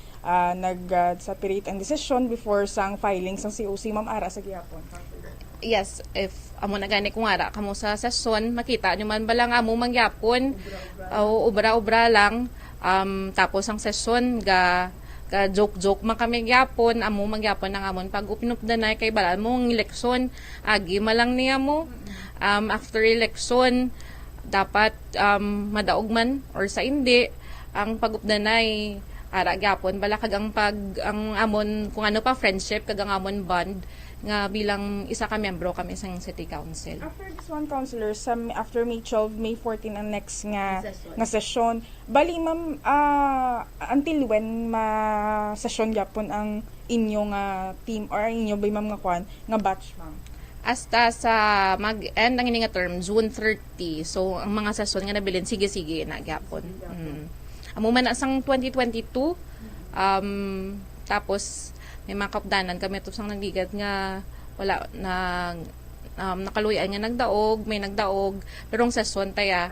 nag-separate ang decision before sang filing sang COC, Ma'am Ara, sa gihapon. Yes, if amo na gani kung ara kamo sa session, makita nyo man balang amo mangyapon, ubra-ubra lang, tapos ang session, ga joke-joke man kami gyapon, amo mangyapon ng amon pag upinupdanay kay balaan mo ang eleksyon, agi malang niya mo. After election, dapat madaog man or sa hindi ang pagupdanay ara gyapon bala kag ang amon kung ano pa friendship kag ang amon bond nga bilang isa ka membro kami sa City Council. After this one, Councilor, after May 12, May 14 ang next nga session. Bali ma'am, until when session gyapon ang inyong team or inyo bay ma'am nga kwan nga batch ma'am? Hasta sa mag-end ang nga term, June 30. So, ang mga session nga nabilin, sige-sige na gyapon. Amo man na sang 2022, tapos may mga kapdanan kami ito sang nagligat nga wala na nakaluyan nga nagdaog, may nagdaog, pero ang session taya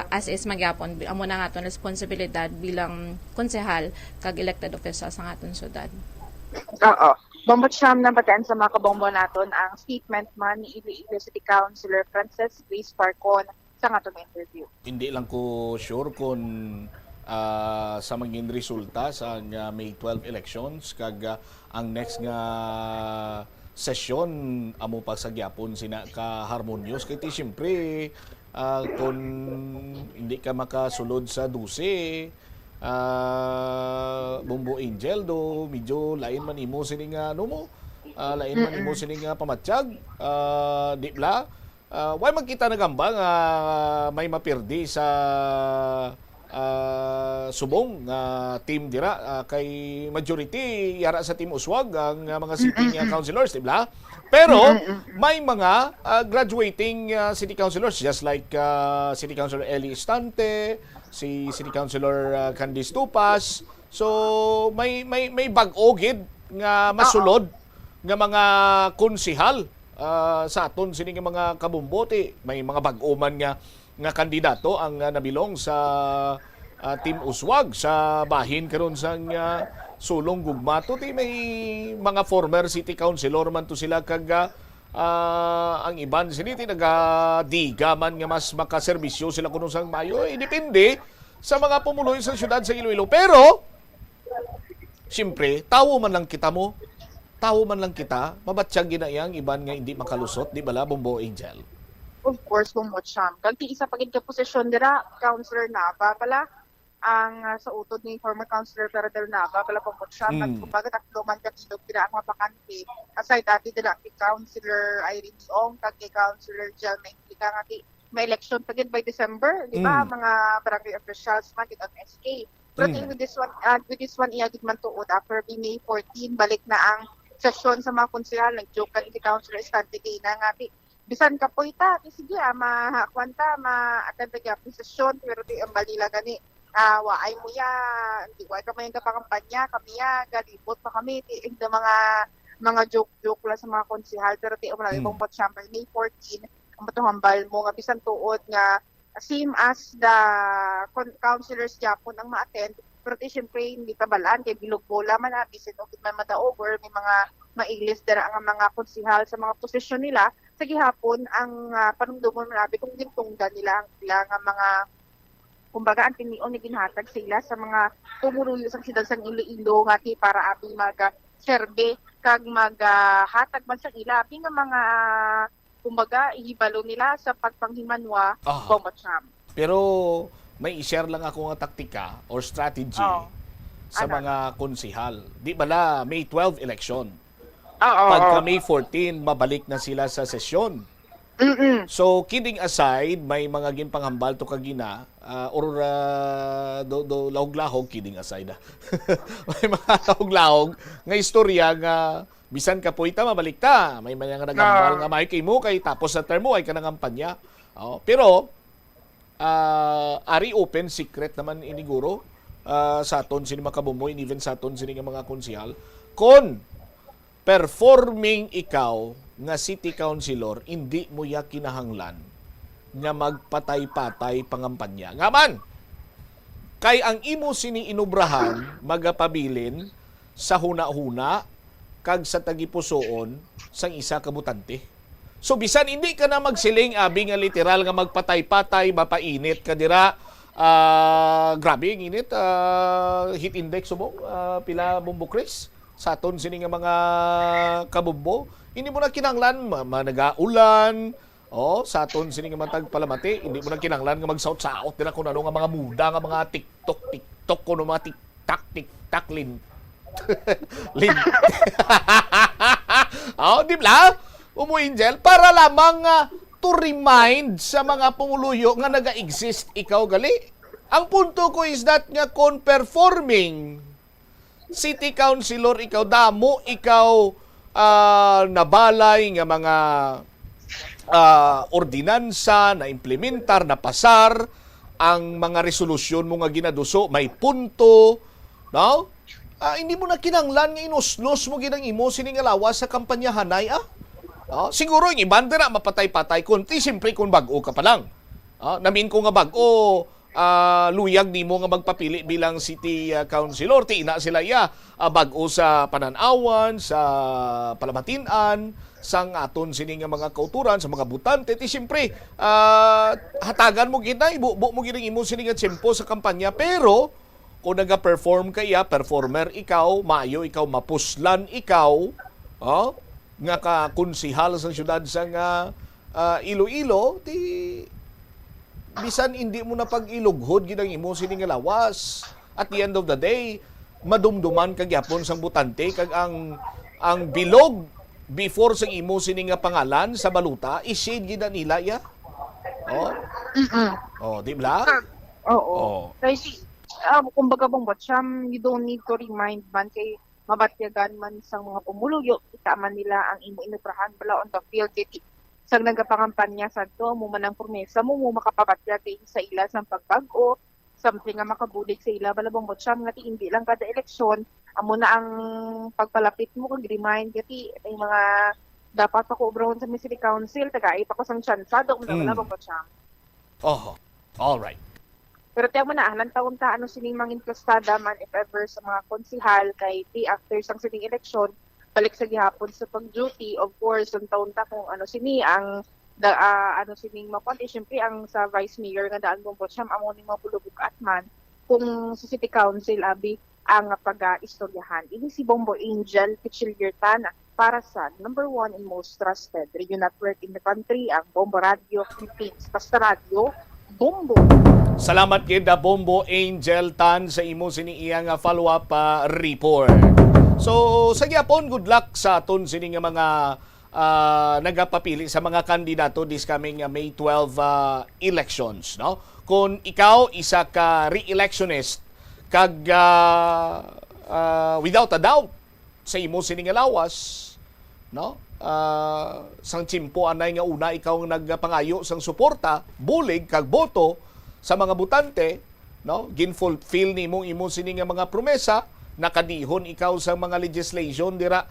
as is magyapon. Amo na nga aton responsibilidad bilang konsehal kag elected official sa aton syudad. Oo. Bombot siyam na bataan sa mga kabombo naton ang statement man ni Iloilo City Councilor Frances Grace Parcon sa atong interview. Hindi lang ko sure kung sa maging resulta sa May 12 elections kag ang next nga session amo pagsagyapon sina ka harmonious kay ti syempre kung hindi ka makasulod sa 12 Bombo Angel do medyo lain man imo sining lain man imo sining pamatsyag di bla why magkita nagamba nga may mapirdi sa subong team dira kay majority yara sa team Uswag ang mga city councilors di bla pero may mga graduating city councilors just like City Councilor Eli Estante, si City Councilor Candice Tupas. So may bag-ogid nga masulod nga mga konsihal sa aton sini nga mga kabumbote. May mga bag-oman nga kandidato ang nabilong sa Team Uswag sa bahin karon sang sulong gugmato ti may mga former city councilor man to sila kag ang iban sila nagadiga man nga mas makaserbisyo sila kuno sang mayo depende sa mga pumuloy sa syudad sa Iloilo. Pero siyempre tawo man lang kita mabatsyag ginayang iban nga hindi makalusot di bala Bombo Angel. Of course, Bombot siyam. Kag ti isa pagid ka posisyon dira Councilor Nava pala ang sa utod ni former Councilor Peradel Nava pala Bombot siyam at kumbaga taklo man katilog dira ang mga bakante aside dati dira kay Councilor Irene Ong kag kay Councilor Jel Maynila nga may election pagid by December, di ba? Mga barangay officials man at SK. Pero with this one iagid man tuod after May 14 balik na ang sesyon sa mga konsehal, nag-joke kan si Councilor Estante kay na nga bisan ka po ita, sige mahakwanta, ma-attend na gyapon sesyon, pero di ang balila gani, waay mo ya, hindi waay ka may kampanya, kami ya, galibot pa kami, tiig na mga joke-joke lang sa mga konsehal, pero di umulagi kong bot siyempre, May 14, ang matuhambal mo, nga bisan tuod nga, same as the councilors Japon ang ma-attend, pero siyempre hindi kabalaan, kaya bilog-bola man na, bisin o man mada-over, may mga mailis dara ang mga konsihal sa mga posisyon nila, sa gihapon, ang panumdumon nabi kung gintunggan nila ang sila nga mga, kumbaga, ang tinion ni ginhatag sila sa mga tumuluyo sa sidal sang Iloilo nga ti para abi mag-serbe, kag mag-hatag man sa ila, abi nga mga kumbaga, ihibalo nila sa pagpanghimanwa Bombocham. Pero may i-share lang ako nga taktika or strategy sa mga konsihal. Di bala, May 12 election. Pagka May 14, mabalik na sila sa sesyon. So, kidding aside, may mga ginpanghambal to kagina or lahog-lahog, kidding aside. May mga lahog-lahog nga istorya nga bisan ka po ita, mabalik ta. May mga nagambal nga may kay mo, kay tapos sa term mo, ay ka nangampanya. Pero, ari open secret naman iniguro sa aton sini makabumuy, even sa aton sini nga mga konsihal. Kon performing ikaw nga city councilor, hindi mo ya kinahanglan nga magpatay-patay pangampanya. Nga man, kay ang imo sini inubrahan, magapabilin sa huna-huna, kag sa tagipusoon sang isa ka butante. So bisan hindi ka na magsiling abi nga literal nga magpatay-patay, mapainit ka dira, grabe ang init, heat index subong, pila Bombo Chris sa aton sini nga mga kabumbo. Hindi mo na kinanglan managaulan, sa aton sini nga matag palamati, hindi mo na kinanglan nga magsaot-saot dira kung ano nga mga muda nga mga TikTok kuno mga TikTok lin di ba? Angel, para lamang to remind sa mga pumuluyo nga naga-exist ikaw gali. Ang punto ko is that nga kon performing city councilor ikaw, damo ikaw nabalay nga mga ordinansa na implementar, na pasar, ang mga resolusyon mo nga ginaduso, may punto, no? Hindi mo na kinanglan nga inusnos mo ginang imo sining lawas sa kampanyahanay siguro yung iban dira mapatay-patay kunti siyempre kung bag-o ka pa lang. Namin ko nga bag-o luyag nimo nga magpapili bilang city councilor, tina sila bag-o sa pananawan, sa palamatinan, sang aton sini nga mga kauturan, sa mga butante, ti siyempre hatagan mo gina, ibubo mo ginang imo sini nga tiyempo sa kampanya, pero kung naga-perform kaya, performer ikaw, maayo ikaw, mapuslan ikaw, nga ka-konsihal sa syudad sa nga Iloilo, ti bisan hindi mo na pag-ilughod ginang imo sining lawas. At the end of the day, madumduman kag yapon sang butante kag ang bilog before sang imo sining pangalan sa baluta, i-shade gina nila ya. Di ba? Oo. Kasi kumbaga Bombocham, you don't need to remind man kay mabatyagan man sa mga pumuluyo, kita man nila ang imo inutrahan bala on the field, kiti sang nagapangampanya sa to, mo man ang promesa mo makapabatyag kay sa ila sa pagbago, something nga makabulig sa ila bala Bombocham, nga hindi lang kada eleksyon, amo na ang pagpalapit mo kag remind kiti ay mga dapat ako obrahon sa City Council, tagaay pa ko sang tsansado mo na bala Bombocham. All right. Pero tiyak mo na, halang taon ta, sining mga inklustada man, if ever, sa mga konsihal, kay after sang sining eleksyon, balik sa gihapon sa pag-duty, of course, ang taon ta kung sini, ang, sining makonti, syempre, ang sa Vice Mayor nga daan Bombocham, amo ning mga pulubukat man, kung sa City Council, abi, ang pag-istoryahan. Ini si Bombo Angel Pichiliertana, para sa number 1 and most trusted radio network in the country, ang Bombo Radio Philippines. Basta Radio, Bombo. Salamat kida Bombo Angel Tan sa imo sini iyang follow-up report. So sa gyapon, good luck sa aton sini nga mga nagapapili sa mga kandidato this coming May 12 elections, no? Kung ikaw isa ka re-electionist kag without a doubt sa imo sining lawas, no? Sang tsimpo anay nga una ikaw ang nagpangayo sang suporta, bulig kag boto sa mga butante, no? Ginfulfill nimo imo sining mga promesa, nakadihon ikaw sa mga legislation dira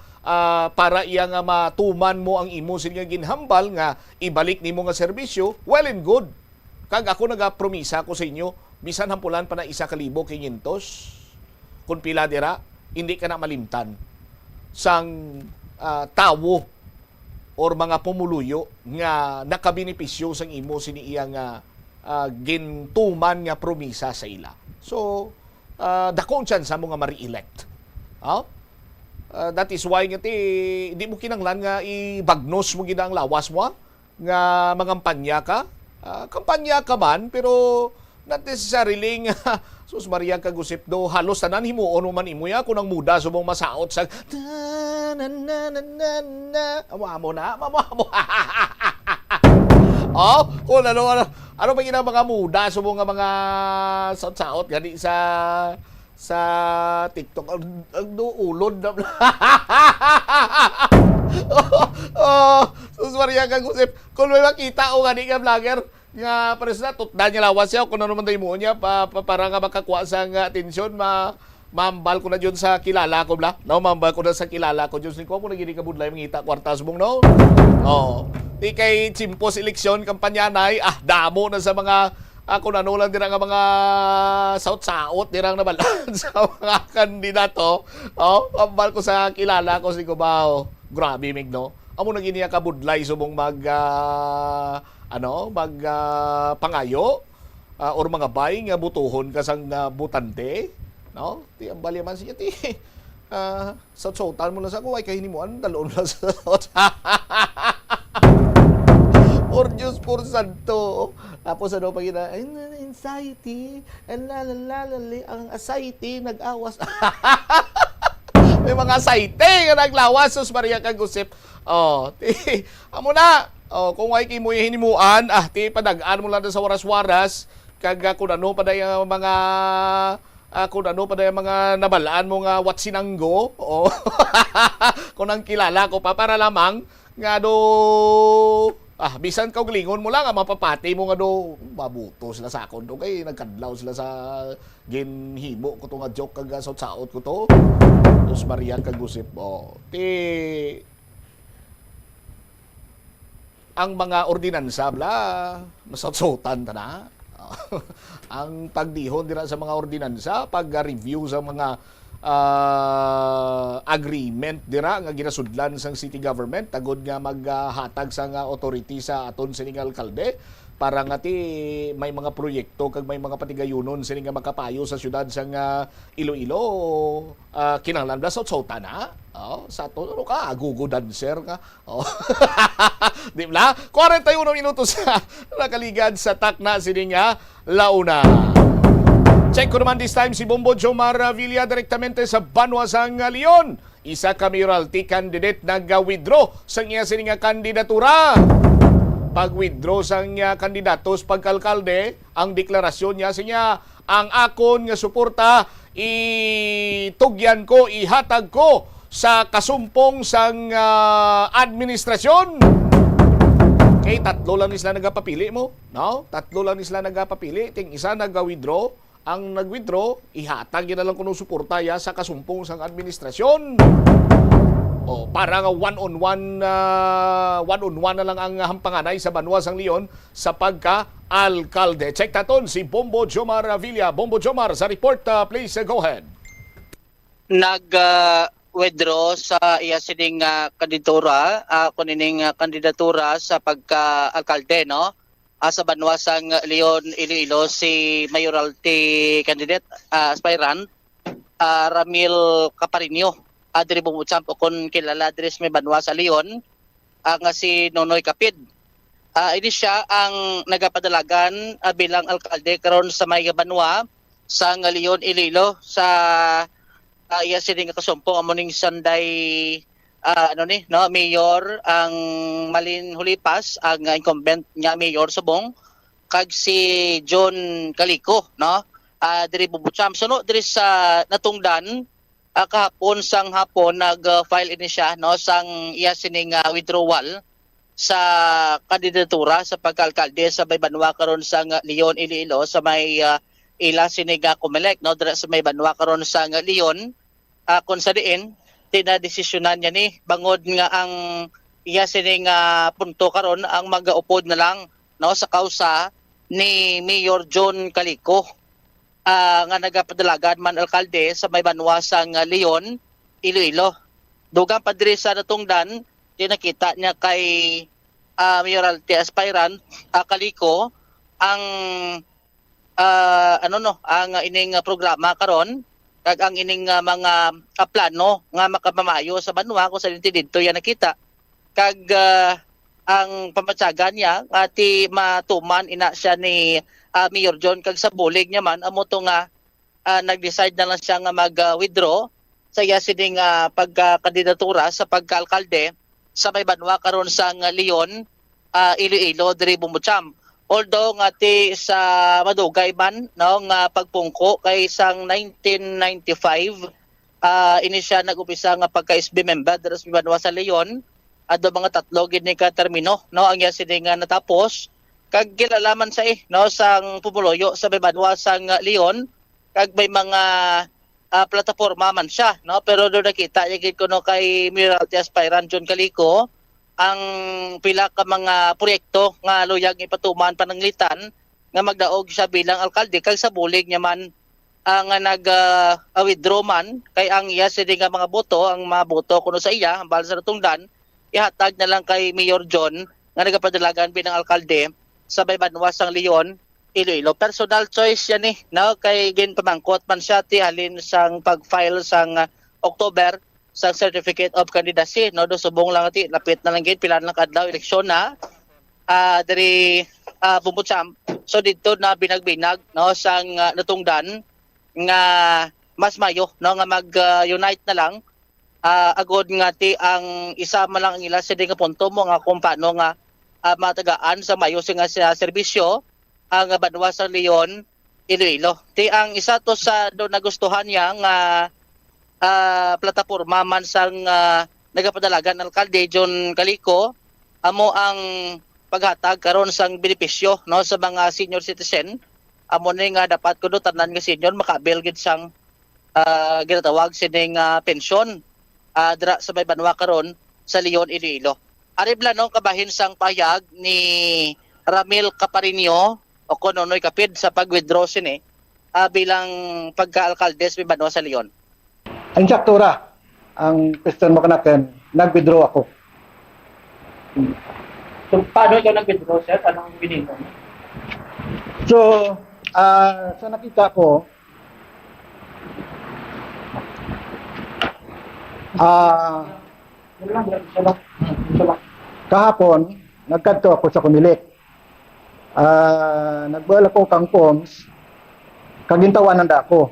para iya nga matuman mo ang imo sining ginhambal nga ibalik nimo nga serbisyo. Well and good. Kag ako nagapromisa ko sa inyo, bisan hampulan pa na 1,500 kung pila dira, hindi ka na malimtan sang tawo or mga pumuluyo nga nakabenepisyo sang imo sini iya nga gintuman nga promisa sa ila. So, dakong chance mo nga ma-re-elect. That is why nga hindi mo kinanglan nga ibagnos mo gid ang lawas mo nga mangampanya ka. Kampanya ka man, pero not necessarily nga sus Maria kagusip do halos tanan himuon mo man imo ya kung ang muda subong masaot sa amo na kung ano ba yung mga muda subong nga mga saot-saot gani sa TikTok ang ulod na sus Maria kagusip kung may makita o gani nga vlogger nga pares na tutda niya lawas siya kung ano man tayo mo niya para nga makakuha sa atensyon mambal ko na dyan sa kilala ko bla no mambal ko na sa kilala ko dyan ko mo nagini kabudlay mangita kwartas mong no di kay chimpos eleksyon kampanyanay damo na sa mga kung ano lang din nga mga saot-saot dirang nabalaan sa mga kandidato mambal ko sa kilala ko si Cubao grabe mig no amo nagini kabudlay subong pangayo or mga bay nga butuhon kasang butante no ti ambali man siya ti saut-sautan mo lang sa kuway kay himuan dalon lang sa por Diyos por santo tapos ano pag anxiety and ang anxiety nag-awas may mga anxiety nga naglawas sus Maria kagusip amo na kung ay kimo hinimuan ti padagaan mo lang sa waras-waras kag kung ano pa day mga nabalaan mo nga watsinanggo kung ang kilala ko pa para lamang nga bisan ka glingon mo lang mapapati mo nga mabuto sila sa akon kay nagkadlaw sila sa ginhimo ko to nga joke kag saot-saot ko to tos Maria kagusip ang mga ordinansa masaut-sautan ta na ang pagdihon dira sa mga ordinansa pag-review sa mga agreement dira nga ginasudlan sang city government tagod nga maghatag sa nga authority sa aton sining alkalde para nga may mga proyekto kag may mga patigayunon sining nga makapayo sa syudad sang Iloilo kinahanglan ba saut-sautan na sa aton ka gugo dancer nga di ba 41 minutos nakaligad sa takna sining launa. Check ko naman this time si Bombo Jomar Villa direktamente sa Banwa sang Leon. Isa ka mayoralty candidate nag-withdraw sa iya sining kandidatura. Pag-withdraw sang kandidatos pagkalkalde, ang deklarasyon niya siya ang akon nga suporta itugyan ko, ihatag ko sa kasumpong sang administrasyon. Kay tatlo lang sila nagapapili mo, no? Tatlo lang sila nagapapili, ting isa nag-withdraw. Ang nag-withdraw, ihatag yun na lang kung suporta sa kasumpong sang administrasyon. Para nga one-on-one na lang ang hampanganay sa Banwa sang Leon sa pagka-alkalde. Check naton si Bombo Jomar Villa. Bombo Jomar, sa report, please go ahead. Withdraw sa iya sining kandidatura, kunining kandidatura sa pagka-alkalde, no? Sa Banwa sang Leon, Iloilo, si mayoralty candidate aspirant Ramil Caparinio. Diri bumuchamp kon kilala diri sa Banwa sa Leon nga si Nonoy Kapid. Ini siya ang nagapadalagan bilang alkalde karon sa may Banwa sa Leon, Iloilo sa iya sining kasumpong amoning Sunday mayor ang Malin Hulipas ang incumbent nga mayor subong kag si John Calico, no? diri Bumucham. Suno diri sa natungdan kahapon sang hapon nag-file ini siya no sang iya sining withdrawal sa kandidatura sa pagka-alkalde sa may banwa karon sa Leon Iloilo sa may ila sining Comelec no dira sa may banwa karon sa Leon kung sa diin tinadesisyonan niya ni bangod nga ang iya sining punto karon ang mag-upod na lang no sa kausa ni Mayor John Calico nga nagapadalagan man alkalde sa may banwa sa Leon Iloilo. Dugang pa diri sa natungdan nakita niya kay mayoralty aspirant Calico ang ang ining programa karon kag ang ining mga plano nga makapamayo sa banwa kung sa dito yan nakita kag ang pamatsagan niya ti matuman ina siya ni Mayor John kag sa bulig niya man amo to nga nag-decide na lang siya nga mag-withdraw sa iya sining pagkandidatura sa pagka-alkalde sa may banwa karon sa Leon Iloilo diri Bumucham. Although nga ti sa madugay man no nga pagpungko kay sang 1995 ini siya nag-umpisa nga pagka-SB member diri sa banwa sa Leon ado mga 3 gid ni ka termino no ang iya sining natapos kag kilalaman sa no sang pumuloyo sa may banwa sang Leon kag may mga plataporma man siya no pero do nakita gid ko no kay mayoralty aspirant John Calico ang pila ka mga proyekto nga luyag ipatuman pananglitan nga magdaog siya bilang alkalde kag sa bulig niya man ang nag-withdraw man kay ang iya sining nga mga boto ang mga boto kuno sa iya ang sa natungdan ihatag na lang kay Mayor John nga nagapadalagan bilang alkalde sa may banwa sang Leon Iloilo. Personal choice yan no kay ginpamangkot man siya ti halin sang pag-file sang October sa certificate of candidacy no do subong lang ti lapit na lang gid pila lang kadlaw eleksyon na diri Bumucham. So dito na binagbinag no sang natungdan nga mas mayo no nga mag-unite na lang agod nga ti ang isa man lang ang ila sa nga punto mo nga kung paano nga matagaan sa mayo nga serbisyo ang banwa sa Leon Iloilo. Ti ang isa to sa do nagustuhan niya nga plataporma man sang nagapadalagan alkalde John Calico amo ang paghatag karon sang benepisyo no sa mga senior citizen amo ni nga dapat kuno tanan nga senior makabil gid sang ginatawag sining pensyon dira sa may banwa karon sa Leon Iloilo. Aribla no kabahin sang payag ni Ramil Caparinio o kunonoy kapid sa pag-withdraw sini bilang pagka-alkalde sa banwa sa Leon. Ang saktura, ang question mo kanakin, nag-withdraw ako. So, paano ikaw nag-withdraw, sir? Anong binigay mo? So, sa nakita ko, kahapon, nagkanto ako sa Comelec. Nagbuhal ako kang forms, kagintawan nanda ako.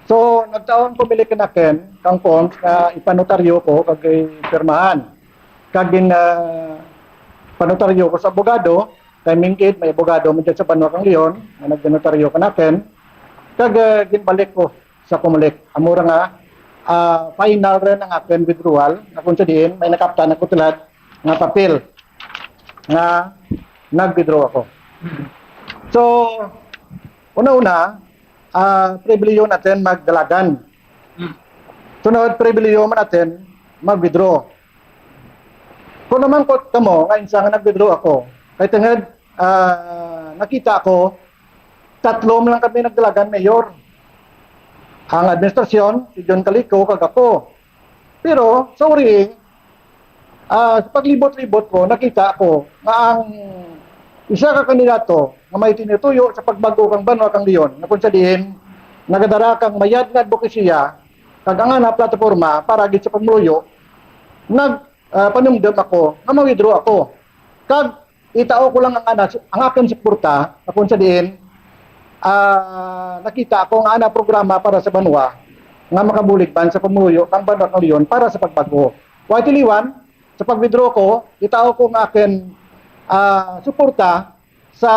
So, nagtaon ko bili kanaken kang forms na ipanotaryo ko kag pirmahan. Kagin panotaryo ko sa abogado, kay mingkit may abogado mo sa Banwa kang Leon, na nagnotaryo kanaken. Kag ginbalik ko sa Comelec. Amura nga final rin ang akin withdrawal na kung sa diin may nakaptan ako tulad nga papel nga nag-withdraw ako. So, una-una, pribileo natin magdalagan. Sunod, pribileo man natin mag-withdraw. Kung naman ko mo, ngayon sa nag-withdraw ako, kaya tangad, nakita ko, 3 lang kami nagdalagan, Mayor. Ang administrasyon, si John Calico, kag ako. Pero, sorry, sa paglibot-libot ko, nakita ko na ang isa ka kandidato nga may tinutuyo sa pagbago kang Banwa kang Leon, na kung sadihin, nagadara kang mayad nga advokasya, kag ang na plataforma para gid sa pagmuyo, panumdum ako, nga ma-withdraw ako. Kag itao ko lang ang aking suporta, na kung sadihin, nakita ako nga na programa para sa Banwa, nga makabulig ban sa pagmuyo kang Banwa kang Leon para sa pagbago. Wa tiliwan, sa pag-withdraw ko, itao ko ang aking suporta sa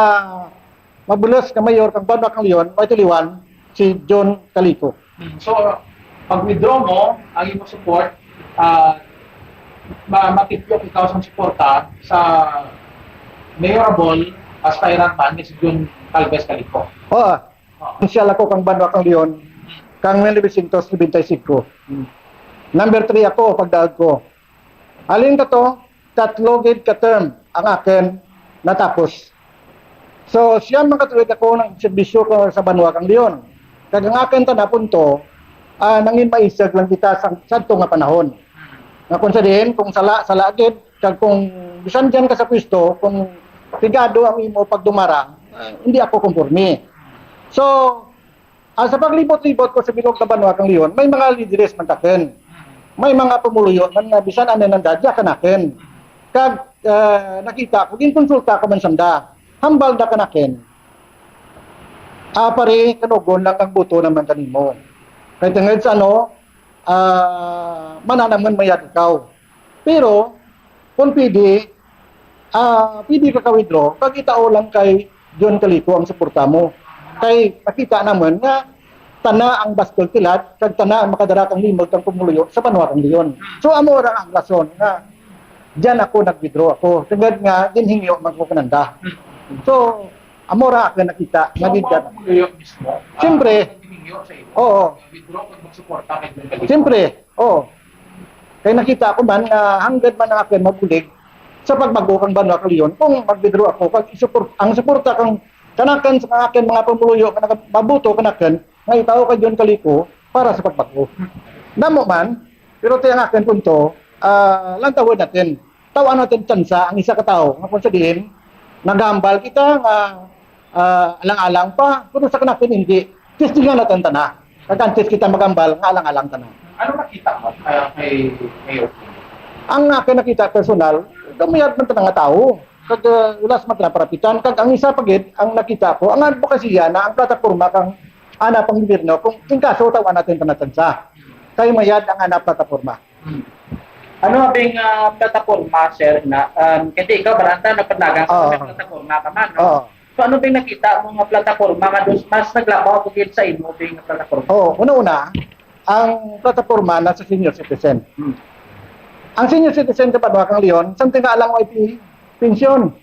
mabulos ka mayor kang Banwa kang Leon, may tiliwan si John Calico. So, pag-withdraw mo, ang imo support, matiplok ikaw sa suporta sa mayorable aspirant man ni si John Calves Calico. Oo. Siya ako kang Banwa kang Leon, kang 1995. Number 3 ako, pagdaag ko. Alin ka to, tatlogid ka term ang akin natapos. So, siya makatuwid ako ng serbisyo ko sa Banwa kang Leon. Kag ang akin tanapunto, nangin maisag lang kita sa ito nga panahon. Nga kung sabihin, kung sala agad, kag kung bisan dyan ka sa pwesto, kung tigado ang imo pagdumarang, hindi ako konforme. So, sa paglibot-libot ko sa bilog na Banwa kang Leon, may mga lideres man taken. May mga pumuluyo na bisan ano nang dadya kanaken. Kag nakita ko, ginkonsulta ko man sanda. Hambal da kanaken. Pare, kanugon lang ang buto naman kanimo. Kaya tungod sa mananaman mayad ikaw. Pero, kung pwede ka ka-withdraw, pag itao lang kay John Calico ang suporta mo. Kay nakita naman nga, tana ang bastol kilat, kag tana ang makadara kang limog kang pumuluyo sa Banwa kang Leon. So, amo ra ang rason nga, diyan ako nag-withdraw ako. Tungod nga, dinhingyo magkukunanda. So, amo ra ako nakita. So, pumuluyo mismo? Siyempre. Oo. Siyempre, oo. Kaya nakita ko man na hanggang man ang akin mabulig sa pagbago kang Banwa kang Leon kung mag-withdraw ako. Kag ang suporta kang kanakan sa akin mga pumuluyo ka mabuto kanakan nga itaw kay John Calico para sa pagbago. Namo man, pero tiyang akin punto, lang tawad natin. Tawan natin tsansa ang isa ka tao. Nga kung sabihin, nagambal kita nga alang-alang pa, pero sa kanakin hindi. Testingan natin tana. Kagantes kita magambal, nga alang-alang tana. Ano nakita mo kay Mayor? Ang akin nakita personal, gamiyat man tanang nga tao. Kag ulas man tanang parapitan. Kag ang isa pagid, ang nakita ko, ang advokasya na ang plataporma kang ana pang gobyerno kung kaso tawan natin tanatsansa. Kay mayad ang ana plataporma. Ano abing plataporma, sir, na kasi ikaw baranta nagpanagang sa plataporma ka man, no? So ano bang nakita mo nga plataporma nga mas naglabaw bukid sa imo bing plataporma? Una-una, ang plataporma nasa senior citizen. Ang senior citizen sa Banwa kang Leon, something nga alang may pensyon.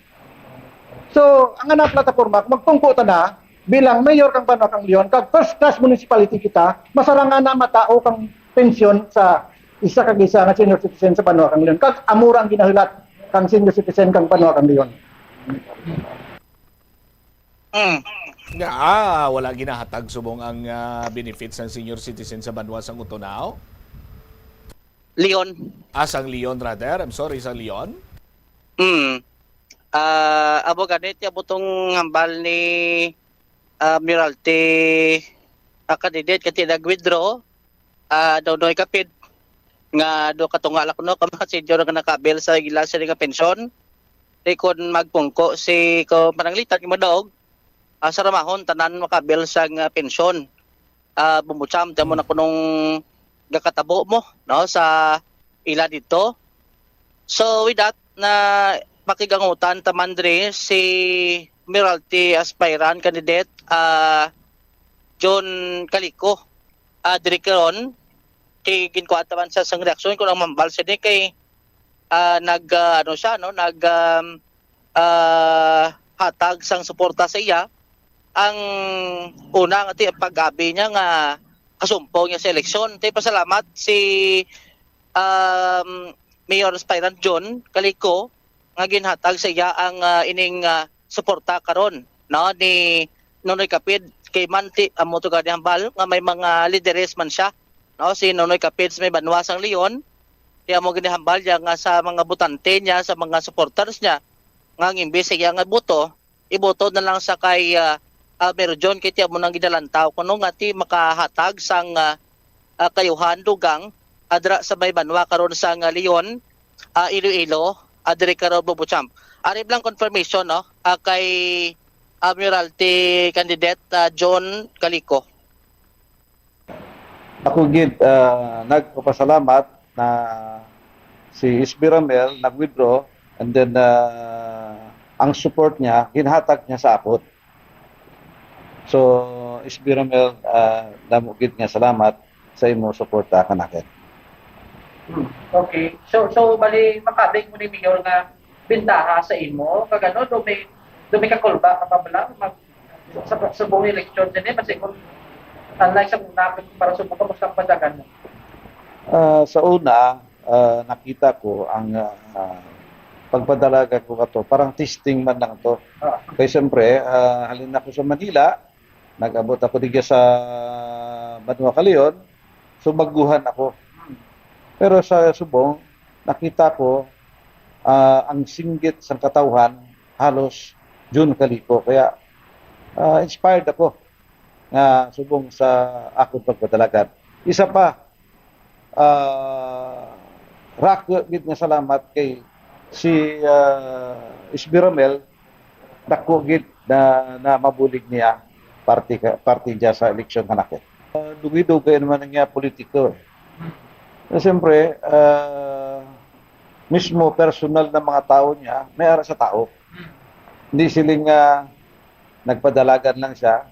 So, ang ana plataporma, kung magtungko ta na, bilang mayor kang Banwa kang Leon, kag first class municipality kita, masarangan na matao kang pensyon sa isa kag isa nga senior citizen sa Banwa kang Leon. Kag amura ang ginahilat kang senior citizen kang Banwa kang Leon. Wala ginahatag subong ang benefits ng senior citizen sa Banwa sang Utunaw? Leon. Sang Leon rather. I'm sorry, sa Leon? Abo ganit, abotong hambal ni Miralty candidate kati nag-withdraw daw noy kapid nga do katungalak no kama senior nga nakabil sa gila sa nga pensyon di kon magpungko si ko pananglitan mo dog sa ramahon tanan makabil sa nga pensyon bumutsam tamo na kunong gakatabo mo no sa ila dito. So with that na pakigangutan tamandre si Miralty aspirant candidate John Calico direkaron kay ginkuata man sa sang reaksyon ko lang mambal siya ni kay hatag sang suporta sa iya ang una nga pag-abi niya nga kasumpong niya sa eleksyon. Tay pasalamat si Mayor aspirant John Calico nga ginhatag sa iya ang ining suporta karon no ni Nonoy Kapid kay manti amo to gani hambal nga may mga lideres man siya no si Nonoy Kapid sa may Banwa sang Leon kaya mo ginihambal niya nga sa mga butante niya sa mga supporters niya nga imbes siya nga boto iboto na lang sa kay Mayor John kay tiya mo nang gidalantaw kuno nga ti makahatag sang kayuhan dugang adra sa may Banwa karon sang Leon Iloilo adre karon Bubutsamp. Ari lang confirmation no kay Admiralty candidate John Calico. Ako gid nagpapasalamat na si SB Ramel nag-withdraw and then ang support niya hinhatag niya sa akot. So Isbiramel, damo gid nga salamat sa imo suporta kanakin. Okay. So bali makabig mo ni Mayor nga bintaha sa imo kag ano do may kakulba ka pa bala mag sa buong election din kasi kung unlike sa muna para sa mga mas padagan mo. Sa una, nakita ko ang pagpadalaga ko kato, parang testing man lang to. Kaya siyempre, halin ako sa Manila, nag-abot ako digya sa Banwa Calion, so baguhan ako. Pero sa Subong, nakita ko ang singgit sa katawhan halos June kaliko. Kaya inspired ako nga subong sa akong pagpadalagan. Isa pa, rako gid nga salamat kay si Isbiramel, dako gid na mabulig niya party diya sa eleksyon kanake. Dugay-dugay naman nga politiko. Siyempre, mismo personal na mga tao niya, may ara sa tao. Hindi siling nagpadalagan lang siya.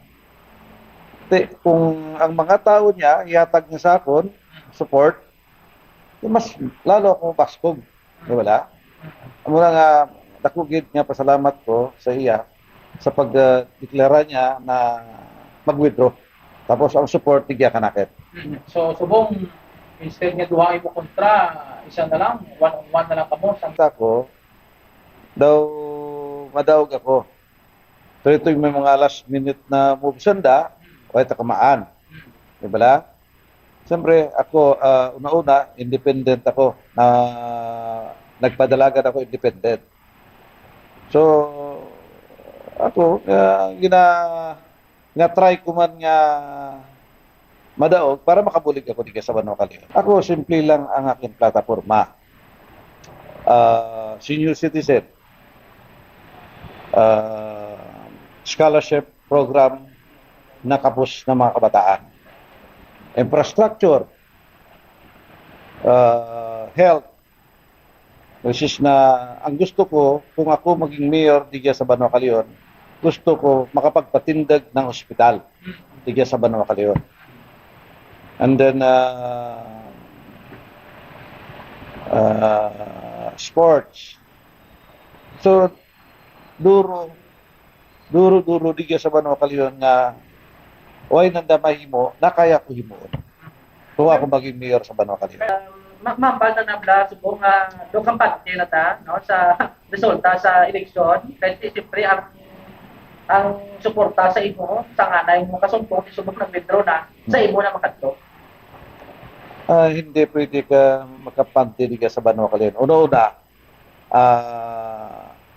Kung ang mga tao niya, ihatag niya sa akon, support, mas lalo akong baskog. Di ba? Muna nga, dakugid nga pasalamat ko sa iya sa pagdeklara niya na mag-withdraw. Tapos ang support tigya kanakit. So subong instead nga duhain mo kontra, isa na lang, one-on-one na lang kamo. Ako, madawag ako. Pero ito yung may mga last minute na move sanda, o ito kamaan. Di ba? Siyempre, ako, una-una, independent ako. Nagpadalagan ako independent. So, ako, try ko man nga madaog para makabulig ako di sa Banwa Calion. Ako, simple lang ang aking plataforma. Senior citizen, scholarship program na kapos ng mga kabataan, infrastructure, health, which is na ang gusto ko kung ako maging mayor diya sa Banwa Calion, gusto ko makapagpatindag ng ospital diya sa Banwa Calion. And then sports. So duro diya sa Banwa Calion nga way nanda mahimo na kaya ko himuon kung ako maging mayor sa Banwa Calion. Mambal na nabla subong do kampante na ta no sa resulta sa eleksyon kasi siyempre ang suporta sa imo sa kanay mo kasumpong subong nag-withdraw na sa imo na makadto. Hindi pwede ka makapante di ka sa Banwa Calion. Una-una,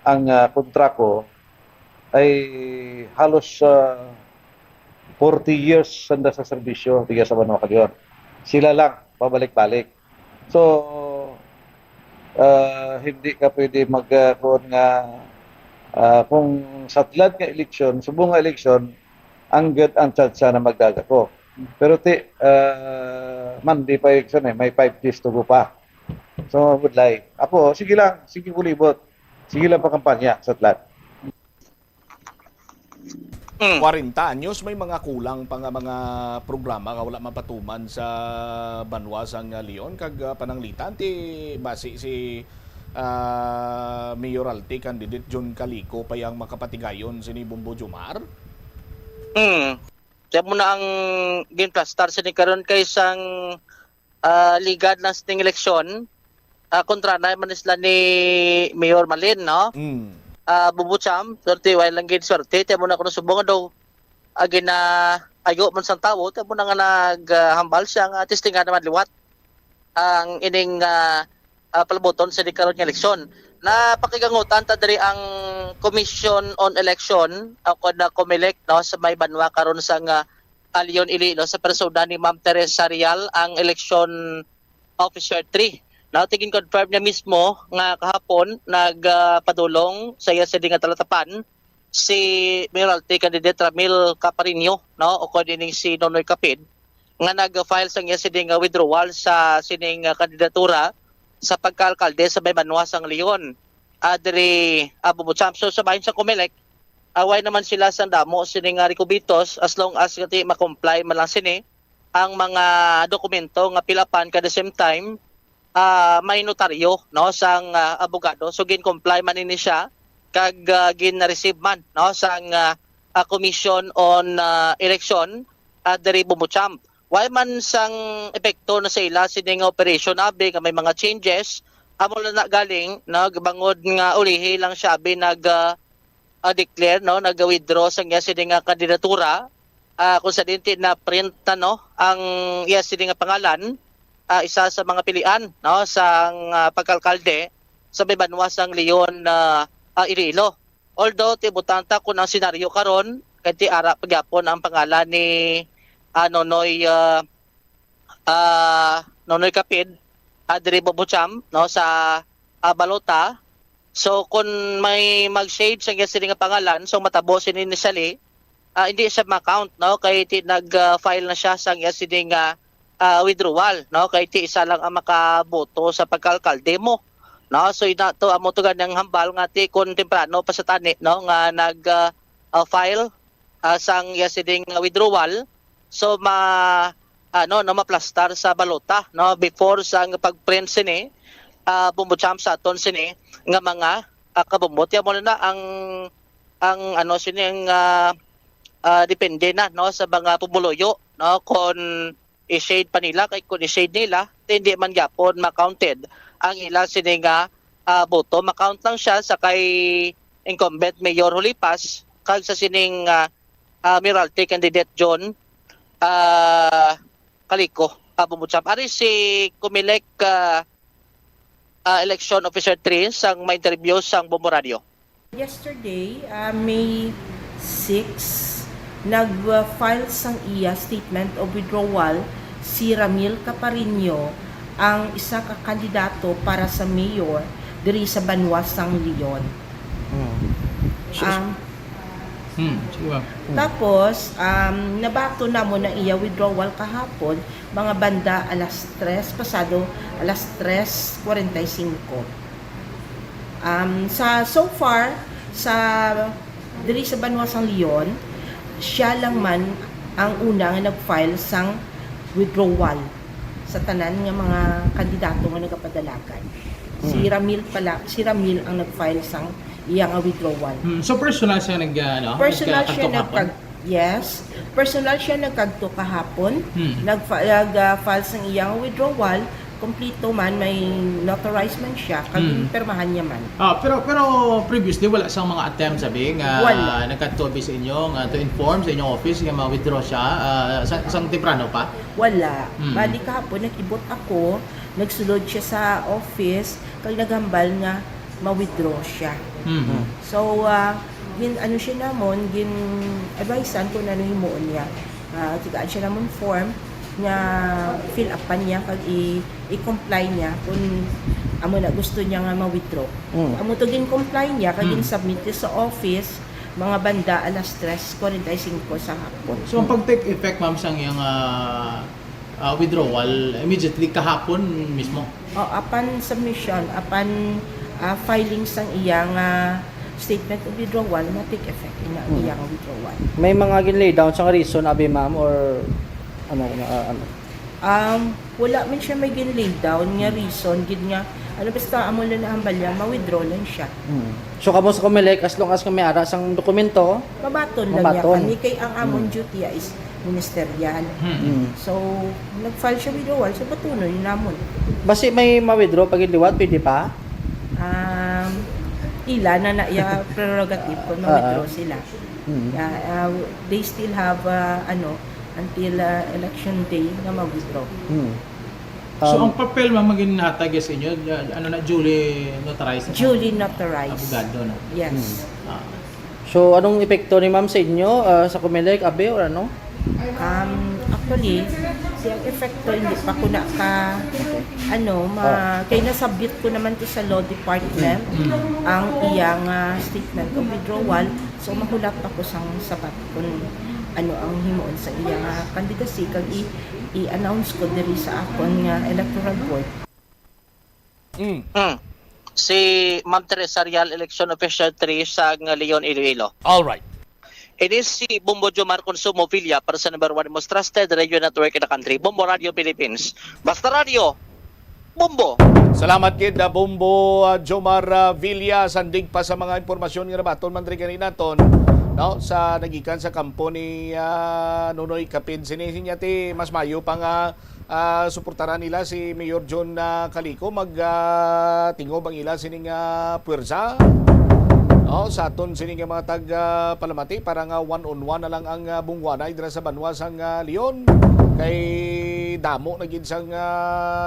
ang kontra ko ay halos 40 years sanda sa serbisyo di ka sa Banwa Calion. Sila lang, pabalik-balik. So, hindi ka pwede magkaroon nga kung sa tlad nga eleksyon, subong nga eleksyon, ang good ang chance na magdaga ko. Pero Monday pa eleksyon may 5 days to go pa. So, would lie. Ako, sige lang, sige kulibot. Sige lang pa kampanya sa tlad. 40 anyos may mga kulang pa nga mga programa nga wala mapatuman sa Banwa sang Leon kag pananglitan ti base si mayoralty candidate John Calico pa yang makapatigayon sini Bombo Jumar. Kaya mo na ang ginplastar sini karon kay sang ligad na sting eleksyon kontra na man isla ni Mayor Malin no. Bubucham, swerte, while lang gin swerte, tiyan mo na kung subungan daw, agin na ayo man sang tao, tiyan mo na nga naghambal siya, nga testingan naman liwat, ang ining palaboton sa karon nga eleksyon. Na pakigangutan, tadari ang Commission on Election, ako na Comelec, no, sa may Banwa, karon sa Leon Iloilo, sa persona ni Ma'am Teresa Rial, ang Election Officer 3. Now, tingin confirm niya mismo nga kahapon nagpadulong sa iya sa nga talatapan si Mayoralty candidate Ramil Caparinho, no, o kanining si Nonoy Capid nga nag-file sa iya nga withdrawal sa sining kandidatura sa pagka-alkalde sa may Banwa sang Leon. Adri Bumucham. So sabahin sa Comelec away naman sila sa damo sini nga rekubitos as long as kati ma-comply man lang sini ang mga dokumento nga pilapan kada same time may notaryo no sang abogado, so gin-comply man ini siya kag gin-receive man no sang Commission on Election diri Bumuchamp. Why man sang epekto na sa ila sini nga operation abi nga may mga changes amo na galing nagbangod nga ulihi lang siya abi declare no nag-withdraw sang iya sini nga kandidatura kung sa dinti na print no ang iya sini nga pangalan isa sa mga pilian no sang pagkalkalde sa may banwasang Leon Iloilo. Although tibutanta kun ang senaryo karon kay ti ara pagyapon ang pangalan ni Nonoy Kapid diri Bumuchamp no sa balota. So kung may mag-shade sa sini nga pangalan so matabo sini ni Sali hindi siya ma-count no kay ti nag-file na siya sa sini nga withdrawal no kay ti isa lang ang makaboto sa pagkalkalde mo. No, so ina to amo to ganang hambal nga ti kun temprano pa sa tani no nga nag-file sang yasiding withdrawal so maplastar sa balota no before sang pagprint sini Bumuchamp sa aton sini nga mga kabumot ya mo na ang sini ang depende na no sa mga pumuluyo no kung i-shade pa nila kay kung i-shade nila hindi man gyapon ma-counted ang ilang sini nga boto, makount lang siya sa kay incumbent Mayor Holipas kag sa sining Mayoralty candidate John Calico Bumuchamp. Ari si Comelec election officer 3 sang may interview sang Bombo Radio. Yesterday, May 6, nag-file sang iya statement of withdrawal si Ramil Caparino ang isa ka kandidato para sa mayor diri sa Banwasang Leon. Tapos, nabato na mo na iya withdrawal kahapon, mga banda alas 3, pasado alas 3:45. So far, diri sa Banwasang Leon, siya lang man ang una nga nag-file sang withdrawal sa tanan nga mga kandidato nga nagapadalagan. Si Ramil ang nag-file sang iyang withdrawal. So personal siya personal siya nagkagto kahapon. Nag-file sang iyang withdrawal. Kompleto man, may notarized man siya, permahan niya man. Pero previously wala sang mga attempt sabi nga nagkatobi sa inyo nga to inform sa inyong office nga ma-withdraw siya sang temprano pa? Wala. Bali kahapon nakibot ako, nagsulod siya sa office kag naghambal nga ma-withdraw siya. So siya namon gin advisean ko na himuon niya. Tigaan siya namon form nga fill up pa niya kag i-comply niya kung amo na gusto niya nga ma-withdraw. Amo to gin-comply niya kag gin-submit sa office mga banda alas 3:45 sa hapon. So ang pag-take effect ma'am sang iyang withdrawal immediately kahapon mismo? Upon submission, upon filing sang iyang statement of withdrawal na take effect ina iyang withdrawal. May mga gin-lay down sa reason abi ma'am or wala man siya may gin-lay down nga reason gid nga basta amo lang na hambal niya ma-withdraw lang siya. So kamo sa Comelec as long as may ara sang dokumento mabaton lang niya kani kay ang amon duty is ministerial. So nag-file siya withdrawal so batunon yun namon. Basi may ma-withdraw pag liwat pwede pa? Ila na iya prerogative kung ma-withdraw sila. They still have until election day na mag-withdraw. So ang papel ma'am maginatag sa inyo duly notarized? Duly notarized. Abogado na? Yes. So anong epekto ni ma'am sa inyo sa Comelec abe or ano? Actually, yung epekto hindi pa ko na kay nasabit ko naman to sa law department ang iyang statement of withdrawal so mahulap ako sang sabat kung ang himuon sa iyang candidacy kag i-announce ko diri sa akon nga electoral board. si Ma'am Teresa Real, Election Official 3 sa Leon, Iloilo. All right. It is si Bombo Jomar Consumo Villa para sa number 1 most trusted radio network in the country, Bombo Radio Philippines. Basta Radio, Bombo! Salamat kid Bombo Jomar Villa, sandig pa sa mga impormasyon nga nabaton man rin naton, no, sa nagikan sa kampo ni Nonoy Kapid. Sinisin niya ti mas mayo pa nga suportaran nila si Mayor John Calico, tingob ang ila sining puwersa. Sa aton sining mga tag-palamati para nga one-on-one na lang ang bungwanay dira sa banwasang Leon. Kay damo na gid sang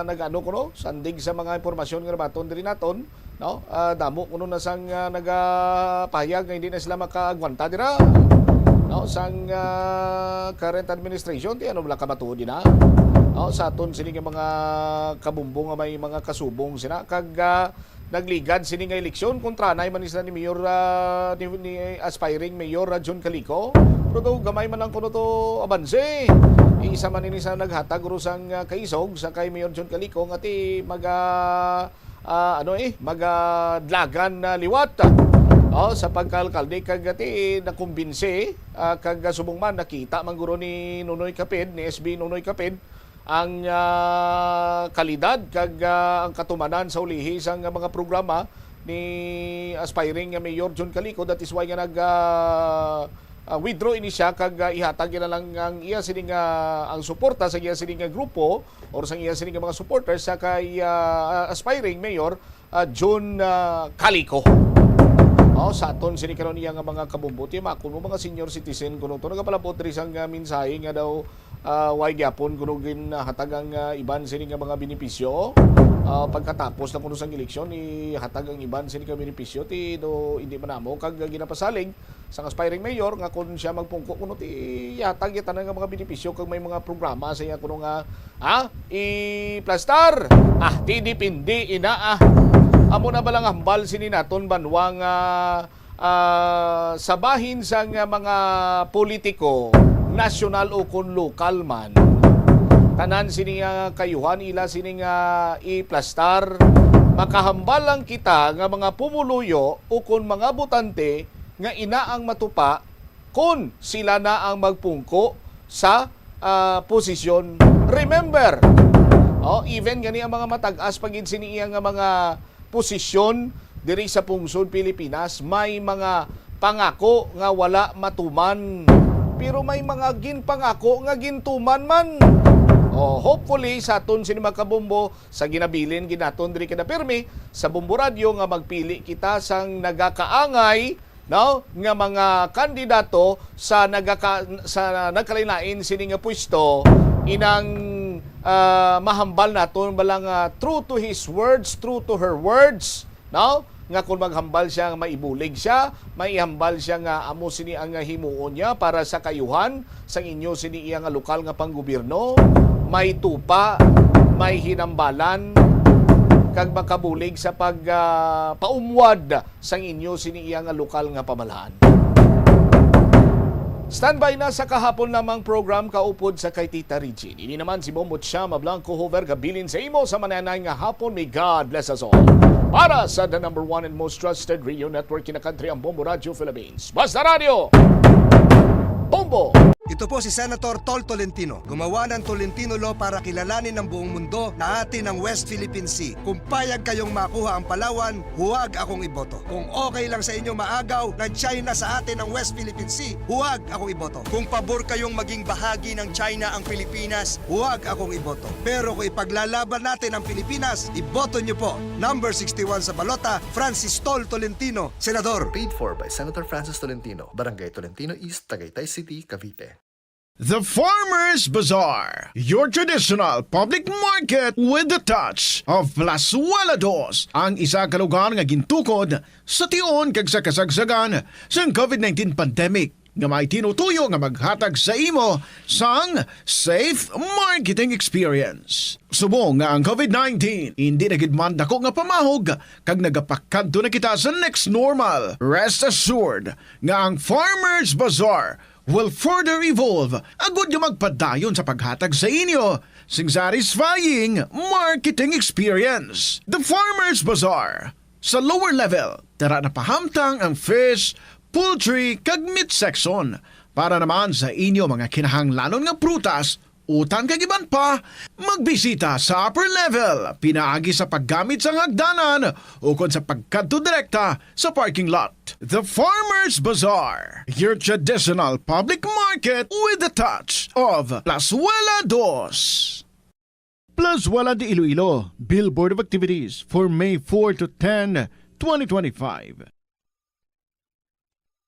nagano kuno sandig sa mga impormasyon nga nabaton diri naton, no? Damo kuno na sang nagapahayag nga hindi na sila makaagwanta dira, no, sang current administration ti ano wala ka matuod na. Sa aton sining mga kabumbong nga may mga kasubong sina kag nagligad sining nga eleksyon kontra nay man isla ni Mayor ni aspiring Mayor John Calico. Pero gamay man lang kuno to abanse. Isa man ini sa naghatag rusang kaisog sa kay Mayor John Calico nga ti magadlagan na liwat. Sa pagkalkalde kag ti nakumbinse kag subong man nakita man guro ni Nonoy Kapid, ni SB Nonoy Kapid ang kalidad kag ang katumanan sa ulihi sang mga programa ni aspiring Mayor John Calico. That is why nga withdraw ini siya kag ihatag na lang ang iya sining ang suporta sa iya sining grupo or sa iya sining mga supporters sa kay aspiring Mayor John Calico. Sa aton sini karon iya nga mga kabumbuti makon mo mga senior citizen kuno to nagapalabot diri sang mensahe nga daw way gyapon kuno gin hatag ang iban sini nga mga benepisyo pagkatapos na kuno sang eleksyon hatag ang iban sini nga benepisyo ti do hindi manamo kag ginapasalig sang aspiring mayor nga kun siya magpungko kuno ti hatag tanan nga mga benepisyo kag may mga programa sa iya kuno nga i-plastar ti dipindi ina amo na balang hambal sini naton banwang sabahin sang mga politiko national o kun lokal man tanan sini kayuhan ila sini i-plastar makahambal lang kita nga mga pumuluyo o kun mga butante nga ina ang matupa kun sila na ang magpungko sa posisyon. Remember, even gani ang mga matag-as pagin sini nga mga posisyon diri sa pungsod Pilipinas may mga pangako nga wala matuman. Pero may mga ginpangako nga gintuman man. Hopefully sa aton sini makabombo sa ginabilin ginaton diri kada pirmi sa Bombo Radio nga magpili kita sang nagakaangay, no, nga mga kandidato sa nagkalain sini nga pwesto inang mahambal naton balang true to his words, true to her words, no? Nga kung maghambal siya nga maibulig siya, maihambal siya nga amo sini ang himuon niya para sa kayuhan sang inyo sini iya nga lokal nga panggobyerno, may tupa, may hinambalan kag makabulig sa paumwad sang inyo sini iya nga lokal nga pamalaan. Standby na sa kahapon namang program kaupod sa kay Tita Regine. Ini naman si Bombo Chama Blanco Hover gabilin sa imo sa mananay nga hapon. May God bless us all. Para sa the number 1 and most trusted radio network in the country, ang Bombo Radio Philippines. Basta Radio! Bombo! Ito po si Senator Tol Tolentino. Gumawa ng Tolentino Law para kilalanin ng buong mundo na atin ang West Philippine Sea. Kung payag kayong makuha ang Palawan, huwag akong iboto. Kung okay lang sa inyo maagaw ng China sa atin ang West Philippine Sea, huwag akong iboto. Kung pabor kayong maging bahagi ng China ang Pilipinas, huwag akong iboto. Pero kung ipaglalaban natin ang Pilipinas, iboto nyo po. Number 61 sa balota, Francis Tol Tolentino, Senador. Paid for by Senator Francis Tolentino, Barangay Tolentino East, Tagaytay City, Cavite. The Farmer's Bazaar, your traditional public market with the touch of Plasuelados, ang isa ka lugar nga gintukod sa tion kag sa kasagsagan sa COVID-19 pandemic nga may tinutuyo nga maghatag sa imo sang safe marketing experience. Subong nga ang COVID-19 hindi na gid man dako nga pamahog kag nagapakadto na kita sa next normal. Rest assured nga ang Farmer's Bazaar will further evolve agud nga magpadayon sa paghatag sa inyo sing satisfying marketing experience. The Farmer's Bazaar, Sa lower level, tara na pahamtang ang fish, poultry, kag meat section. Para naman sa inyo mga kinahanglanon nga prutas, utan kag iban pa, magbisita sa upper level, pinaagi sa paggamit sa hagdanan o kon sa pagkadto direkta sa parking lot. The Farmers Bazaar, your traditional public market with a touch of Plazuela Dos. Plazuela de Iloilo, Billboard of Activities for May 4 to 10, 2025.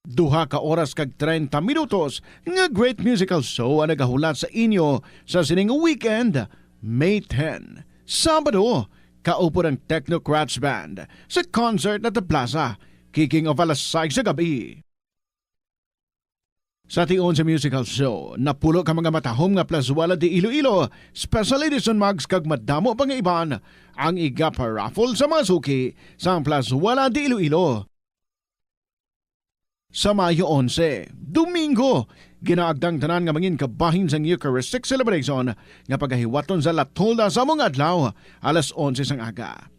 Duha ka oras kag 30 minutos nga great musical show ang nagahulat sa inyo sa sining weekend, May 10. Sabado, kaupo ng Technocrats Band sa concert at the Plaza, kicking off alas 6 sa gabi. Sa tion sa musical show, napulo ka mga matahom nga Plazuela de Iloilo, special edition mugs kag madamo pang iban ang iga-paraffle sa mga suki sa Plazuela de Iloilo. Sa Mayo 11, Domingo, ginaagdang tanan nga mangin kabahin sang Eucharistic celebration nga pagahiwaton sa Latolda sa mga adlaw alas 11 sang aga.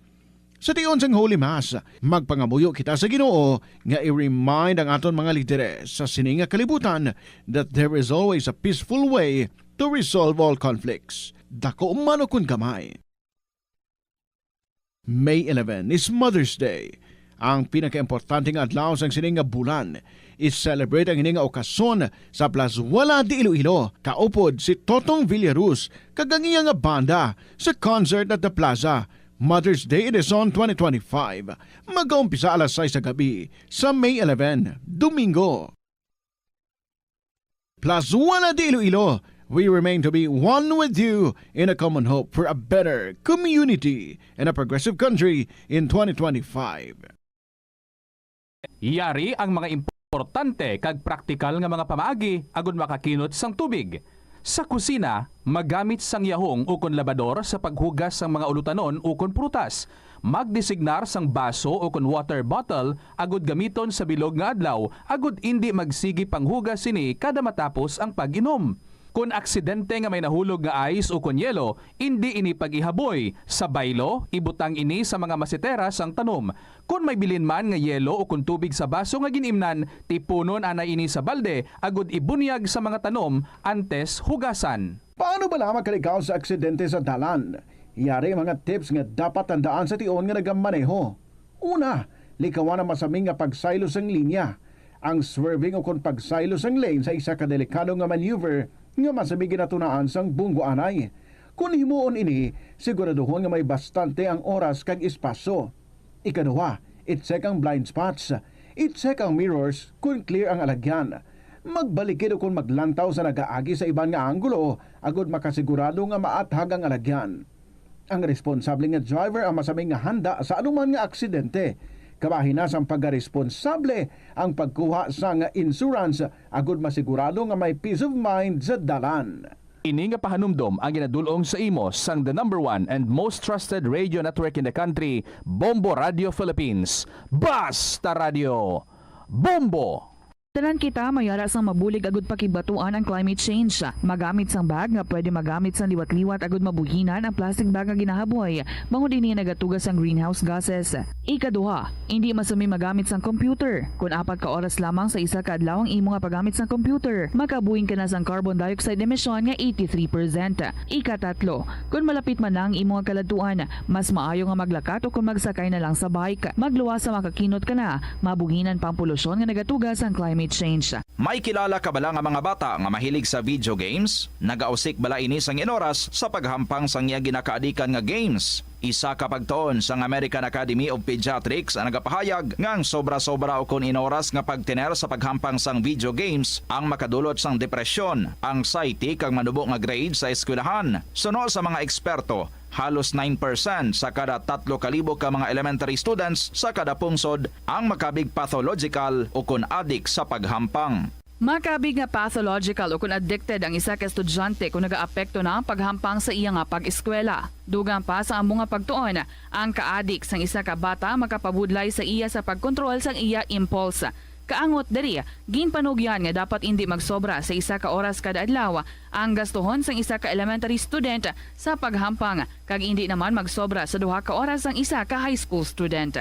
Sa tion sang Holy Mass, magpangamuyo kita sa Ginoo nga i-remind ang aton mga lideres sa sininga kalibutan that there is always a peaceful way to resolve all conflicts. Dako umano kun gamay. May 11 is Mother's Day. Ang pinakaimportanteng adlaw sang sininga bulan is celebrate ang ininga okasyon sa Plazuela de Iloilo. Kaupod si Totong Villaruz kagangiya nga banda sa concert at the Plaza. Mother's Day Edison 2025. Mag-umpisa alas 6 sa gabi sa May 11, Domingo. Plazuela de Iloilo, we remain to be one with you in a common hope for a better community and a progressive country in 2025. Yari ang mga importante kag praktikal nga mga pamaagi agud makakinot sang tubig. Sa kusina, magamit sang yahong ukon labador sa paghugas sang mga ulutanon ukon prutas. Magdesignar sang baso ukon water bottle agud gamiton sa bilog nga adlaw agud indi magsigi panghugas sini kada matapos ang pag-inom. Kung aksidente nga may nahulog nga ice o kunyelo, hindi ini pag-ihaboy. Sa baylo, ibutang ini sa mga masitera sang tanom. Kung may bilin man nga yelo o kung tubig sa baso nga ginimnan, tipunon ana ini sa balde, agud ibunyag sa mga tanom antes hugasan. Paano ba lamang kalikaw sa aksidente sa dalan? Yari mga tips nga dapat tandaan sa tion nga nagamaneho. Una, likawan ang masaming nga pagsaylo sang linya. Ang swerving o kung pagsaylo sang lane sa isa ka delikado nga maneuver nga masabi ginatunaan sang bunggo anay. Kung himuon ini, siguraduhon nga may bastante ang oras kag espasyo. Ikaduha, i-check ang blind spots. I-check ang mirrors kung clear ang alagyan. Magbalikid o kung maglantaw sa nagaagi sa iban nga anggulo, agud makasigurado nga maathag ang alagyan. Ang responsable nga driver ang masaming nga handa sa anuman nga aksidente. Kabahin na sang pagkaresponsable ang pagkuha sa nga insurance agud masigurado nga may peace of mind sa dalan. Ini nga pahanumdom ang ginadulong sa imo sang the #1 and most trusted radio network in the country, Bombo Radio Philippines. Basta Radio Bombo! Tanan kita mayara sang mabulig agud pakibatuan ang climate change. Magamit sang bag nga pwede magamit sang liwat-liwat agud mabuhinan ang plastic bag nga ginahaboy. Bangod ini nagatugas ang greenhouse gases. Ikaduha, hindi masumi magamit sang computer. Kung 4 ka oras lamang sa isa ka adlaw ang imo nga paggamit sang computer, makabuhin ka na sang carbon dioxide emission nga 83%. Ikatatlo, kung malapit man lang imo nga kaladuan, mas maayo nga maglakat o kung magsakay na lang sa bike. Magluwas sa makakinot ka na, mabuhinan pang polusyon nga nagatugas ang climate change. May kilala ka bala nga mga bata nga mahilig sa video games? Nagausik bala ini sang inoras sa paghampang sang iya ginakaadikan nga games. Isa ka pagtuon sang American Academy of Pediatrics ang nagapahayag ngang sobra-sobra o kun inoras nga pagtiner sa paghampang sang video games ang makadulot sang depresyon, anxiety kag manubo nga grade sa eskwelahan. Suno sa mga eksperto, halos 9% sa kada 3,000 ka mga elementary students sa kada pungsod ang makabig pathological o kun addict sa paghampang. Makabig nga pathological o kung addicted ang isa ka estudyante kung nagaapekto na ang paghampang sa iya nga pag-eskwela. Dugang pa sa among nga pagtuon, ang ka-addict sang isa ka bata makapabudlay sa iya sa pagkontrol sang iya impulse. Kaangot diri, ginpanugyan nga dapat hindi magsobra sa isa ka oras kada adlaw ang gastuhon sang isa ka elementary student sa paghampang kag hindi naman magsobra sa 2 ka oras ang isa ka high school student.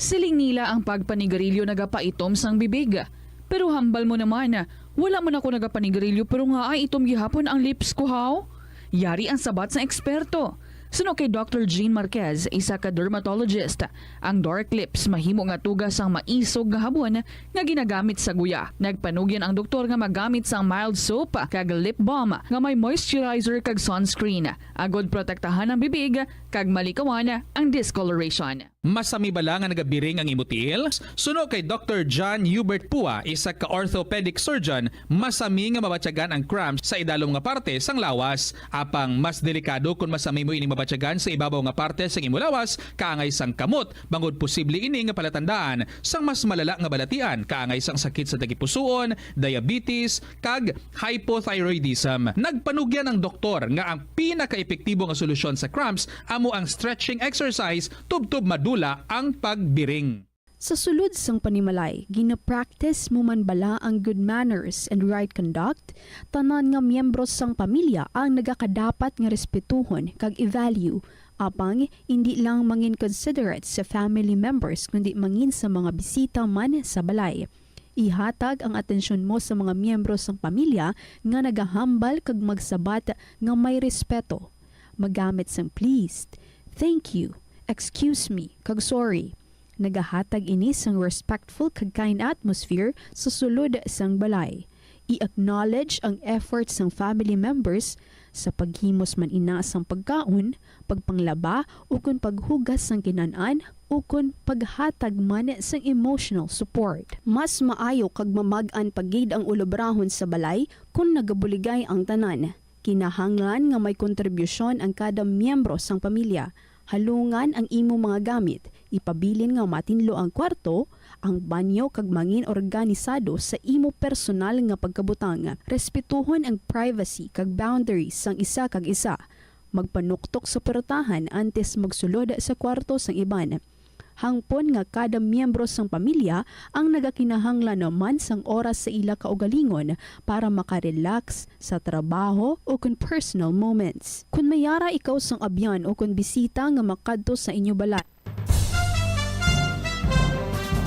Siling nila ang pagpanigarilyo nagapaitom sang bibig. Pero hambal mo naman, wala man ako nagapanigarilyo pero nga ay itom gihapon ang lips ko haw. Yari ang sabat sa eksperto. Suno kay Dr. Jean Marquez, isa ka dermatologist, ang dark lips mahimo nga tugas ang maisog nga habon nga ginagamit sa guya. Nagpanugyan ang doktor nga magamit sang mild soap kag lip balm nga may moisturizer kag sunscreen. Agod protektahan ang bibig kag malikawan ang discoloration. Masami bala nga nagabiring ang imutil? Suno kay Dr. John Hubert Pua, isa ka orthopedic surgeon, masami nga mabatyagan ang cramps sa idalom nga parte sang lawas. Apang mas delikado kung masami mo ining mabatyagan sa ibabaw nga parte sang imulawas, kaangay sang kamot, bangod posible ini nga palatandaan sang mas malala nga balatian, kaangay sang sakit sa tagipusoon, diabetes, kag hypothyroidism. Nagpanugyan ang doktor nga ang pinaka-epektibo nga solusyon sa cramps amo ang stretching exercise tubtub madula ang pagbiring. Sa sulod sang panimalay, gina-practice mo man bala ang good manners and right conduct? Tanan nga miyembro sang pamilya ang nagakadapat nga respetuhon kag i-value, apang hindi lang mangin considerate sa family members kundi mangin sa mga bisita man sa balay. Ihatag ang atensyon mo sa mga miyembro sang pamilya nga nagahambal kag magsabat nga may respeto. Magamit sang pleased, thank you, excuse me, kag sorry. Nagahatag ini sang respectful kag kind atmosphere sa sulod sang balay. I-acknowledge ang efforts sang family members sa paghimos man ina sang pagkaon, pagpanglaba o kun paghugas sang kinan-an o kun paghatag man sang emotional support. Mas maayo kag mamag-an pagid ang ulobrahon sa balay kung nagabuligay ang tanan. Kinahanglan nga may kontribusyon ang kada miyembro sang pamilya. Halungan ang imo mga gamit, ipabilin nga matinlo ang kwarto, ang banyo kag mangin organisado sa imo personal nga pagkabutang. Respetuhon ang privacy kag boundaries sang isa kag isa. Magpanuktok sa portahan antes magsulod sa kwarto sang iban. Hangpon nga kada miyembro sang pamilya ang nagakinahanglan naman sang oras sa ila kaugalingon para makarelax sa trabaho o kun personal moments. Kung mayara ikaw sang abyan o kun bisita nga makadto sa inyo balay.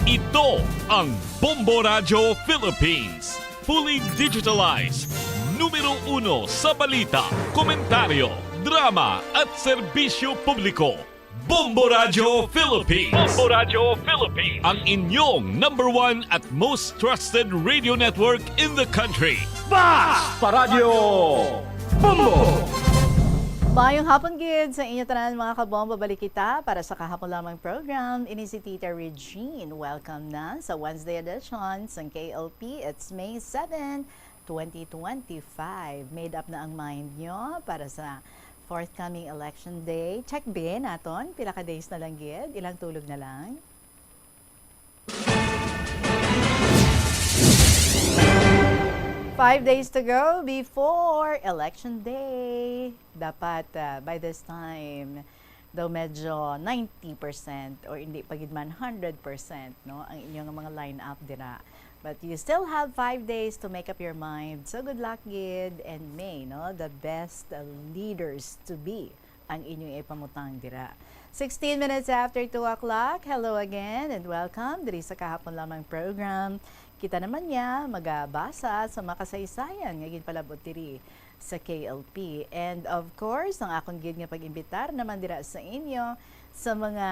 Ito ang Bombo Radio Philippines. Fully digitalized. Numero 1 sa balita, komentaryo, drama at serbisyo publiko. Bombo Radio Philippines. Bombo Radio Philippines. Ang inyong #1 at most trusted radio network in the country. Basta Radio Bombo! Mayong hapon gid sa inyo tanan mga kabombo, balik kita para sa kahapon lamang program. Ini si Tita Regine. Welcome na sa Wednesday edition ng KLP. It's May 7, 2025. Made up na ang mind nyo para sa forthcoming election day. Check bin naton, pila ka days na lang gid, ilang tulog na lang. Five days to go before election day. Dapat by this time, daw medyo 90% or hindi pagid man 100%, no, ang inyong mga line-up dira. But you still have 5 days to make up your mind. So good luck, gid, and may, no, the best leaders to be ang inyong ipamutang dira. 16 minutes after 2 o'clock. Hello again and welcome diri sa kahapon lamang program. Kita naman niya magabasa sa makasaysayan nga ginpalabot diri sa KLP. And of course, ang akong gid nga pag-imbitar naman dira sa inyo sa mga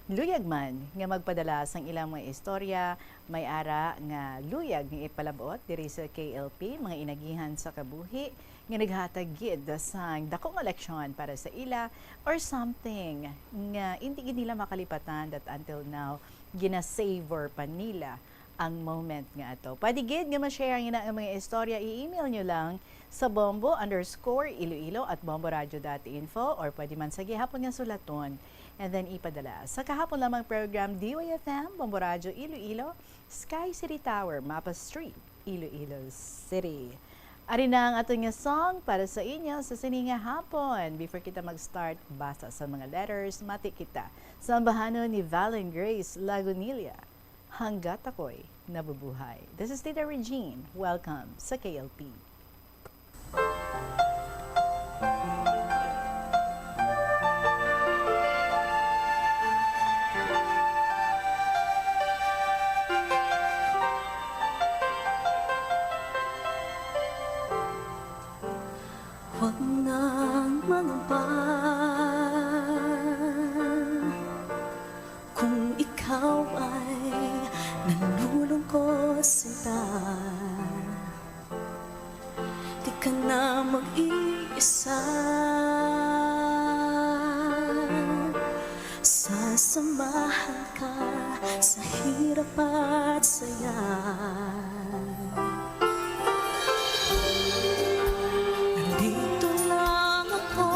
luyag man nga magpadala sang ilang mga istorya, may ara nga luyag nga ipalabot diri sa KLP, mga inagihan sa kabuhi nga naghatag gid sang dakong eleksyon para sa ila or something nga hindi gid nila makalipatan that until now gina-savor pa nila ang moment nga ato. Pwede gid nga ma-share ang ina nga mga istorya, i-email nyo lang sa bombo_iloilo@bomboradio.info or pwede man sa gihapon nga sulaton and then ipadala sa kahapon lamang program DYFM, Bombo Radio Iloilo, Sky City Tower, Mapa Street, Iloilo City. Ari na ang ato nga song para sa inyo sa sininga hapon. Before kita mag-start, basa sa mga letters, mati kita sa ambahano ni Valen Grace Lagunilla, Hanggat Ako'y Nabubuhay. This is Tita Regine. Welcome sa KLP. Huwag nang mangamba kung ikaw ay nalulungkot sinta. Di ka na mag-iisa. Sasamahan ka sa hirap at saya. Nandito lang ako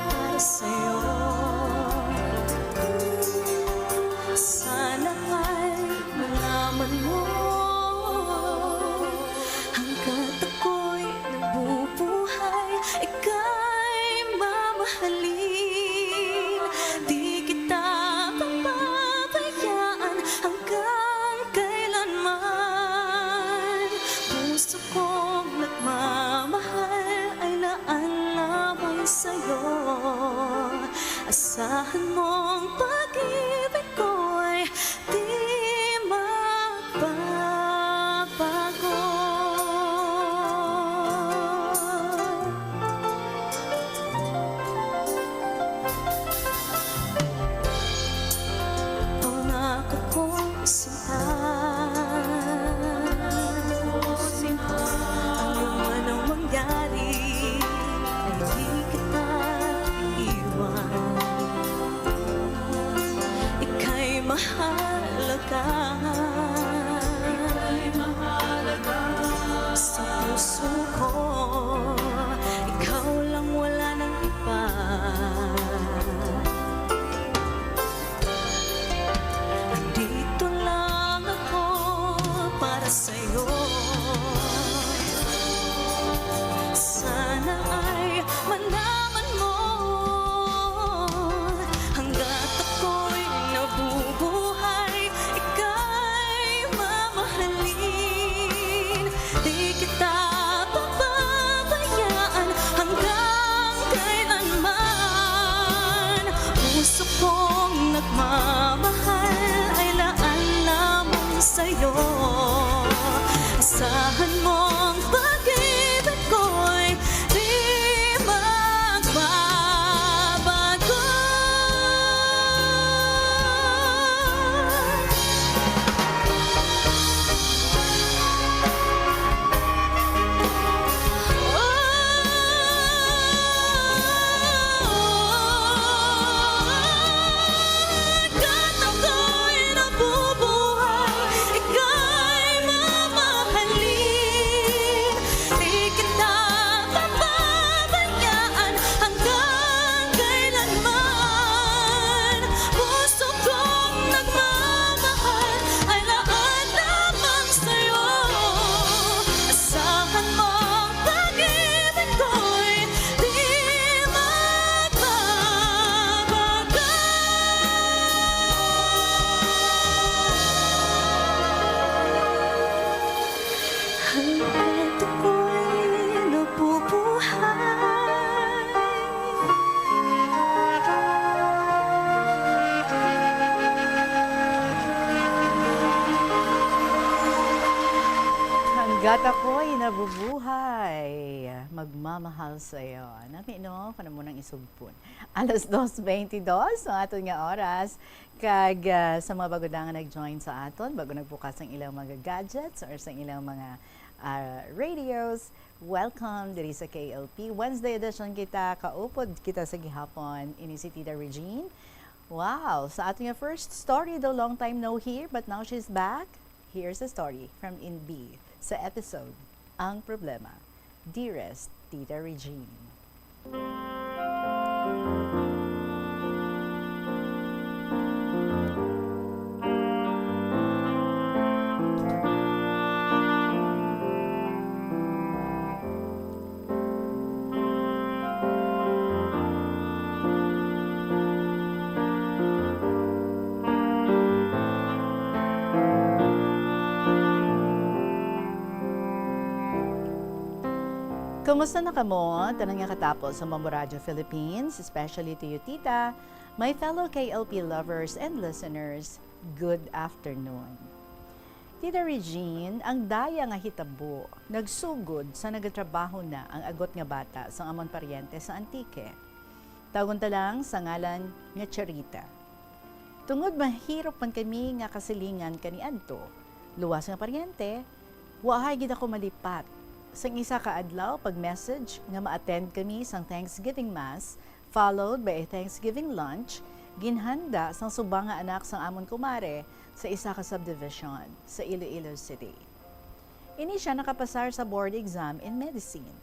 para sa'yo. Sana ay malaman mo hanggat ako'y nabubuhay, ika'y mamahalin. Di kita papabayaan hanggang kailanman. Puso kong nagmamahal ay laan lamang sa'yo. Asahan mong pag-ibig ko'y di magbabago. Pangako kong sinta, ano man ang mangyari ay di kita iiwan. Ika'y mahalaga sa puso ko. Ikaw lang, wala nang iba. Nandito lang ako para sa'yo. Sana ay malaman mo hanggat ako'y nabubuhay, ika'y mamahalin. Di kita papabayaan hanggang kailanman. Puso kong nagmamahal ay laan lamang sa'yo. Asahan mong pag-ibig ko'y di magbabago. Hanggat ako'y nabubuhay, ika'y mamahalin. Di kita papabayaan hanggang kailanman. Puso kong nagmamahal ay laan lamang sa'yo. Asahan mong pag-ibig ko'y di magbabago. Hanggat ako'y Hanggat ako'y nabubuhay, magmamahal sa'yo. Nami, no? Kung mo nang isugpon. Alas 2:22 ang aton nga oras. Kag sa mga bagodangan nag-join sa aton, bago nagbukas ang ilang mga gadgets or sa ilang mga radios, welcome diri sa KLP. Wednesday edition kita, kaupod kita sa gihapon, ini si Tita Regine. Wow, sa aton nga first story, though long time no hear, but now she's back. Here's a story from INB sa episode, Ang Problema. Dearest Tita Regine. Kumusta na kamo? Tanang nga katapos sa Bombo Radio Philippines, especially to you, Tita, my fellow KLP lovers and listeners, good afternoon. Tita Regine, ang daya nga hitabo, nagsugod sa nagatrabaho na ang agot nga bata sa amon paryente sa Antique. Tagon ta lang sa ngalan nga Charita. Tungod mahirap man kami nga kasilingan kaniadto, luwas nga paryente, wahay gid ako malipat. Sang isa ka adlaw pag-message nga ma-attend kami sang Thanksgiving Mass, followed by a Thanksgiving lunch, ginhanda sang subang nga anak sang amon kumare sa isa ka subdivision sa Iloilo City. Ini siya nakapasar sa board exam in medicine.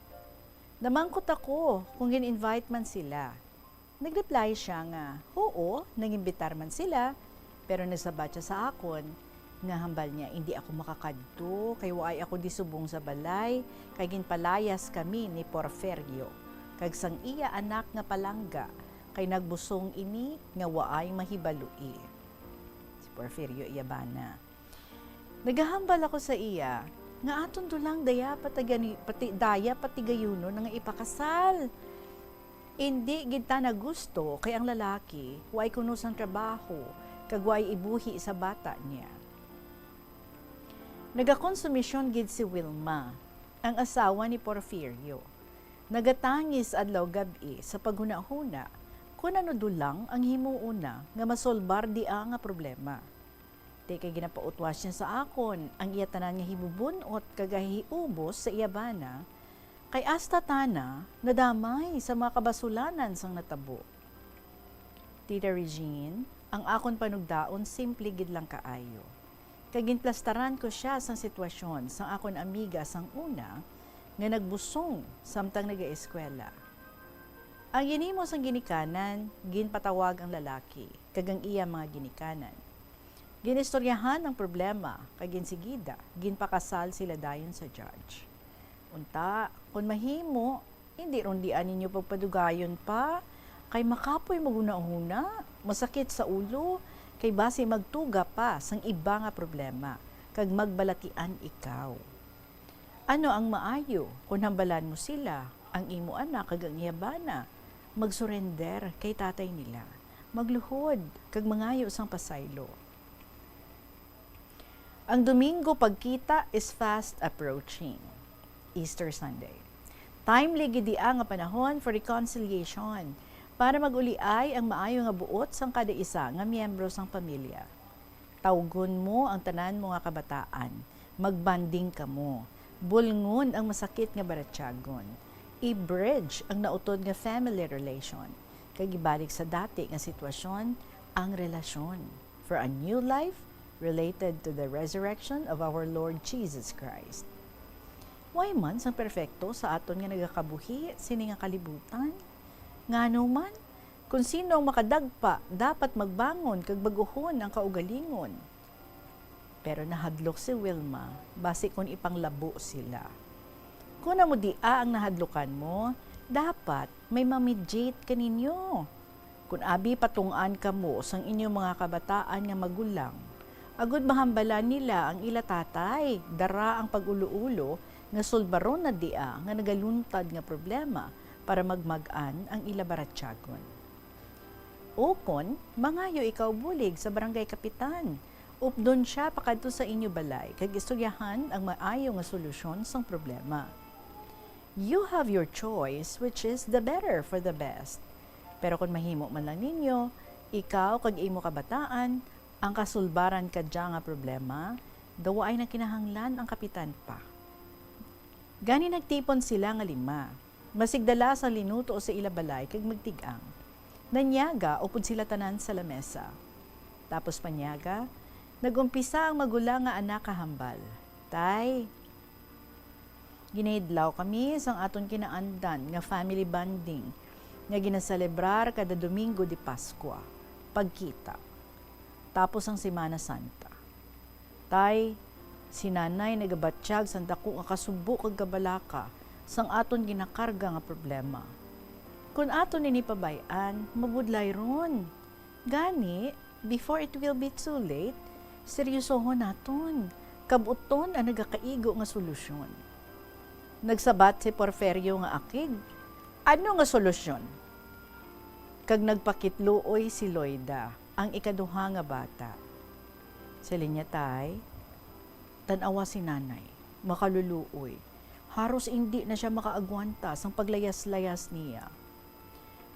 Namangkot ako kung gin-invite man sila. Nag-reply siya nga, oo, nag-imbitar man sila, pero nasabat siya sa akon nga hambal niya, hindi ako makakadto, kay waay ako disubong sa balay, kay ginpalayas kami ni Porfirio. Kag sang iya anak nga palangga, kay nagbusong ini nga waay mahibalui. Si Porfirio Iyabana. Nagahambal ako sa iya, nga aton dulang daya pati gayuno nga ipakasal. Hindi gid ta na gusto kay ang lalaki way kuno sang trabaho kag way ibuhi sa bata niya. Nagakonsumisyon gid si Wilma, ang asawa ni Porfirio. Nagatangis adlaw gabi sa paghuna-huna kung ano dulang ang himuuna nga masolbar di nga problema. Di kay ginapautwas niya sa akon ang iya tanan nga hibubunot kagahiubos sa iyabana, kay asta tana nadamay sa mga kabasulanan sang natabo. Tita Regine, ang akon panugdaon simple gid lang kaayo. Kay ginplastaran ko siya sang sitwasyon sang akon amiga sang una nga nagbusong samtang naga-eskwela. Ang ginimo sang ginikanan, ginpatawag ang lalaki, kagang iya mga ginikanan. Ginistoryahan ang problema, kag ginsigida, ginpakasal sila dayon sa judge. Unta, kung mahimo, hindi rondian ninyo pagpadugayon pa, kay makapoy maguna-una, masakit sa ulo, kay base magtuga pa sang iba nga problema, kag magbalatian ikaw. Ano ang maayo kung hambalan mo sila, ang imo anak kag ang iyabana, magsurrender kay tatay nila, magluhod kag mangayo sang pasaylo. Ang Domingo pagkita is fast approaching. Easter Sunday. Timely gid nga panahon for reconciliation para maguliay ang maayo nga buot sang kada isa nga miyembro sang pamilya. Tawgon mo ang tanan mo nga kabataan, magbanding kamo, bulngon ang masakit nga baratyagon, i-bridge ang nautod nga family relation, kag ibalik sa dati nga sitwasyon ang relasyon for a new life related to the resurrection of our Lord Jesus Christ. Why man sang perfecto sa aton nga nagakabuhi sini nga kalibutan? Ngano man, kung sino ang makadagpa, dapat magbangon kag baguhon ang kaugalingon. Pero nahadlok si Wilma, base kung ipanglabo sila. Kung mo dia ang nahadlukan mo, dapat may mamediate kaninyo. Kung abi patungan ka mo sang inyong mga kabataan nga magulang, agud mahambalan nila ang ila tatay, dara ang pag-ulo-ulo, nga sulbaron na dia nga nagaluntad nga problema para magmagan ang ila baratyagon. O kon, mangayo ikaw bulig sa barangay kapitan, updon siya pakadto sa inyo balay, kag istoryahan ang maayo nga solusyon sang problema. You have your choice, which is the better for the best. Pero kung mahimo man lang ninyo, ikaw kag imo kabataan, ang kasulbaran kadya nga problema, dawa ay nakinahanglan ang kapitan pa. Gani nagtipon sila nga 5. Masigdala sa linuto sa ila balay kag magtigang. Nanyaga upod sila tanan sa lamesa. Tapos panyaga, nagumpisa ang magulang nga anak kahambal. Tay, ginahidlaw kami sang aton kinaandan nga family bonding nga ginaselebrar kada Domingo de Pascua, pagkita. Tapos ang Semana Santa. Tay, si nanay nagabatsyag sa dako nga kasubo kag kabalaka sang aton ginakarga nga problema. Kung aton ini pabayan, mabudlay ron. Gani, before it will be too late, seryosohon naton. Kabuton ang nagakaigo nga solusyon. Nagsabat si Porfirio nga akig. Ano nga solusyon? Kag nagpakitluoy si Loida, ang ikaduha nga bata. Sa linya tay, tanawa si nanay, makaluluoy. Haros hindi na siya makaagwanta sang paglayas-layas niya.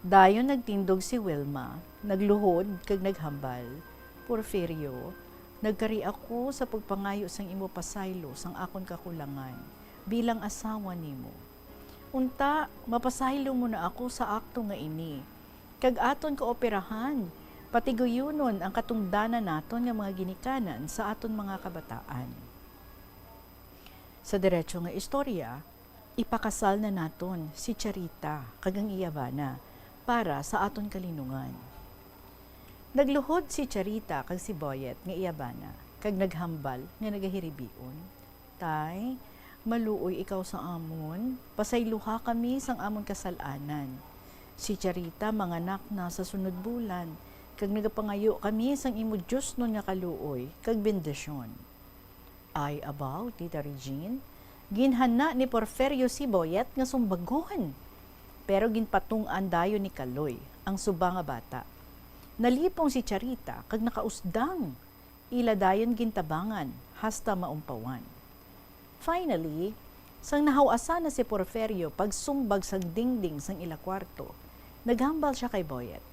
Dayon nagtindog si Wilma, nagluhod kag naghambal. Porfirio, nagkari ako sa pagpangayo sang imo pasaylo sang akon kakulangan bilang asawa nimo. Unta, mapasaylo mo na ako sa akto nga ini. Kag aton kooperahan, patiguyunon ang katungdanan naton nga mga ginikanan sa aton mga kabataan. Sa diretso nga istorya, ipakasal na naton si Charita kag ang iyabana para sa aton kalinungan. Nagluhod si Charita kag si Boyet nga iyabana kag naghambal nga nagahiribion. Tay, maluoy ikaw sa amon, pasayluha kami sang amon kasalanan. Si Charita manganak na sa sunod bulan, kag nagapangayo kami sang imo Diyos nun nga kaluoy, kag bendisyon. Ay abaw, Tita Regine, ginhana ni Porfirio si Boyet nga sumbagon. Pero ginpatung-an dayo ni Kaloy, ang suba nga bata. Nalipong si Charita, kag nakausdang. Ila dayon gintabangan, hasta maumpawan. Finally, sang nahawasa na si Porfirio pagsumbag sang dingding sang ila kwarto, naghambal siya kay Boyet.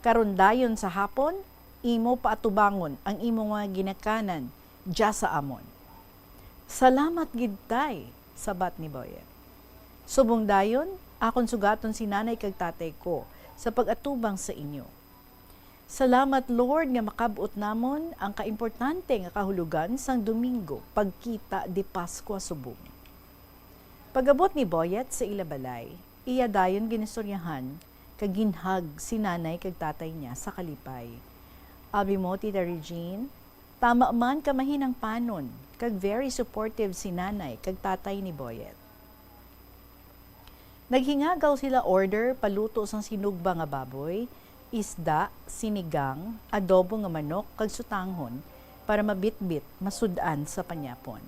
Karon dayon sa hapon, imo paatubangon ang imo mga ginakanan diya sa amon. Salamat gid tay, sabat ni Boyet. Subong dayon, akon sugaton si nanay kag tatay ko sa pag-atubang sa inyo. Salamat Lord nga makabot namon ang kaimportante nga kahulugan sang Domingo pagkita di Paskwa subong. Pagabot ni Boyet sa ilabalay, iya dayon ginistoryahan kag ginhag si nanay kag tatay niya sa kalipay. Abi mo, Tita Regine, tama man kamahinang panon kag very supportive si nanay kag tatay ni Boyet. Naghingagaw sila order paluto sang sinugba nga baboy, isda, sinigang, adobo nga manok kag sutanghon para mabitbit masudan sa panyapon.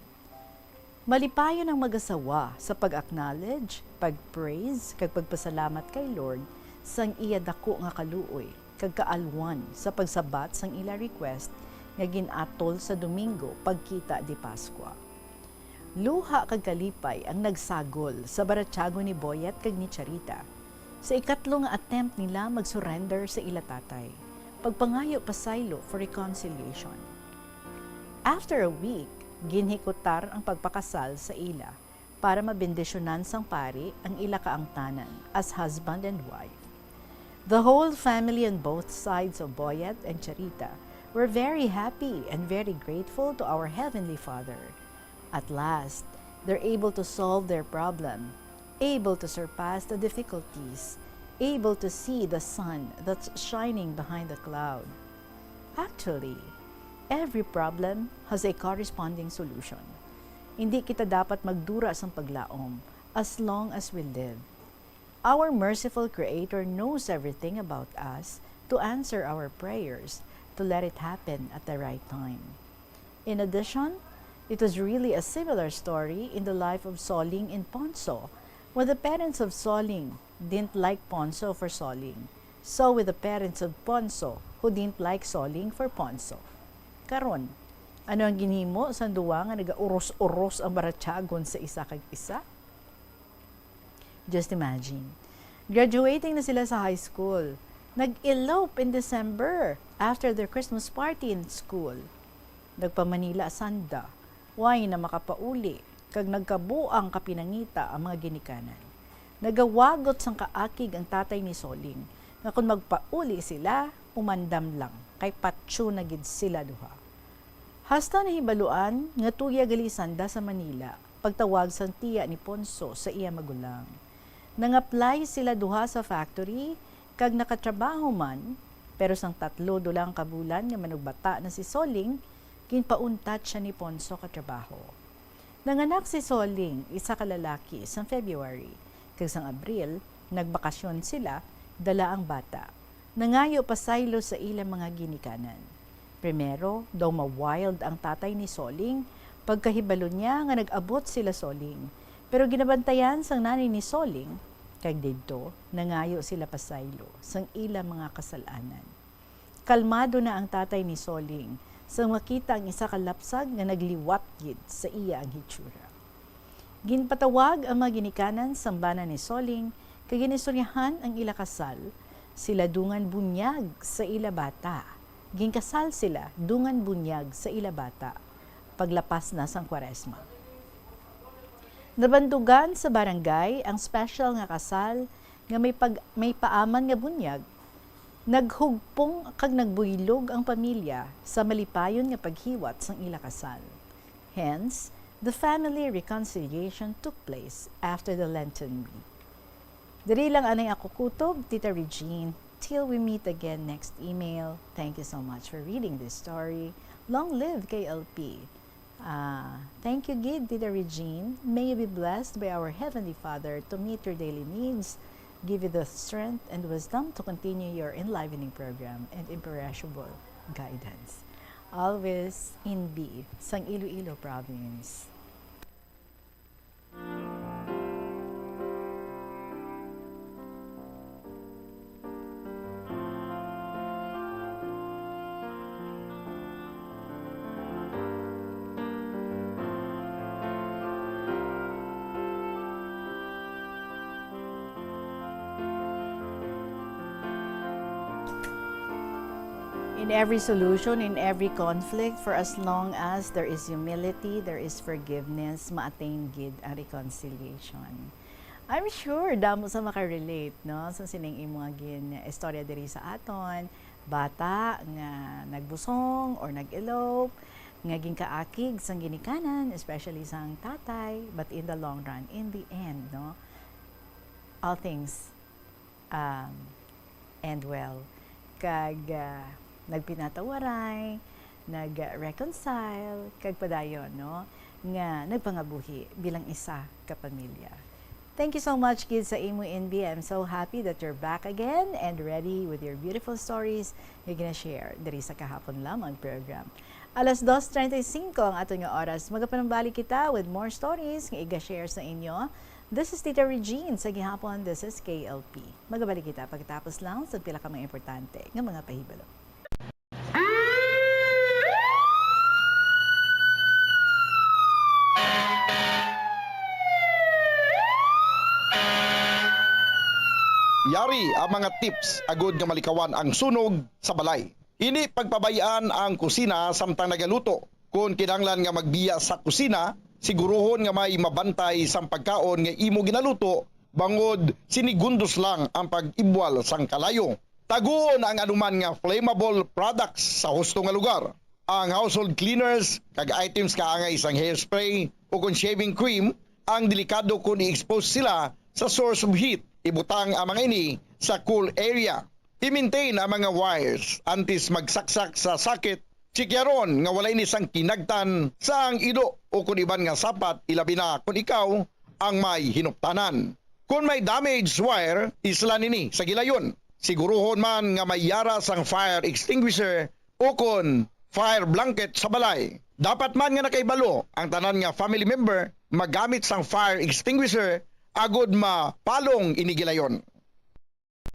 Malipayon ang mag-asawa sa pag-acknowledge, pag-praise kag pagpasalamat kay Lord sang iya dako nga kaluoy kag kaalwan sa pagsabat sang ila request nga ginatol sa Domingo pagkita di Paskwa. Luha kag kalipay ang nagsagol sa baratyago ni Boyet kag ni Charita sa ikatlo nga attempt nila mag-surrender sa ila tatay, pagpangayo pasaylo for reconciliation. After a week, ginhikutar ang pagpakasal sa ila para mabendisyonan sang pari ang ila kaangtanan as husband and wife. The whole family on both sides of Boyet and Charita were very happy and very grateful to our Heavenly Father. At last, they're able to solve their problem, able to surpass the difficulties, able to see the sun that's shining behind the cloud. Actually, every problem has a corresponding solution. Hindi kita dapat magdura sa paglaom as long as we live. Our merciful Creator knows everything about us to answer our prayers, to let it happen at the right time. In addition, it was really a similar story in the life of Soling and Ponso, where the parents of Soling didn't like Ponso for Soling. So with the parents of Ponso who didn't like Soling for Ponso. Karon, ano ang ginhimo sa duwa nga naga-uros-uros ang baratyagon sa isa kag isa? Just imagine, graduating na sila sa high school. Nag-elope in December after their Christmas party in school. Nagpa-Manila Sanda. Way na makapauli, kag nagkabuang kapinangita ang mga ginikanan. Nagawagot sang kaakig ang tatay ni Soling, nga kung magpauli sila, umandam lang, kay patso na gid sila duha. Hasta nahibaluan, nga tuya galisanda sa Manila, pagtawag sang tiya ni Ponso sa iya magulang. Nang-apply sila duha sa factory, kag nakatrabaho man, pero sang 3 lang kabulan nga manugbata na si Soling, ginpauntat siya ni Ponso katrabaho. Nanganak si Soling, isa ka lalaki, sa February. Kag sang Abril, nagbakasyon sila, dala ang bata. Nangayo pasaylo sa ilang mga ginikanan. Primero, daw ma-wild ang tatay ni Soling, pagkahibalo niya nga nag-abot sila Soling. Pero ginabantayan sang nanay ni Soling, kag didto, nangayo sila pasaylo sang ilang mga kasalanan. Kalmado na ang tatay ni Soling, sa makita ang isa ka lapsag nga nagliwat gid sa iya ang hitsura. Ginpatawag ang mga ginikanan sambanan ni Soling kay ginistoryahan ang ila kasal, sila dungan bunyag sa ila bata. Ginkasal sila dungan bunyag sa ila bata paglapas na sang Kwaresma. Nabandugan sa barangay ang special nga kasal nga may paaman nga bunyag. Naghugpong kag nagbuylog ang pamilya sa malipayon nga paghiwat sang ila kasal. Hence, the family reconciliation took place after the Lenten week. Diri lang anay ako kutob, Tita Regine. Till we meet again next email. Thank you so much for reading this story. Long live KLP. Thank you, Gid, Tita Regine. May you be blessed by our Heavenly Father to meet your daily needs, give you the strength and wisdom to continue your enlivening program and imperishable guidance. Always in B, sang Iloilo Province. In every solution, in every conflict, for as long as there is humility, there is forgiveness, ma-attain gid ang reconciliation. I'm sure damo sa makarelate, no? Sa sining imong istorya diri sa aton, bata nga nagbusong or nag-elope, nga ginkaakig sang ginikanan, especially sang tatay, but in the long run, in the end, no? All things end well. Kag nagpinatawaray, nag-reconcile, kag padayon, no? Nga nagpangabuhi bilang isa ka pamilya. Thank you so much, kids, sa imo NB. I'm so happy that you're back again and ready with your beautiful stories you're gonna share diri sa kahapon lamang program. Alas 2:35 ang ato nga oras. Magapanambali kita with more stories nga iga-share sa inyo. This is Tita Regine sa gihapon. This is KLP. Magabalik kita pagkatapos lang sa pila ka mga importante nga mga pahibalo. Yari ang mga tips agud nga malikawan ang sunog sa balay. Ini pagpabayaan ang kusina samtang nagaluto. Kung kinahanglan nga magbiya sa kusina, siguruhon nga may mabantay sang pagkaon nga imo ginaluto bangod sinigundos lang ang pag-ibwal sang kalayo. Taguon ang anuman nga flammable products sa husto nga lugar. Ang household cleaners kag items kaangay sang hairspray o kung shaving cream ang delikado kung i-expose sila sa source of heat. Ibutang ang mga ini sa cool area. I-maintain ang mga wires antes magsaksak sa sakit. Chikyaron nga walay ni sang kinagtan sa ang ido o kung iban nga sapat ilabi na kung ikaw ang may hinuptanan. Kung may damaged wire, isla nini sa gilayon. Siguruhon man nga may yara sang fire extinguisher o kung fire blanket sa balay. Dapat man nga nakaibalo ang tanan nga family member magamit sang fire extinguisher agud mapalong inigilayon.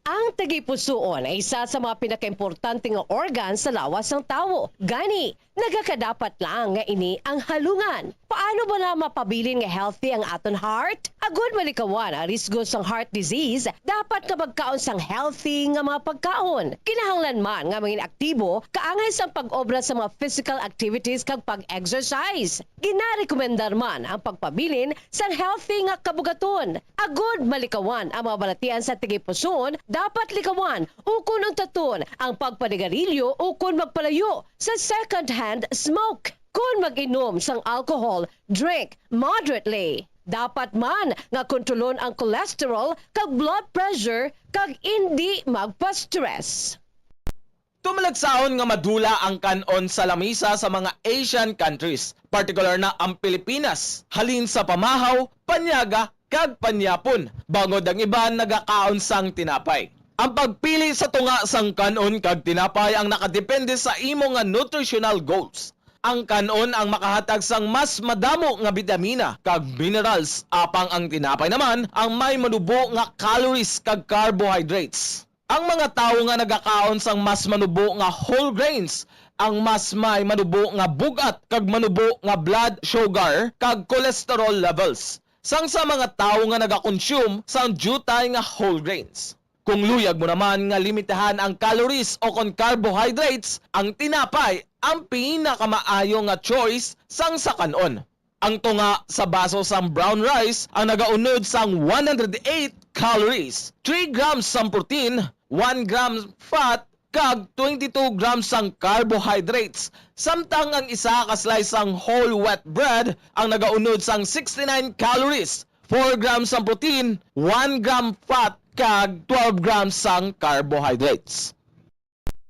Ang tagipusoon ay isa sa mga pinakaimportante nga organ sa lawas ng tao. Gani, nagakadapat lang nga ini ang halungan. Paano ba na mapabilin nga healthy ang aton heart? Agud malikawan ang risgo sang heart disease, dapat nga magkaon sang healthy nga mga pagkaon. Kinahanglan man nga maging aktibo, kaangay sang pag-obra sa mga physical activities kag pag-exercise. Ginarekomendar man ang pagpabilin sang healthy nga kabugaton. Agud malikawan ang mga balatian sa tagipusoon, dapat likawan ukon ang taton ang pagpanigarilyo ukon magpalayo sa second-hand smoke. Kung mag-inom sang alcohol, drink moderately. Dapat man nga kontrolon ang cholesterol kag blood pressure kag hindi magpa-stress. Tumalagsaon nga madula ang kanon sa lamisa sa mga Asian countries, particular na ang Pilipinas, halin sa pamahaw, panyaga, kag panyapon, bangod ang iban nagakaon sang tinapay. Ang pagpili sa tunga sang kanon kag tinapay ang nakadepende sa imo nga nutritional goals. Ang kanon ang makahatag sang mas madamo nga bitamina kag minerals, apang ang tinapay naman ang may manubo nga calories kag carbohydrates. Ang mga tawo nga nagakaon sang mas manubo nga whole grains, ang mas may manubo nga bugat kag manubo nga blood sugar kag cholesterol levels. Sang sa mga tawo nga nagakonsume sang jutay nga whole grains. Kung luyag mo naman nga limitahan ang calories o kon carbohydrates, ang tinapay ang pinakamaayo nga choice sang sakanon. Ang tunga sa baso sang brown rice ang nagaunod sang 108 calories, 3 grams sang protein, 1 gram fat, kag 22 grams sang carbohydrates. Samtang ang isa ka slice sang whole wheat bread ang nagaunod sang 69 calories, 4 grams sang protein, 1 gram fat, kag 12 grams sang carbohydrates.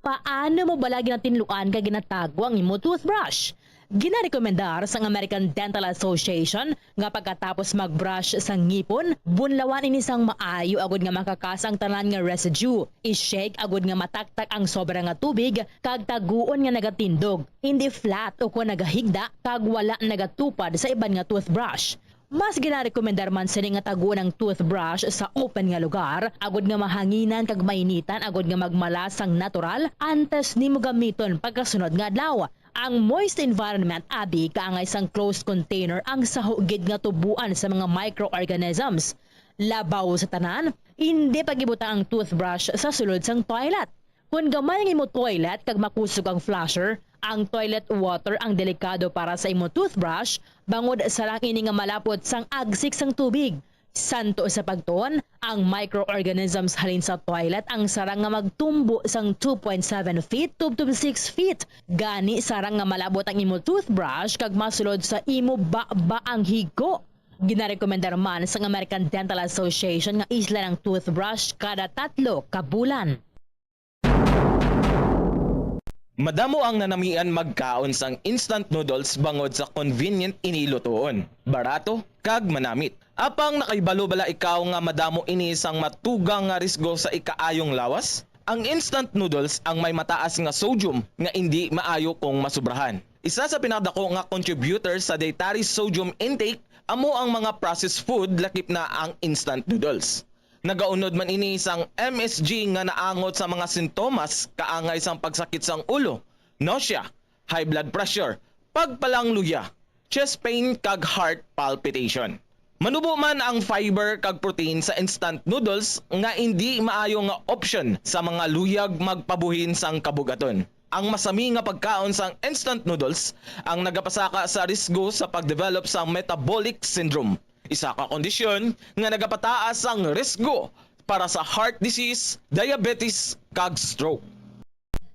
Paano mo bala ginatinluan ka ginatago ang imo toothbrush? Ginarekomendar sa American Dental Association nga pagkatapos magbrush sa ngipon, bunlawan ini sang maayo agud nga makakasang tanan nga residue. I-shake agud nga mataktak ang sobra nga tubig kag taguon nga nagatindog. Hindi flat o kung nagahigda kag wala nagatupad sa iban nga toothbrush. Mas ginarekomendar man sini nga taguon ang toothbrush sa open nga lugar, agud nga mahanginan kag mainitan agud nga magmalas sang natural antes nimo gamiton pagkasunod nga adlaw. Ang moist environment abi kaangay sang closed container ang sahugid nga tubuan sa mga microorganisms. Labaw sa tanan, hindi pagibuta ang toothbrush sa sulod sang toilet. Kung gamay nga imo toilet kag makusog ang flusher, ang toilet water ang delikado para sa imo toothbrush bangod sa lang ini nga malapot sang agsik sang tubig. Santo sa pagtuon, ang microorganisms halin sa toilet ang sarang nga magtumbo sang 2.7 feet to 6 feet. Gani sarang nga malabot ang imo toothbrush kag masulod sa imo ba ang higo. Ginarekomendar man sa American Dental Association nga isla ng toothbrush kada 3 ka bulan. Madamo ang nanamian magkaon sang instant noodles bangod sa convenient inilutoon, barato, kag manamit. Apang nakaibalo bala ikaw nga madamo ini sang matugang nga risgo sa ikaayong lawas? Ang instant noodles ang may mataas nga sodium nga hindi maayo kung masubrahan. Isa sa pinakadako nga contributor sa dietary sodium intake amo ang mga processed food lakip na ang instant noodles. Nagaunod man ini sang MSG nga naangot sa mga sintomas kaangay sang pagsakit sang ulo, nausea, high blood pressure, pagpalangluya, chest pain kag heart palpitation. Manubo man ang fiber kag protein sa instant noodles nga hindi maayo nga option sa mga luyag magpabuhin sang kabugaton. Ang masami nga pagkaon sang instant noodles ang nagapasaka sa risgo sa pagdevelop sa metabolic syndrome. Isa ka kondisyon nga nagapataas ang risgo para sa heart disease, diabetes, kag stroke.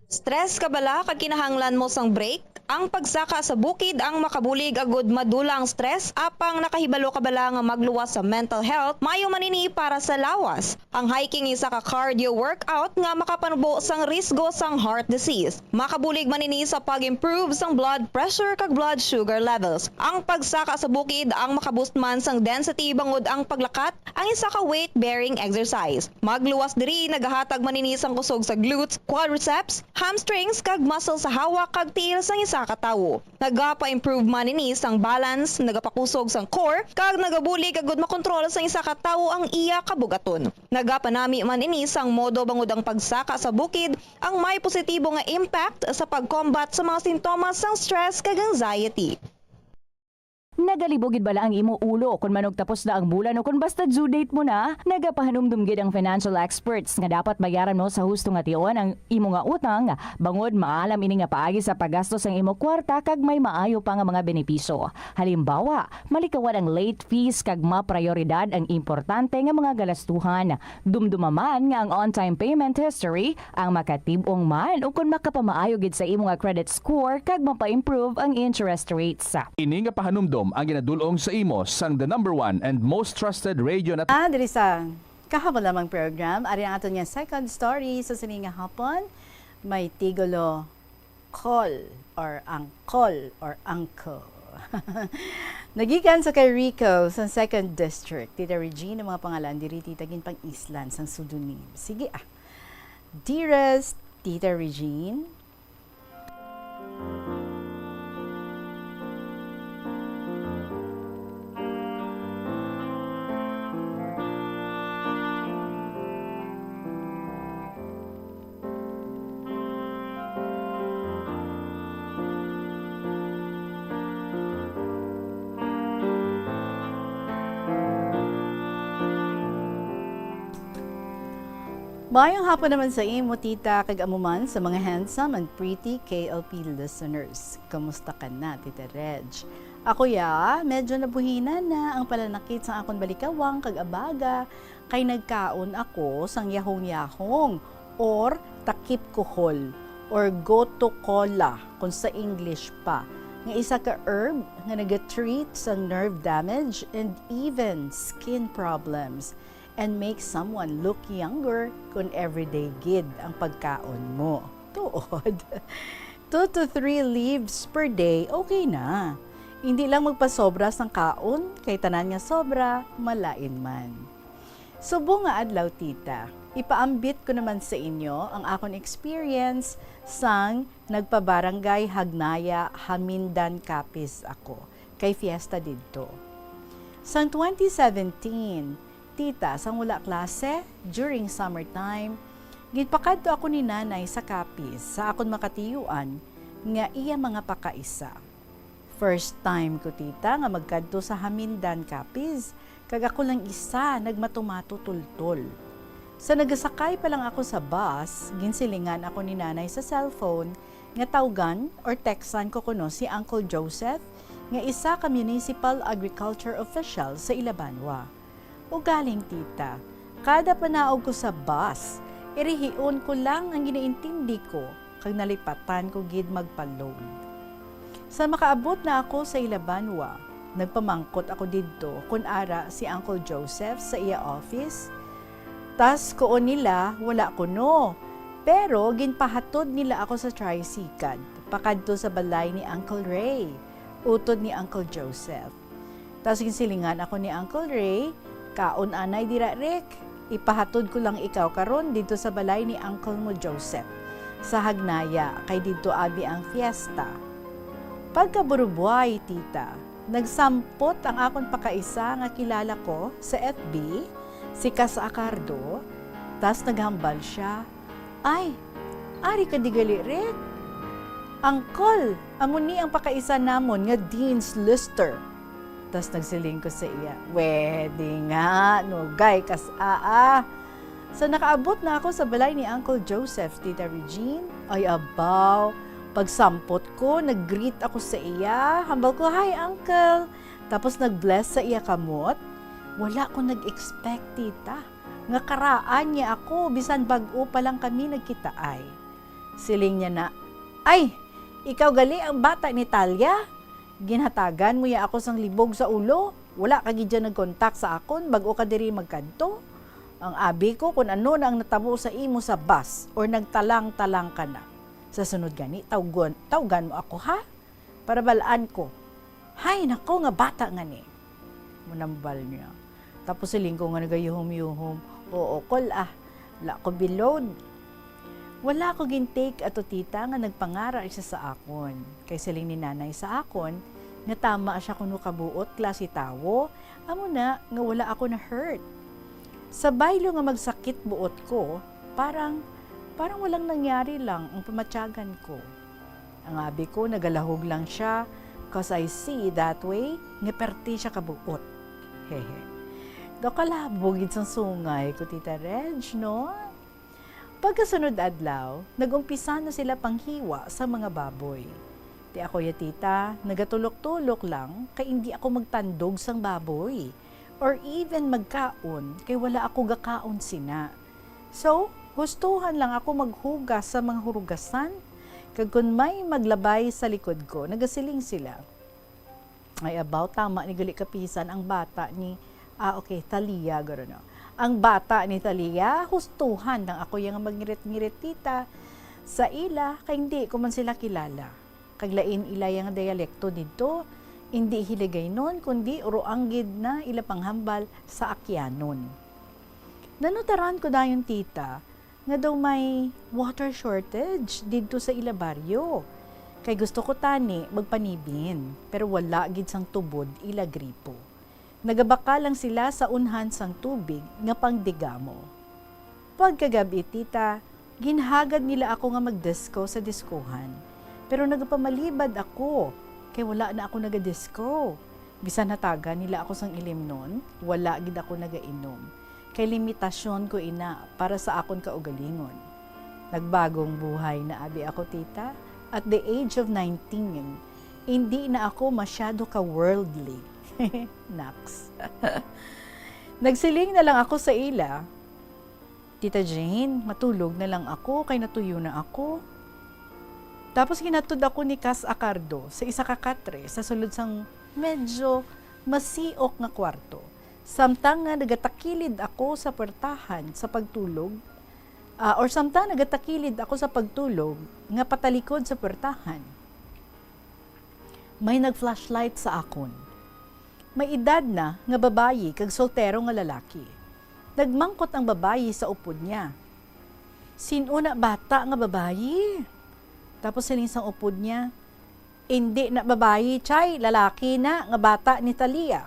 Stress ka bala kag kinahanglan mo sang break? Ang pagsaka sa bukid ang makabulig agud madula ang stress apang nakahibalo ka bala nga magluwas sa mental health mayo manini para sa lawas. Ang hiking isa ka cardio workout nga makapanubo sang risgo sang heart disease. Makabulig manini sa pag-improve sang blood pressure kag blood sugar levels. Ang pagsaka sa bukid ang makaboost man sang density bangod ang paglakat ang isa ka weight bearing exercise. Magluwas diri nagahatag manini sang kusog sa glutes, quadriceps, hamstrings kag muscle sa hawak kag tiil sang isa ka tawo. Nagapa-improve man ini sang balance, nagapakusog sang core, kag nagabuli kagud makontrol sang isa ka tawo ang iya kabugaton. Nagapanami man ini sang modo bangod ang pagsaka sa bukid ang may positibo nga impact sa pag-combat sa mga sintomas sang stress kag anxiety. Nagalibogid bala ang imo ulo kung manog tapos na ang bulan o kung basta due date mo na, nagapahanumdumgid ang financial experts nga dapat bayaran mo sa husto nga tion ang imo nga utang bangod maalam ini nga paagi sa paggastos ang imo kwarta kag may maayo pa nga mga benepisyo. Halimbawa, malikawan ang late fees kag maprioridad ang importante nga mga galastuhan. Dumdumaman nga ang on-time payment history ang makatibong man o kung makapamaayo gid sa imo nga credit score kag mapa-improve ang interest rates. Ini nga pahanumdom ang ginadulong sa imo sang the number 1 and most trusted radio na Diri sa kahapon lamang program, ari ang ato niya second story sa sininga hapon, may tigulo call or uncle. Nagikan sa kay Rico sa 2nd District, Tita Regine, mga pangalan, diri titagin pang islan sang Sudunim. Sige Dearest Tita Regine, Mayong hapon naman sa imo, tita, kag amuman sa mga handsome and pretty KLP listeners. Kamusta ka na, Tita Reg? Ako medyo nabuhinan na ang palanakit sa akong balikawang kag abaga, kay nagkaon ako sang yahong-yahong or takip kuhol or goto cola kung sa English pa. Nga isa ka herb nga naga-treat sa nerve damage and even skin problems and make someone look younger kung everyday gid ang pagkaon mo. Tuod. 2 to 3 leaves per day, okay na. Hindi lang magpasobra sang kaon, kay tanan nga sobra, malain man. Subo nga adlaw, tita. Ipaambit ko naman sa inyo ang akong experience sang nagpabarangay Hagnaya Hamindan Capiz ako, kay fiesta didto. Sang 2017, tita, sang wala klase, during summertime, gitpakadto ako ni nanay sa Capiz sa akon makatiyuan nga iya mga pakaisa. First time ko, tita, nga magkadto sa Hamindan Capiz, kag ako lang isa nagmatumato tultol. Sa nagasakay pa lang ako sa bus, ginsilingan ako ni nanay sa cellphone nga tawgan or textan ko kuno si Uncle Joseph nga isa ka municipal agriculture official sa Ilabanwa. O galing, tita, kada panaog ko sa bus, irihion ko lang ang ginaintindi ko kag nalipatan ko gid magpa-load. Sa makaabot na ako sa Ilabanwa, nagpamangkot ako didto kun ara si Uncle Joseph sa iya office. Tas koon nila wala kuno, pero ginpahatod nila ako sa tricycle pakadto sa balay ni Uncle Ray, utod ni Uncle Joseph. Tas ginsilingan ako ni Uncle Ray, kaon anay dira Rick, ipahatod ko lang ikaw karon dito sa balay ni Uncle mo Joseph sa Hagnaya, kay dito abi ang fiesta. Pagkaburubuhay, tita, nagsampot ang akon pakaisa nga kilala ko sa FB, si Cas Acardo, tas naghambal siya, ay, ari ka di gali Rick. Uncle, amo ni ang pakaisa namon nga Dean's Lister. Tas nagsiling ko sa iya, "Wedi nga, nugay kas Sa nakaabot na ako sa balay ni Uncle Joseph, Tita Regine, ay abaw, pagsampot ko, nag-greet ako sa iya, hambal ko, "Hi Uncle." Tapos nag-bless sa iya kamot. Wala ko nag-expect, tita. Nga karaan niya ako, bisan bag-o pa lang kami nagkitaay. Siling niya na, "Ay, ikaw gali ang bata ni Talia? Ginhatagan mo ya ako sang libog sa ulo. Wala ka gid dyan nag-contact sa akon, bago ka diri magkanto. Ang abi ko kung ano na ang natabo sa imo sa bus or nagtalang-talang ka na. Sa sunod gani, tawgan mo ako ha? Para balaan ko. Hay, nako nga bata nga ni." Munambal niya. Tapos siling ko nga nagayuhom-yuhom, "Oo, kol wala ko bilod." Wala ko gintake ato, tita, nga nagpangara siya sa akon. Kay siling ni nanay sa akon, nga tama siya kuno kabuot klase tawo, amo na nga wala ako na hurt. Sa baylo nga magsakit buot ko, parang walang nangyari lang ang pamatyagan ko. Ang abi ko, nagalahog lang siya, cause I see that way, nga perti siya kabuot. Hehe. Do kalabog sa sungay ko, Tita Reg, no? Pagkasunod adlaw, nagumpisa na sila panghiwa sa mga baboy. Di ako tita, nagatulok-tulok lang kay hindi ako magtandog sang baboy or even magkaon kay wala ako gakaon sina. So, gustuhan lang ako maghugas sa mga hurugasan kag kun may maglabay sa likod ko, nagasiling sila. Ay about tama ni gali kapisan ang bata ni Talia garo. Ang bata ni Talia, hustuhan lang ako yung magngirit-ngirit, tita. Sa ila, kay hindi ko man sila kilala. Kaglain ila yung dialekto dito, hindi hiligay nun, kundi uroanggid na ila panghambal sa akyanon. Nanutaran ko dayon, tita, nga daw may water shortage dito sa ila baryo. Kay gusto ko tani, magpanibin, pero wala gid sang tubod ila gripo. Nagabaka lang sila sa unhan sang tubig nga pangdigamo. Pagkagabi, tita, ginhagad nila ako nga magdisko sa diskohan. Pero nagapamalibad ako, kay wala na ako nagadisko. Bisan hataga nila ako sang ilim nun, wala gid ako nagainom. Kay limitasyon ko ina para sa akon kaugalingon. Nagbagong buhay na abi ako tita. At the age of 19, hindi na ako masyado ka-worldly. Naks. Nagsiling na lang ako sa ila. Tita Jane, matulog na lang ako kay natuyo na ako. Tapos ginatod ako ni Cas Acardo sa isa ka katre sa sulod sang medyo masiok nga kwarto. Samtang nga nagatakilid ako sa puertahan sa pagtulog, or samtang nagatakilid ako sa pagtulog nga patalikod sa puertahan. May nag-flashlight sa akon. May edad na nga babayi kag soltero nga lalaki. Nagmangkot ang babayi sa upod niya. Sinuna bata nga babayi. Tapos siling sang upod niya, hindi na babayi, chay, lalaki na nga bata ni Talia.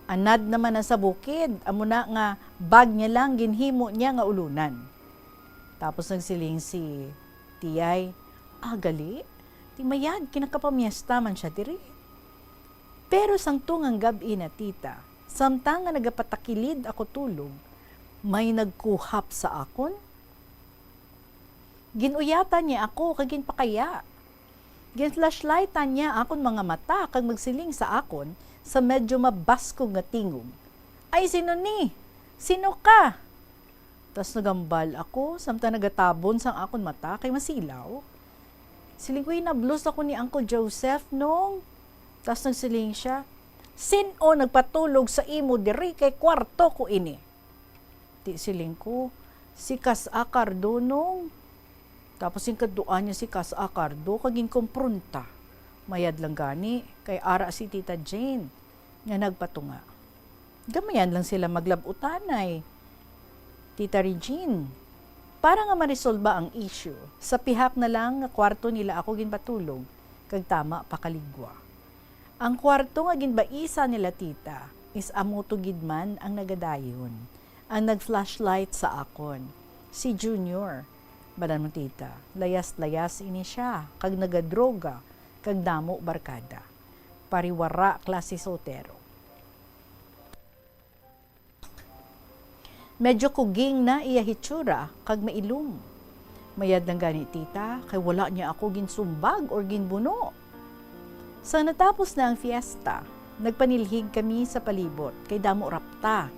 Anad naman na sa bukid, amo na nga bag niya lang ginhimo niya nga ulunan. Tapos nagsiling si Tiyay, gali, ti mayad, kinakapamiesta man siya diri. Pero sang tungang gabi na tita, samtang nga nagapatakilid ako tulog, may nagkuhap sa akon. Ginuyatan niya ako kag ginpakaya. Gin-flashlightan niya akon mga mata kag magsiling sa akon sa medyo mabaskog nga tingog. Ay, sino ni? Sino ka? Tas nagambal ako samtang nagatabon sang akon mata kay masilaw. Siling ko hinablos ako ni Uncle Joseph nung. Tas nagsiling siya, sino nagpatulog sa imo diri kay kwarto ko ini? Di siling ko, si Cas Acardo nung. Tapos yung kaduan niya si Cas Acardo kaging kompronta. Mayad lang gani kay ara si Tita Jane nga nagpatunga. Gamayan lang sila maglabutanay. Tita Regine, para nga marisolba ang issue, sa pihak na lang nga kwarto nila ako ginpatulog kag tama pakaligwa. Ang kwarto nga ginbaisa nila tita is amuto gidman ang nagadayon. Ang nag-flashlight sa akon, si Junior. Badan mo tita, layas-layas ini siya, kag nagadroga, kag damo barkada. Pariwara klase soltero. Medyo kuging na iya hitsura, kag mailum. Mayad lang gani tita, kay wala niya ako ginsumbag or ginbuno. Sa natapos na ang fiesta, nagpanilhig kami sa palibot, kay damo rapta.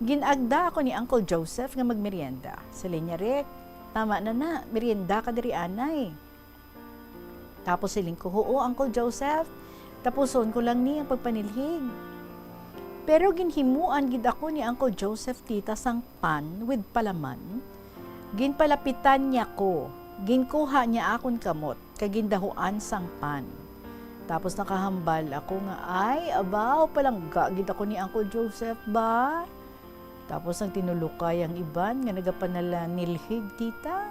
Ginagda ako ni Uncle Joseph nga magmerienda. Sila niya, Rick, tama na, merienda ka diri anay. Tapos siling ko, oo, Uncle Joseph, tapuson ko lang ni ang pagpanilhig. Pero ginhimuan gid ako ni Uncle Joseph tita sang pan with palaman. Ginpalapitan niya ko, ginkuha niya akon kamot, kagindahuan sang pan. Tapos nakahambal ako nga, ay, abaw, palangga gid ako ni Uncle Joseph ba? Tapos ang tinulukay ang iban nga nagapanala nilhig tita.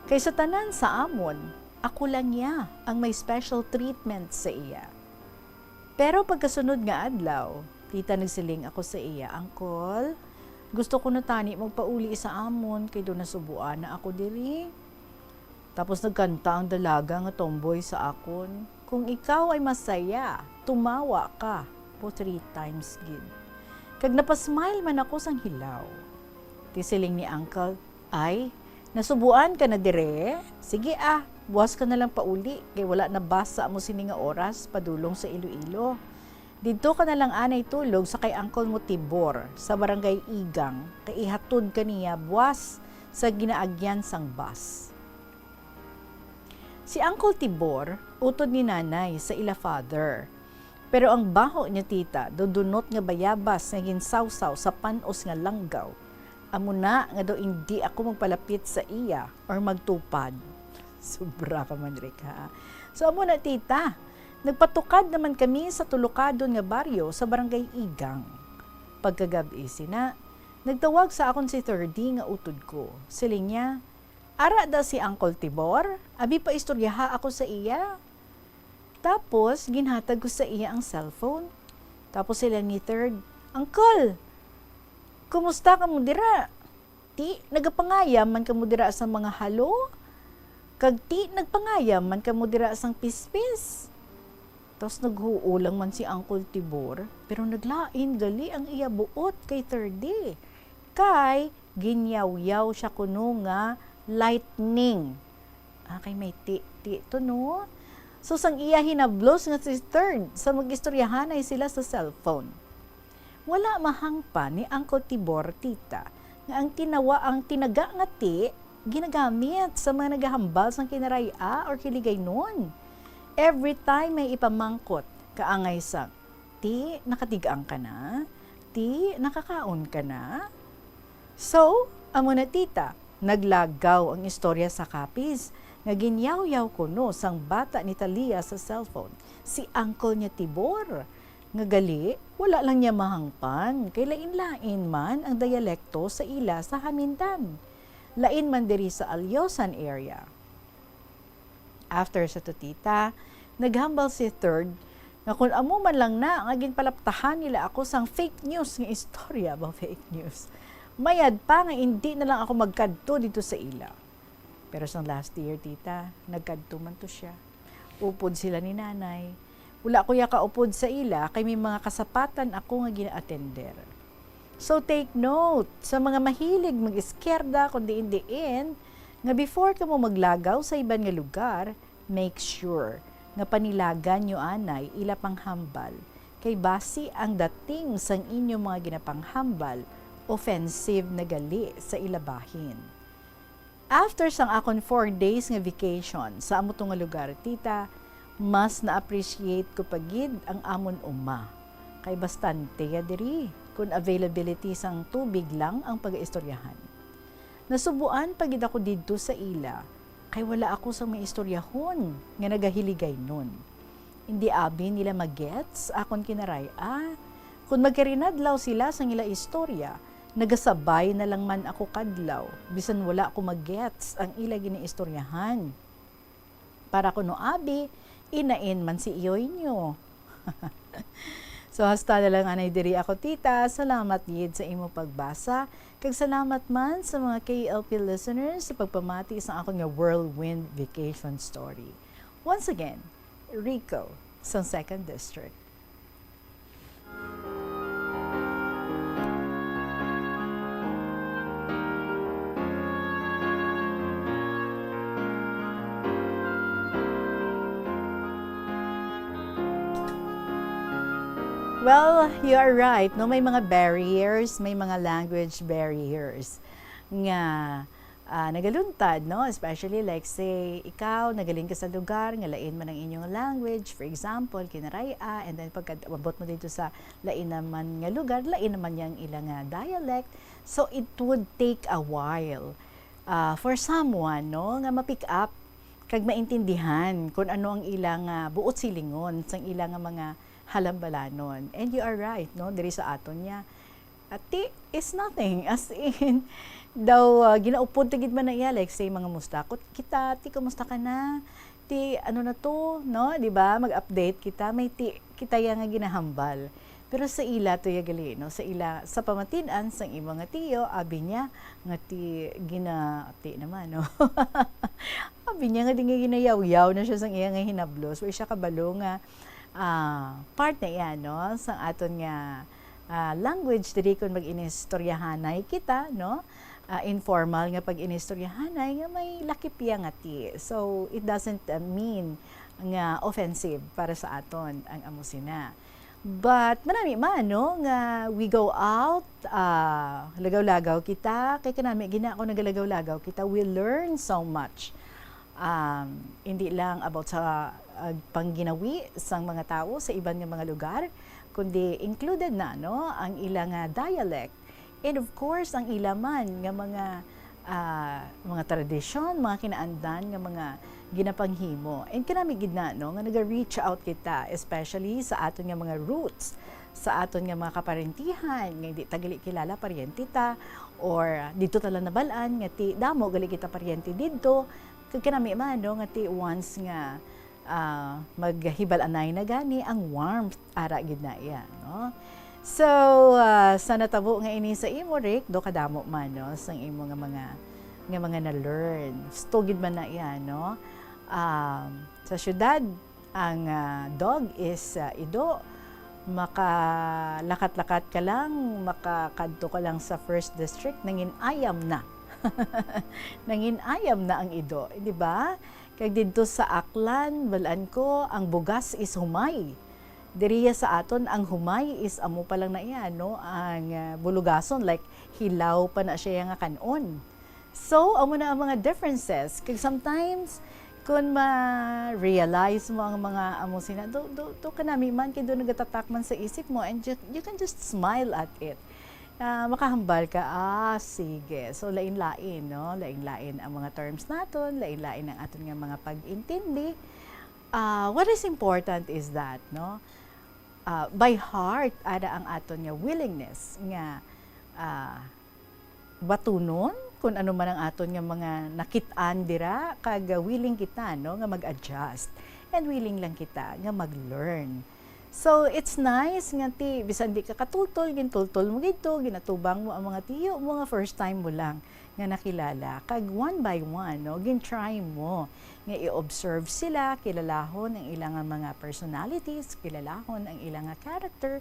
Kay sa tanan sa amon, ako lang niya ang may special treatment sa iya. Pero pagkasunod nga adlaw, tita nagsiling ako sa iya, Uncle, gusto ko na tani magpauli sa amon kay doon nasubuan na ako diri. Tapos nagkanta ang dalaga nga tomboy sa akon, kung ikaw ay masaya, tumawa ka po 3 times gid. Kag napasmile man ako sang hilaw. Tisiling ni Uncle, ay, nasubuan ka na dire? Sige buwas ka na lang pauli, kay wala na basa mo sini nga oras padulong sa Iloilo. Dito ka na lang anay tulog sa kay Uncle mo Tibor sa barangay Igang, kay ihatod ka niya buwas sa ginaagyan sang bus. Si Uncle Tibor, utod ni nanay sa ila father. Pero ang baho niya tita, dudunot nga bayabas nga ginsawsaw sa panos nga langgaw. Amo na nga daw hindi ako magpalapit sa iya or magtupad. Sobra ka man, Rika. So amo na tita, nagpatukad naman kami sa tulukadon nga baryo sa barangay Igang. Pagkagabi sina, nagtawag sa akon si 30 nga utod ko. Siling niya, ara da si Uncle Tibor, abi pa istoryaha ako sa iya. Tapos, ginhatag ko sa iya ang cellphone. Tapos sila ni third, Uncle, kumusta ka mo dira? Ti, nagapangayam man ka mo dira sa mga halo? Kag ti, nagpangayam man ka mo dira sang pispis? Tapos naghuulang man si Uncle Tibor, pero naglain gali ang iya buot kay third day. Kay ginyaw-yaw siya kuno nga lightning. Kay may ti to no. So sang iya hinablos nga si third sa magistoryahanay sila sa cellphone. Wala mahangpa ni Uncle Tibor tita nga ang tinaga nga ti ginagamit sa mga naghahambal sang kinaraya or kiligay nun. Every time may ipamangkot kaangay sang, ti nakatigaan ka na? Ti nakakaon ka na? So, amo na tita, naglagaw ang istorya sa kapis nga ginyaw-yaw kuno sang bata ni Talia sa cellphone, si uncle niya Tibor. Nga gali, wala lang niya mahangpan, kay lain-lain man ang dialekto sa ila sa Hamindan. Lain man diri sa Alyosan area. After sa tutita, naghambal si third nga kung amo man lang na nga ginpalaptahan nila ako sang fake news nga istorya ba fake news. Mayad pa nga hindi na lang ako magkadto dito sa ila. Pero sa last year, tita, nagkadto man to siya. Upod sila ni nanay. Wala ko ya kaupod sa ila, kay may mga kasapatan ako nga gina-attender. So take note, sa mga mahilig mag-iskerda, kundi indiin, nga before ka mo maglagaw sa iban nga lugar, make sure nga panilagan nyo anay ila panghambal. Kay basi ang dating sang inyong mga ginapanghambal, offensive na gali sa ilabahin. After sang akon 4 days nga vacation sa amo nga lugar, tita, mas na-appreciate ko pagid ang amon uma. Kay bastante ya diri, kung availability sang tubig lang ang pag-istoryahan. Nasubuan pagid ako didto sa ila, kay wala ako sa may istoryahon nga nagahiligay nun. Hindi abi nila magets akon kinaray, kung magkarinadlaw sila sang ila istorya, nagasabay na lang man ako kadlaw, bisan wala ako magets ang ila giniistoryahan. Para kuno abi, inain man si iyoy nyo. So hasta na lang anay diri ako tita, salamat gid sa imo pagbasa, kag salamat man sa mga KLP listeners sa pagpamati sa akong nga whirlwind vacation story. Once again, Rico sa 2nd District. Well, you are right. No, may mga barriers, may mga language barriers nga nagaluntad, no? Especially like say, ikaw nagaling ka sa lugar, nga lain man ang inyong language, for example, kinaraya, and then pagkabot mo dito sa lain naman nga lugar, lain naman yang ilang dialect. So it would take a while for someone, no, nga ma-pick up kag maintindihan kung ano ang ilang buot silingon sang ilang mga halambalanon. And you are right, no? Diri sa aton niya, ti is nothing. As in, daw, ginaupod tigid man na iya, like say, mga mustakot kita, ti, kumusta ka na? Ti, ano na to, no? Diba? Mag-update kita, may ti, kita yang nga ginahambal. Pero sa ila to ya gali, no? Sa ila, sa pamatinan, sang ibang nga tiyo, abi niya, nga ti, ti naman, no? Abi niya nga di nga ginayaw-yaw na siya sang iya nga hinablos, or siya kabalo nga, part na yan, no? Sa aton nga language, diri kung mag-inistoryahanay kita, no? Informal nga pag-inistoryahanay, nga may lakipya nga ti. So, it doesn't mean nga offensive para sa aton ang amusina. But, marami man, no? Nga we go out, lagaw-lagaw kita, kay kanami, ako nagalagaw-lagaw kita, we learn so much. Hindi lang about sa pangginawi sang mga tao sa ibang mga lugar, kundi included na, no, ang ilang dialect, and of course ang ilaman nga mga tradisyon, mga kinaandan nga mga ginapanghimo. And kanami gid na, no, nga naga-reach out kita, especially sa aton nga mga roots, sa aton nga mga kaparentihan, nga hindi tagali kilala paryente ta, or dito tala nabalaan nga ti damo gali kita paryente didto, kag kanami man, no, nga ti once nga maghibal-anay na gani ang warmth ara gid na iya, no? So sa natabo nga ini sa imo Rick, do kadamo man, no, sang imo nga mga na-learn. Stugid man na iya, no? Sa syudad Ang dog is ido, makalakat-lakat ka lang, makakadto ka lang sa first district, nangin ayam na. Nangin ayam na ang ido, di ba? Kag dito sa Aklan, balaan ko, ang bugas is humay. Diriya sa aton, ang humay is amo pa lang na iyan, no? Ang bulugason, like hilaw pa na siya nga kanon. So, amo na ang mga differences. Kag sometimes, kung ma-realize mo ang mga amo sina, do kanami man, kaya doon nagatatakman sa isip mo, and you can just smile at it. Makahambal ka, sige. So, lain-lain, no? Lain-lain ang mga terms naton, lain-lain ang aton nga mga pag-intindi. What is important is that, no? By heart, ada ang aton nga willingness nga batunon, kung ano man ang aton nga mga nakitaan dira, kag willing kita, no, nga mag-adjust. And willing lang kita nga mag-learn. So, it's nice nga ti, bisan di ka katultol, gintultol mo gito, ginatubang mo ang mga tiyo, mga first time mo lang nga nakilala. Kag one by one, no, gin-try mo nga i-observe sila, kilalahon ang ilang mga personalities, kilalahon ang ilang character.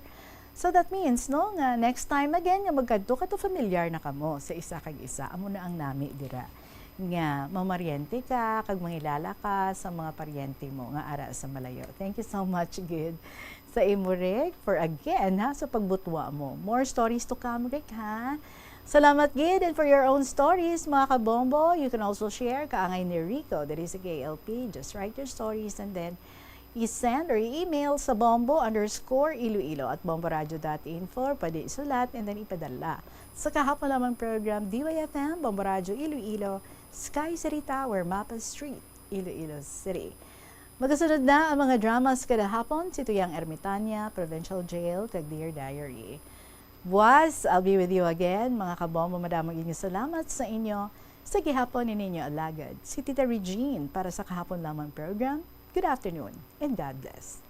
So that means, no, nga next time again, nga magkadto ka to familiar na kamo sa isa kag isa. Amo na ang nami dira. Nga mamaryente ka, kag mangilala ka sa mga paryente mo nga ara sa malayo. Thank you so much, Gid, sa imo, Rick, for again, ha, sa pagbutwa mo. More stories to come, Rick, ha? Salamat, Gid, and for your own stories, mga kabombo, you can also share kaangay ni Rico, that is a KLP. Just write your stories and then i-send or i-email sa bombo_iloilo at bomboradio.info. Pwede isulat and then ipadala. Sa kahapon lamang program, DYFM, Bombo Radio Iloilo, Sky City Tower, Mapa Street, Iloilo City. Magkasunod na ang mga dramas kada hapon, si Tuyang Ermitanya, Provincial Jail, kag Dear Diary. Buwas, I'll be with you again. Mga kabombo, madamang inyong salamat sa inyo. Sa gihapon ninyo alagad, si Tita Regine para sa kahapon lamang program. Good afternoon and God bless.